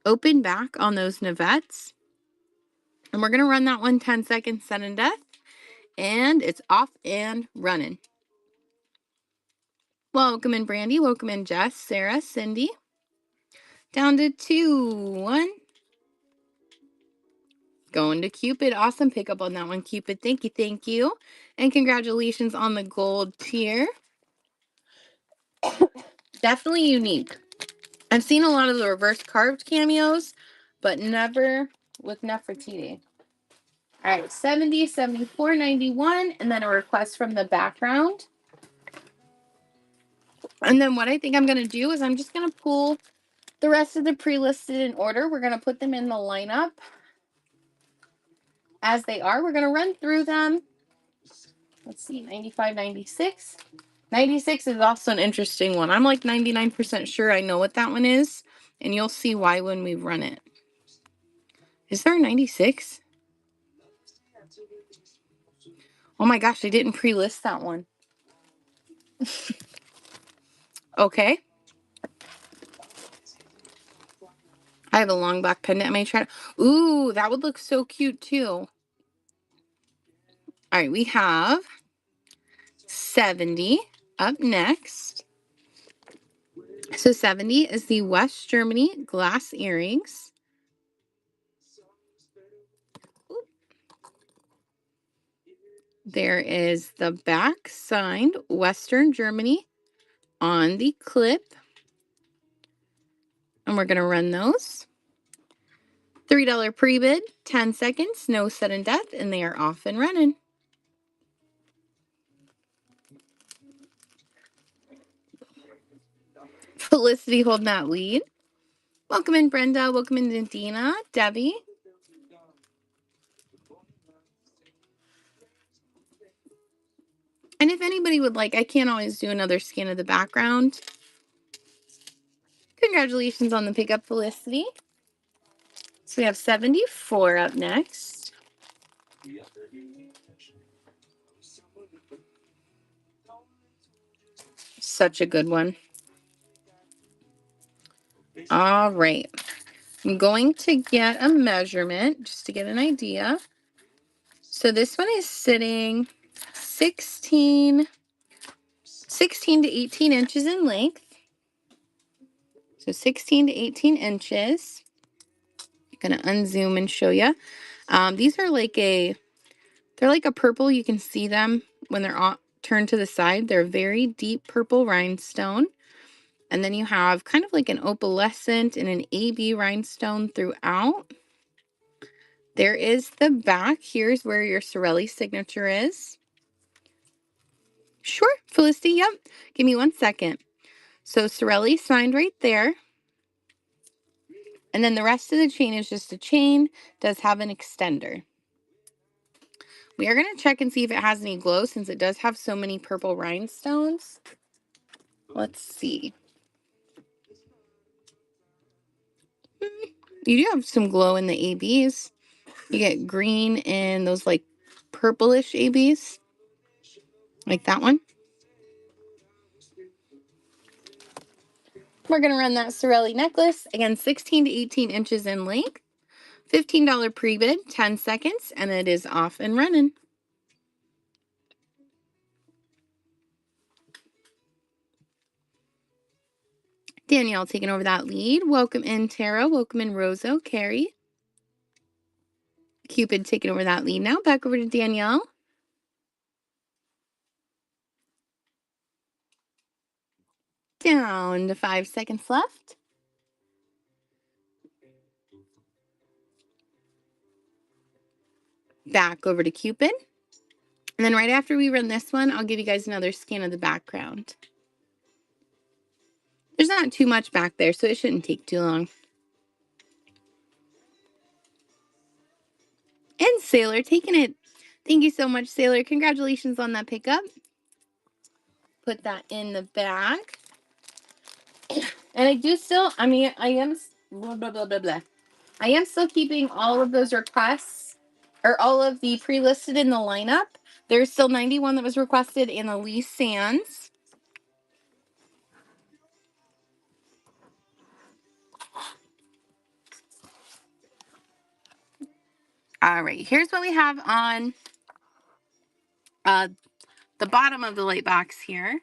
Speaker 1: Open back on those Navettes. And we're going to run that one 10 seconds, sudden death. And it's off and running. Welcome in, Brandy. Welcome in, Jess, Sarah, Cindy. Down to 2, 1. Going to Cupid. Awesome pickup on that one, Cupid. Thank you, thank you. And congratulations on the gold tier. Definitely unique. I've seen a lot of the reverse carved cameos, but never with Nefertiti. All right, 70, 74, 91, and then a request from the background. And then what I think I'm going to do is I'm just going to pull the rest of the pre-listed in order. We're going to put them in the lineup as they are. We're going to run through them. Let's see, 95, 96. 96 is also an interesting one. I'm like 99% sure I know what that one is, and you'll see why when we run it. Is there a 96? Oh my gosh, I didn't pre-list that one. Okay. I have a long black pendant. I may try to... Ooh, that would look so cute too. All right, we have 70 up next. So 70 is the West Germany glass earrings. There is the back signed Western Germany on the clip. And we're going to run those. $3 pre-bid, 10 seconds, no sudden death, and they are off and running. Felicity holding that lead. Welcome in, Brenda. Welcome in, Nadina. Debbie. And if anybody would like, I can't always do another scan of the background. Congratulations on the pickup, Felicity. So we have 74 up next. Such a good one. All right. I'm going to get a measurement just to get an idea. So this one is sitting 16 to 18 inches in length. So 16 to 18 inches. I'm going to unzoom and show you. These are like a They're like a purple. You can see them when they're turned to the side. They're a very deep purple rhinestone. And then you have kind of like an opalescent and an AB rhinestone throughout. There is the back. Here's where your Sorrelli signature is. Sure, Felicity, yep. Give me 1 second. So Sorrelli signed right there. And then the rest of the chain is just a chain. Does have an extender. We are going to check and see if it has any glow since it does have so many purple rhinestones. Let's see. You do have some glow in the ABs. You get green in those like purplish ABs. Like that one. We're going to run that Sorrelli necklace. Again, 16 to 18 inches in length. $15 pre-bid, 10 seconds, and it is off and running. Danielle taking over that lead. Welcome in, Tara. Welcome in, Rosa. Carrie. Cupid taking over that lead now. Back over to Danielle. Down to 5 seconds left. Back over to Cupid. And then right after we run this one, I'll give you guys another scan of the background. There's not too much back there, so it shouldn't take too long. And Sailor taking it. Thank you so much, Sailor. Congratulations on that pickup. Put that in the bag. And I do still, I mean, I am, blah, blah, blah, blah, blah. I am still keeping all of those requests, or all of the pre-listed in the lineup. There's still 91 that was requested in the Lee Sands. All right, here's what we have on the bottom of the light box here.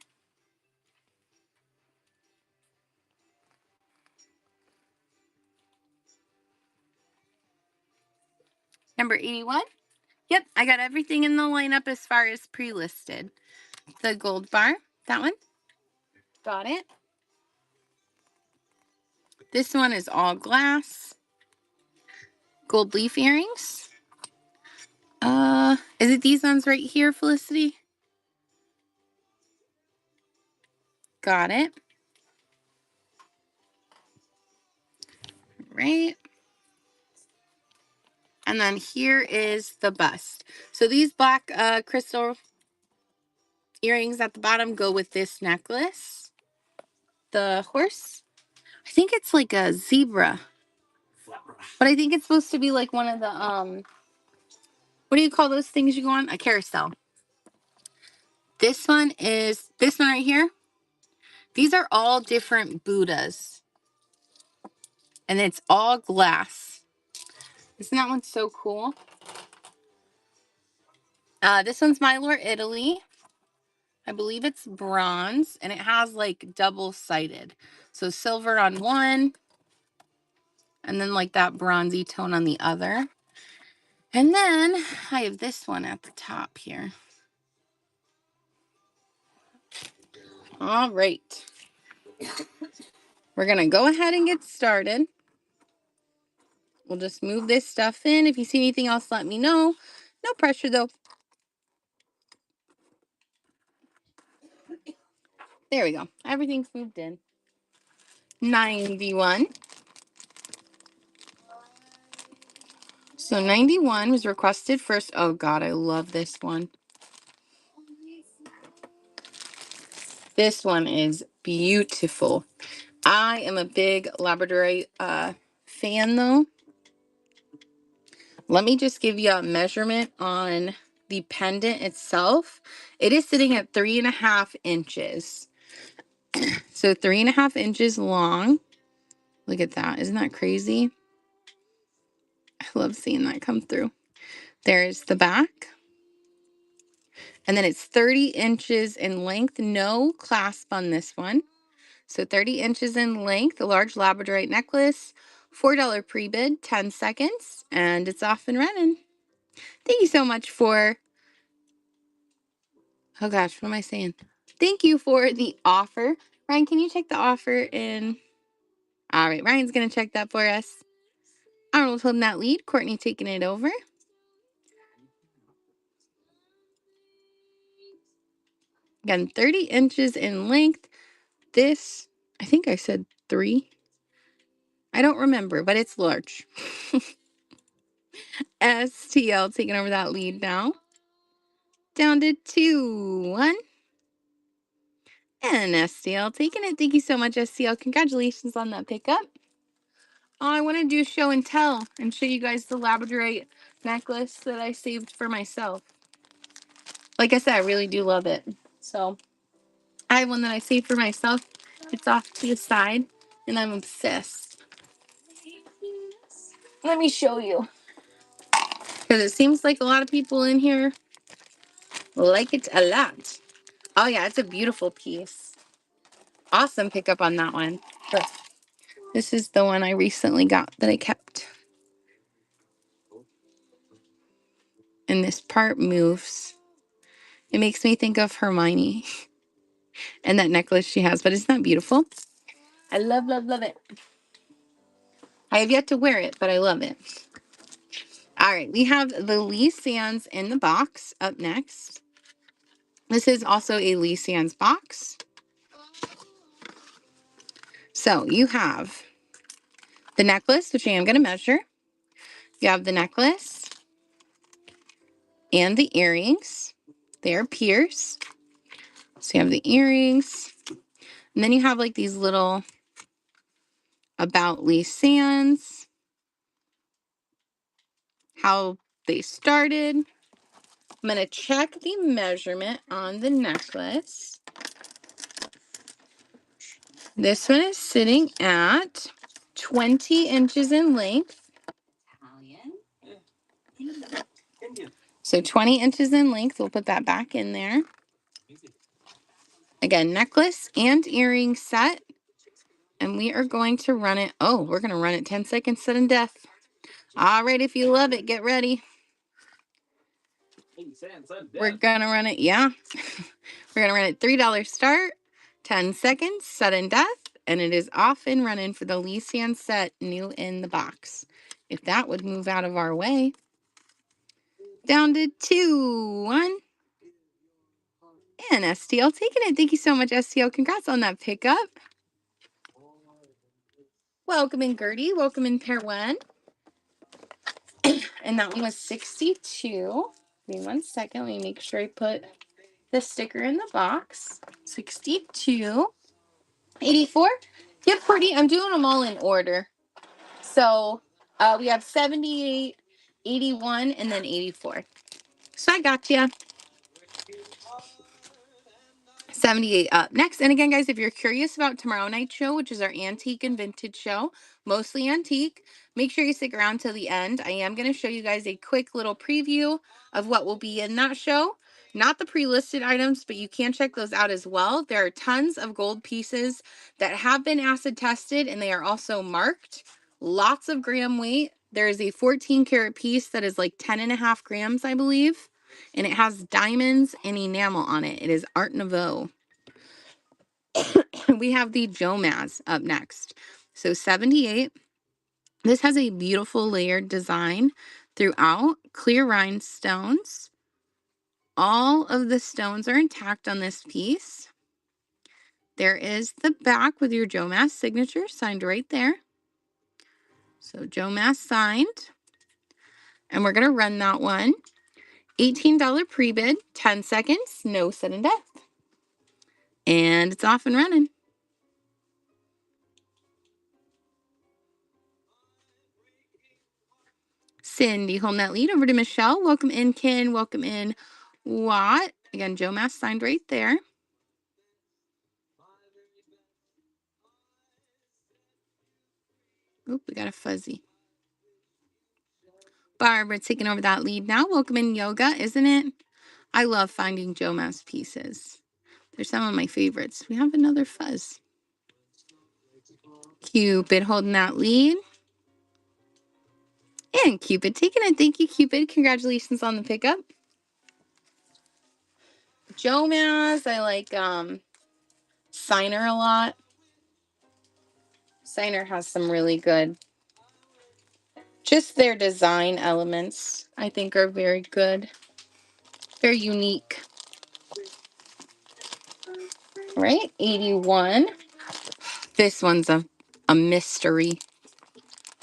Speaker 1: Number 81. Yep, I got everything in the lineup as far as pre-listed. The gold bar, that one. Got it. This one is all glass. Gold leaf earrings. Is it these ones right here, Felicity? Got it. Right. And then here is the bust. So these black crystal earrings at the bottom go with this necklace. The horse, I think it's like a zebra. But I think it's supposed to be like one of the, what do you call those things you go on? A carousel. This one right here. These are all different Buddhas. And it's all glass. Isn't that one so cool? This one's My Lord Italy. I believe it's bronze, and it has like double-sided. So silver on one, and then like that bronzy tone on the other. And then I have this one at the top here. All right. We're going to go ahead and get started. We'll just move this stuff in. If you see anything else, let me know. No pressure, though. There we go. Everything's moved in. 91. So 91 was requested first. Oh, God, I love this one. This one is beautiful. I am a big Labradorite fan, though. Let me just give you a measurement on the pendant itself. It is sitting at 3.5 inches. So 3.5 inches long. Look at that. Isn't that crazy? I love seeing that come through. There's the back. And then it's 30 inches in length. No clasp on this one. So 30 inches in length, a large Labradorite necklace, $4 pre-bid, 10 seconds, and it's off and running. Thank you so much for, oh gosh, what am I saying? Thank you for the offer. Ryan, can you check the offer in? All right, Ryan's going to check that for us. Arnold holding that lead. Courtney taking it over. Again, 30 inches in length. This, I think I said 3. I don't remember, but it's large. STL taking over that lead now. Down to 2-1. And STL taking it. Thank you so much, STL. Congratulations on that pickup. All I want to do is show and tell and show you guys the labradorite necklace that I saved for myself. Like I said, I really do love it. So I have one that I saved for myself. It's off to the side, and I'm obsessed. Let me show you. Because it seems like a lot of people in here like it a lot. Oh, yeah, it's a beautiful piece. Awesome pickup on that one. But this is the one I recently got that I kept. And this part moves. It makes me think of Hermione and that necklace she has. But it's not beautiful. I love, love, love it. I have yet to wear it, but I love it. All right, we have the Lee Sands in the box up next. This is also a Lee Sands box. So you have the necklace, which I am going to measure. You have the necklace and the earrings. They are pierced. So you have the earrings. And then you have like these little about Lee Sands, how they started. I'm going to check the measurement on the necklace. This one is sitting at 20 inches in length. So 20 inches in length. We'll put that back in there. Again, necklace and earring set. And we are going to run it. Oh, we're going to run it 10 seconds sudden death. All right, if you love it, get ready. We're going to run it. Yeah. We're going to run it $3 start, 10 seconds, sudden death. And it is off and running for the Lee Sands set, new in the box. If that would move out of our way. Down to 2-1. And STL taking it. Thank you so much, STL. Congrats on that pickup. Welcome in, Gertie. Welcome in, pair 1. And that one was 62. Give me 1 second. Let me make sure I put the sticker in the box. 62. 84. Yep, Courtney, I'm doing them all in order. So we have 78, 81, and then 84. So I got you. 78 up next. And again, guys, if you're curious about tomorrow night's show, which is our antique and vintage show, mostly antique, make sure you stick around till the end. I am going to show you guys a quick little preview of what will be in that show. Not the pre-listed items, but you can check those out as well. There are tons of gold pieces that have been acid tested, and they are also marked. Lots of gram weight. There is a 14 karat piece that is like 10.5 grams, I believe. And it has diamonds and enamel on it. It is Art Nouveau. We have the Jomaz up next. So 78. This has a beautiful layered design throughout. Clear rhinestones. All of the stones are intact on this piece. There is the back with your Jomaz signature signed right there. So Jomaz signed. And we're going to run that one. $18 pre-bid, 10 seconds, no sudden death. And it's off and running. Cindy holding that lead over to Michelle. Welcome in, Ken. Welcome in, Watt. Again, Jomaz signed right there. Oop, we got a fuzzy. Barbara taking over that lead now. Welcome in, Yoga, isn't it? I love finding Jomaz pieces. They're some of my favorites. We have another fuzz. Cupid holding that lead. And Cupid taking it. Thank you, Cupid. Congratulations on the pickup. Joe Maz, I like Signer a lot. Signer has some really good, just their design elements, I think, are very good. Very unique. Right? 81. This one's a mystery.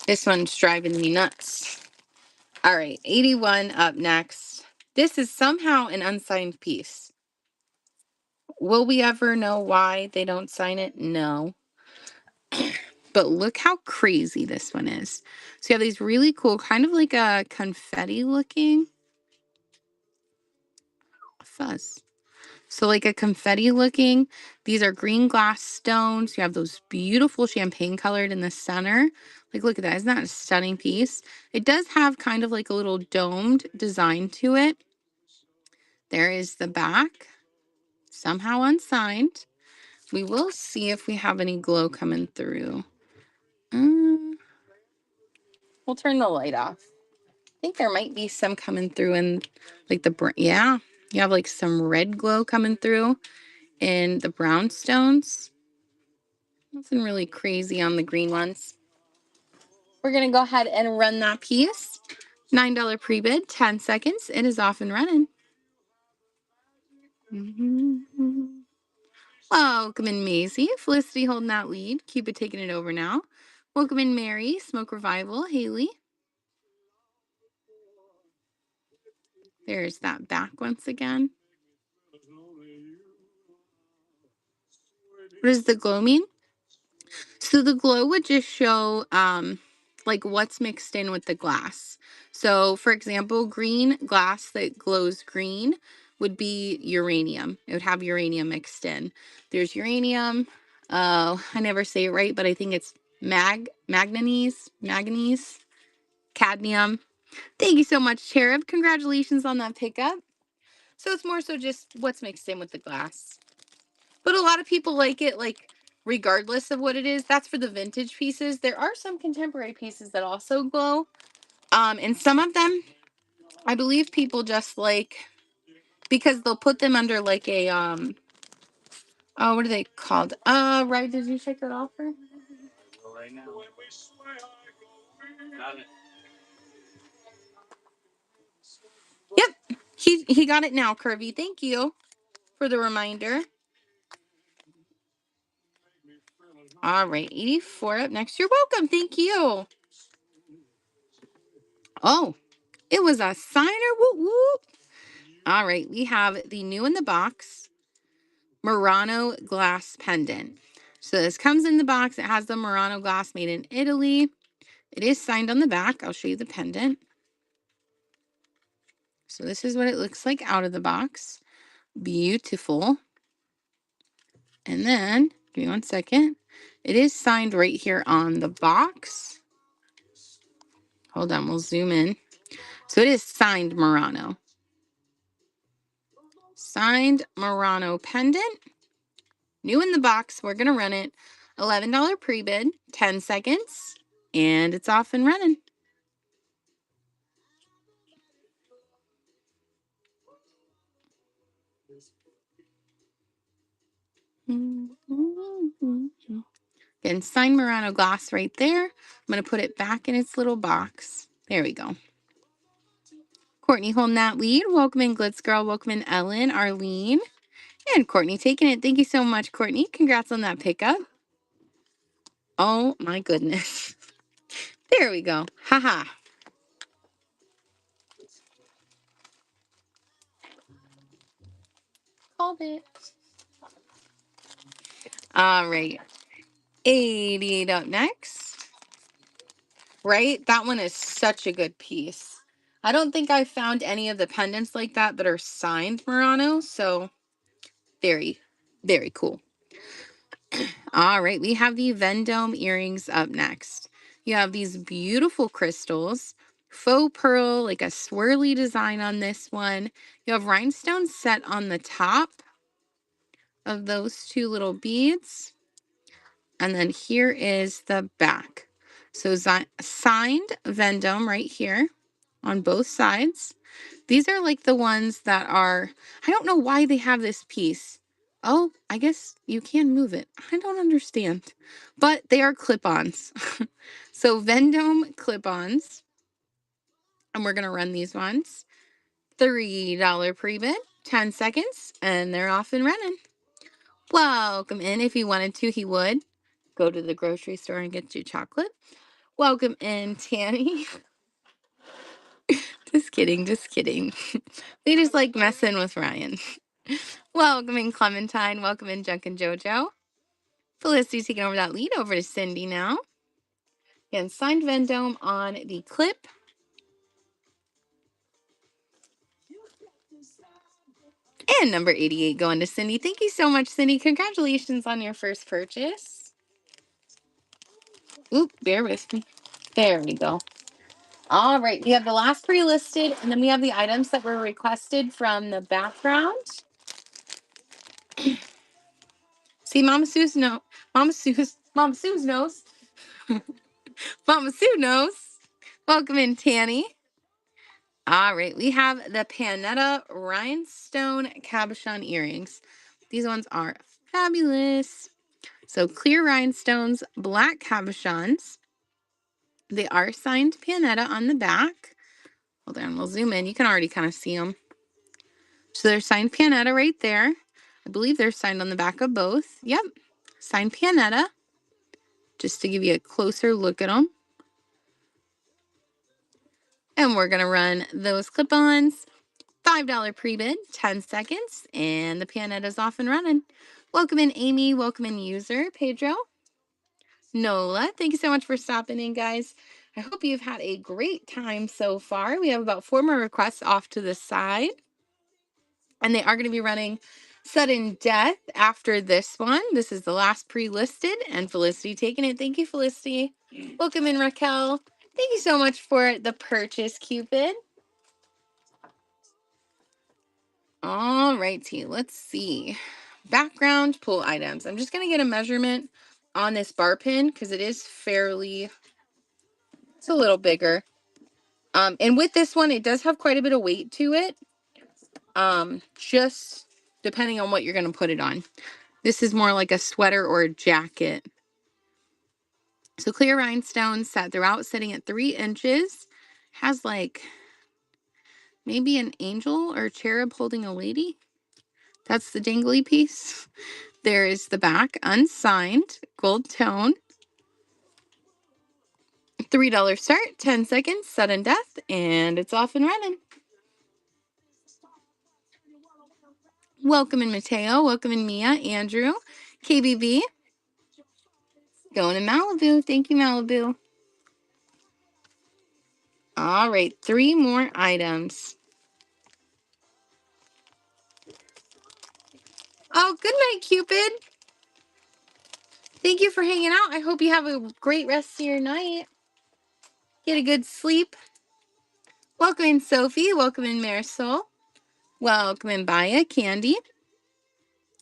Speaker 1: This one's driving me nuts. All right, 81 up next. This is somehow an unsigned piece. Will we ever know why they don't sign it? No. But look how crazy this one is. So you have these really cool, kind of like a confetti looking fuzz. So like a confetti looking, these are green glass stones. You have those beautiful champagne colored in the center. Like, look at that. Isn't that a stunning piece? It does have kind of like a little domed design to it. There is the back, somehow unsigned. We will see if we have any glow coming through. We'll turn the light off. I think there might be some coming through in like yeah, you have like some red glow coming through in the brown stones. Nothing really crazy on the green ones. We're going to go ahead and run that piece. $9 pre-bid, 10 seconds. It is off and running. Welcome in, Maisie. Felicity holding that lead. Cupid taking it over now. Welcome in, Mary. Smoke Revival. Haley. There's that back once again. What does the glow mean? So the glow would just show like what's mixed in with the glass. So for example, green glass that glows green would be uranium. It would have uranium mixed in. There's uranium. Oh, I never say it right, but I think it's manganese, cadmium. Thank you so much, Cherub. Congratulations on that pickup. So it's more so just what's mixed in with the glass. But a lot of people like it, like, regardless of what it is. That's for the vintage pieces. There are some contemporary pieces that also glow. And some of them, I believe people just like, because they'll put them under like a, oh, what are they called? Right, did you check that offer?
Speaker 4: Right now. Got it.
Speaker 1: Yep, he got it now, Curvy. Thank you for the reminder. All right, 84 up next. You're welcome. Thank you. Oh, it was a signer. Whoop, whoop. All right, we have the new in the box Murano glass pendant. So this comes in the box. It has the Murano glass made in Italy. It is signed on the back. I'll show you the pendant. So this is what it looks like out of the box. Beautiful. And then, give me one second. It is signed right here on the box. Hold on, we'll zoom in. So it is signed Murano. Signed Murano pendant. New in the box. We're going to run it. $11 pre-bid, 10 seconds, and it's off and running. Again, signed Murano glass right there. I'm going to put it back in its little box. There we go. Courtney holding that lead. Welcome in, Glitz Girl. Welcome in, Ellen, Arlene, and Courtney taking it. Thank you so much, Courtney. Congrats on that pickup. Oh, my goodness. There we go. Haha. Called it. All right. 88 up next. Right? That one is such a good piece. I don't think I found any of the pendants like that are signed Murano. So very, very cool. All right. We have the Vendome earrings up next. You have these beautiful crystals. Faux pearl, like a swirly design on this one. You have rhinestones set on the top of those two little beads. And then here is the back. So signed Vendome right here on both sides. These are like the ones that are, I don't know why they have this piece. Oh, I guess you can move it. I don't understand. But they are clip-ons. So Vendome clip-ons. And we're going to run these ones. $3 pre-bid, 10 seconds, and they're off and running. Welcome in. If he wanted to, he would. Go to the grocery store and get you chocolate. Welcome in, Tanny. Just kidding, just kidding. They just like messing with Ryan. Welcome in, Clementine. Welcome in, Junk and JoJo. Felicity's taking over that lead. Over to Cindy now. Again, signed Vendome on the clip. And number 88 going to Cindy. Thank you so much, Cindy. Congratulations on your first purchase. Oop, bear with me. There we go. All right, we have the last pre-listed, and then we have the items that were requested from the background. See, Mama Sue's no, Mama Sue's knows. Mama Sue knows. Welcome in, Tanny. All right, we have the Panetta Rhinestone Cabochon earrings. These ones are fabulous. So clear rhinestones, black cabochons. They are signed Panetta on the back. Hold on, we'll zoom in. You can already kind of see them. So they're signed Panetta right there. I believe they're signed on the back of both. Yep, signed Panetta. Just to give you a closer look at them. And we're going to run those clip-ons. $5 pre-bid, 10 seconds, and the Panetta's off and running. Welcome in, Amy. Welcome in, user. Pedro. Nola, thank you so much for stopping in, guys. I hope you've had a great time so far. We have about 4 more requests off to the side. And they are going to be running sudden death after this one. This is the last pre-listed, and Felicity taking it. Thank you, Felicity. Welcome in, Raquel. Thank you so much for the purchase, Cupid. All righty, let's see. Background pull items. I'm just going to get a measurement on this bar pin because it is fairly, it's a little bigger. And with this one, it does have quite a bit of weight to it. Just depending on what you're going to put it on. This is more like a sweater or a jacket. So clear rhinestones set throughout, sitting at 3 inches. Has like maybe an angel or cherub holding a lady. That's the dangly piece. There is the back, unsigned, gold tone. $3 start, 10 seconds, sudden death, and it's off and running. Welcome in, Mateo. Welcome in, Mia, Andrew, KBB. Going to Malibu. Thank you, Malibu. All right, 3 more items. Oh, good night, Cupid. Thank you for hanging out. I hope you have a great rest of your night. Get a good sleep. Welcome in, Sophie. Welcome in, Marisol. Welcome in, Baya, Candy.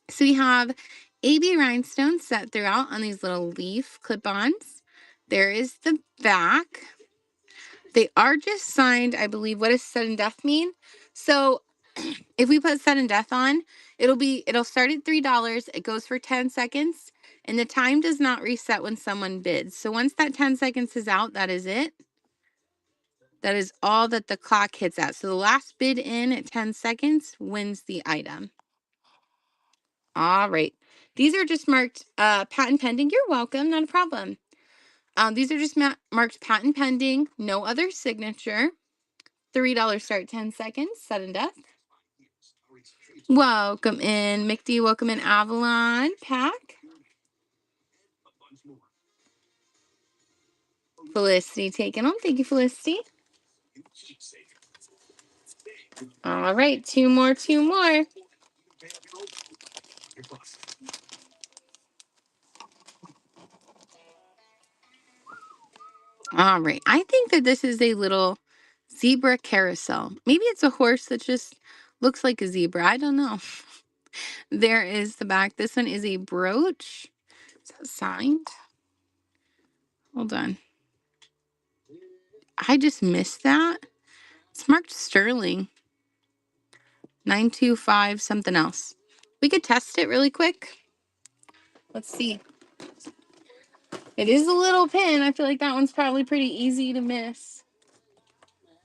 Speaker 1: So we have AB rhinestones set throughout on these little leaf clip-ons. There is the back. They are just signed, I believe. What does sudden death mean? So if we put sudden death on, it'll start at $3. It goes for 10 seconds, and the time does not reset when someone bids. So once that 10 seconds is out, that is it. That is all that the clock hits at. So the last bid in at 10 seconds wins the item. All right. These are just marked patent pending. You're welcome. Not a problem. These are just marked patent pending. No other signature. $3 start, 10 seconds. Sudden death. Welcome in, Mickey. Welcome in, Avalon. Pack. Felicity taking them. Thank you, Felicity. All right. 2 more, 2 more. All right. I think that this is a little zebra carousel. Maybe it's a horse that just looks like a zebra. I don't know. There is the back. This one is a brooch. Is that signed? Hold on. I just missed that. It's marked sterling. 925 something else. We could test it really quick. Let's see. It is a little pin. I feel like that one's probably pretty easy to miss.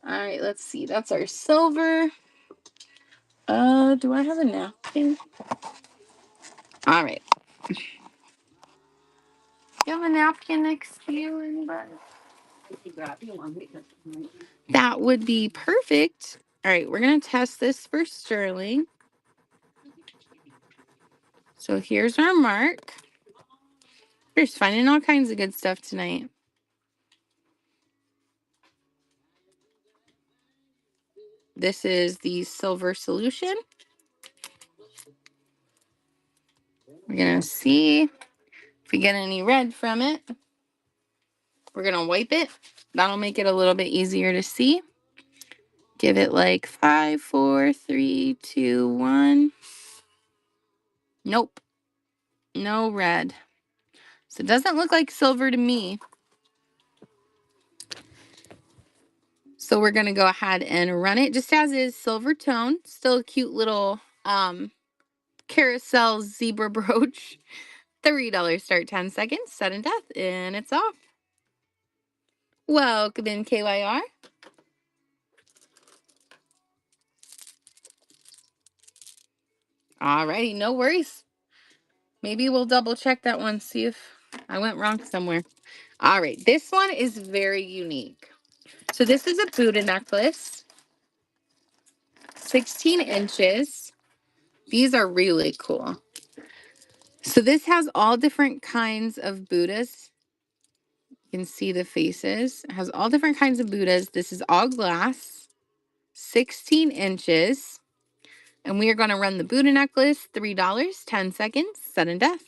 Speaker 1: All right, let's see. That's our silver. Do I have a napkin? All right. You have a napkin next to you, anybody? That would be perfect. All right, we're going to test this for sterling. So here's our mark. We're just finding all kinds of good stuff tonight. This is the silver solution. We're going to see if we get any red from it. We're going to wipe it. That'll make it a little bit easier to see. Give it like 5, 4, 3, 2, 1. Nope. No red. So it doesn't look like silver to me. So we're going to go ahead and run it just as is, silver tone. Still a cute little carousel zebra brooch. $3 start, 10 seconds, sudden death, and it's off. Welcome in, KYR. Alrighty, no worries. Maybe we'll double check that one, see if I went wrong somewhere. All right, this one is very unique. So this is a Buddha necklace, 16 inches. These are really cool. So this has all different kinds of Buddhas. You can see the faces. It has all different kinds of Buddhas. This is all glass, 16 inches. And we are going to run the Buddha necklace, $3, 10 seconds, sudden death.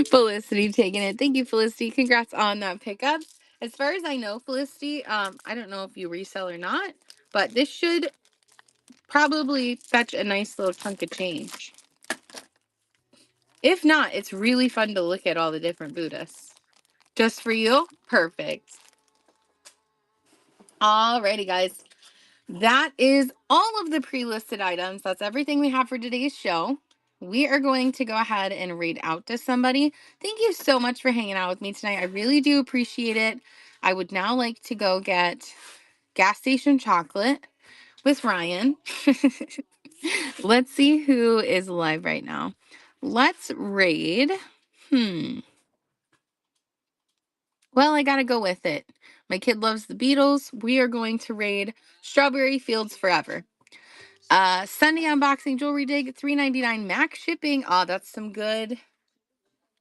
Speaker 1: Felicity taking it. Thank you, Felicity. Congrats on that pickup. As far as I know, Felicity, I don't know if you resell or not, but this should probably fetch a nice little chunk of change. If not, it's really fun to look at all the different Buddhas. Just for you? Perfect. Alrighty, guys. That is all of the pre-listed items. That's everything we have for today's show. We are going to go ahead and read out to somebody. Thank you so much for hanging out with me tonight. I really do appreciate it. I would now like to go get gas station chocolate with Ryan. Let's see who is live right now. Let's raid. Well, I gotta go with it. My kid loves the Beatles. We are going to raid Strawberry Fields Forever. Sunday unboxing jewelry dig, $3.99 max shipping. Oh, that's some good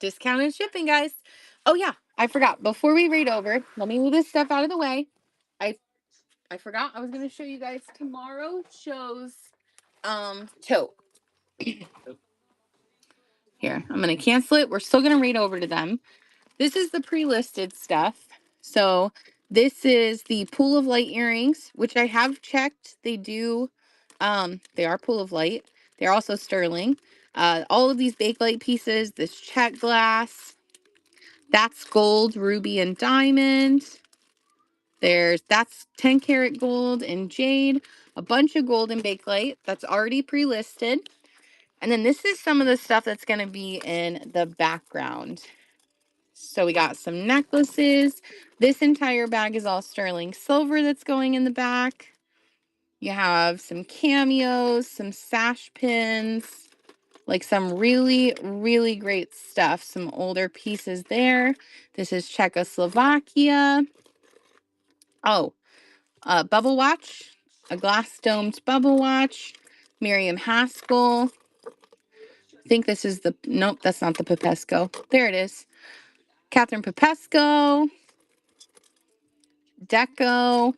Speaker 1: discounted shipping, guys. Oh yeah, I forgot. Before we read over, let me move this stuff out of the way. I forgot I was gonna show you guys tomorrow's show's tote. Here, I'm gonna cancel it. We're still gonna read over to them. This is the pre-listed stuff. So this is the Pool of Light earrings, which I have checked. They are Pool of Light. They're also sterling. All of these Bakelite pieces, this check glass, that's gold, ruby, and diamond. That's 10 karat gold and jade, a bunch of gold and Bakelite that's already pre-listed. And then this is some of the stuff that's going to be in the background. So we got some necklaces. This entire bag is all sterling silver that's going in the back. You have some cameos, some sash pins, like some really, really great stuff. Some older pieces there. This is Czechoslovakia. Oh, a bubble watch, a glass domed bubble watch. Miriam Haskell. I think this is nope, that's not the Popesco. There it is. Catherine Popesco. Deco,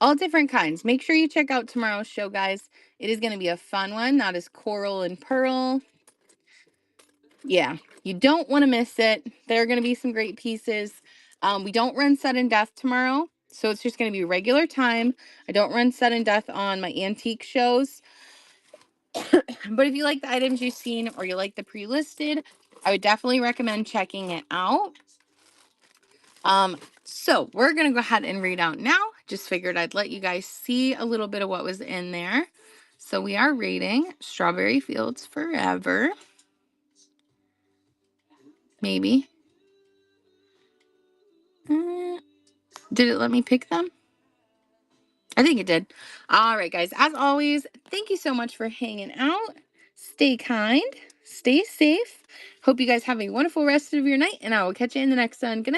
Speaker 1: all different kinds. Make sure you check out tomorrow's show, guys. It is going to be a fun one. That is coral and pearl. Yeah, you don't want to miss it. There are going to be some great pieces. We don't run sudden death tomorrow, so it's just going to be regular time. I don't run sudden death on my antique shows. But if you like the items you've seen or you like the pre-listed, I would definitely recommend checking it out. So we're gonna go ahead and read out now. Just figured I'd let you guys see a little bit of what was in there. So we are rating Strawberry Fields Forever. Maybe. Did it let me pick them? I think it did. All right, guys. As always, thank you so much for hanging out. Stay kind. Stay safe. Hope you guys have a wonderful rest of your night, and I will catch you in the next one. Good night.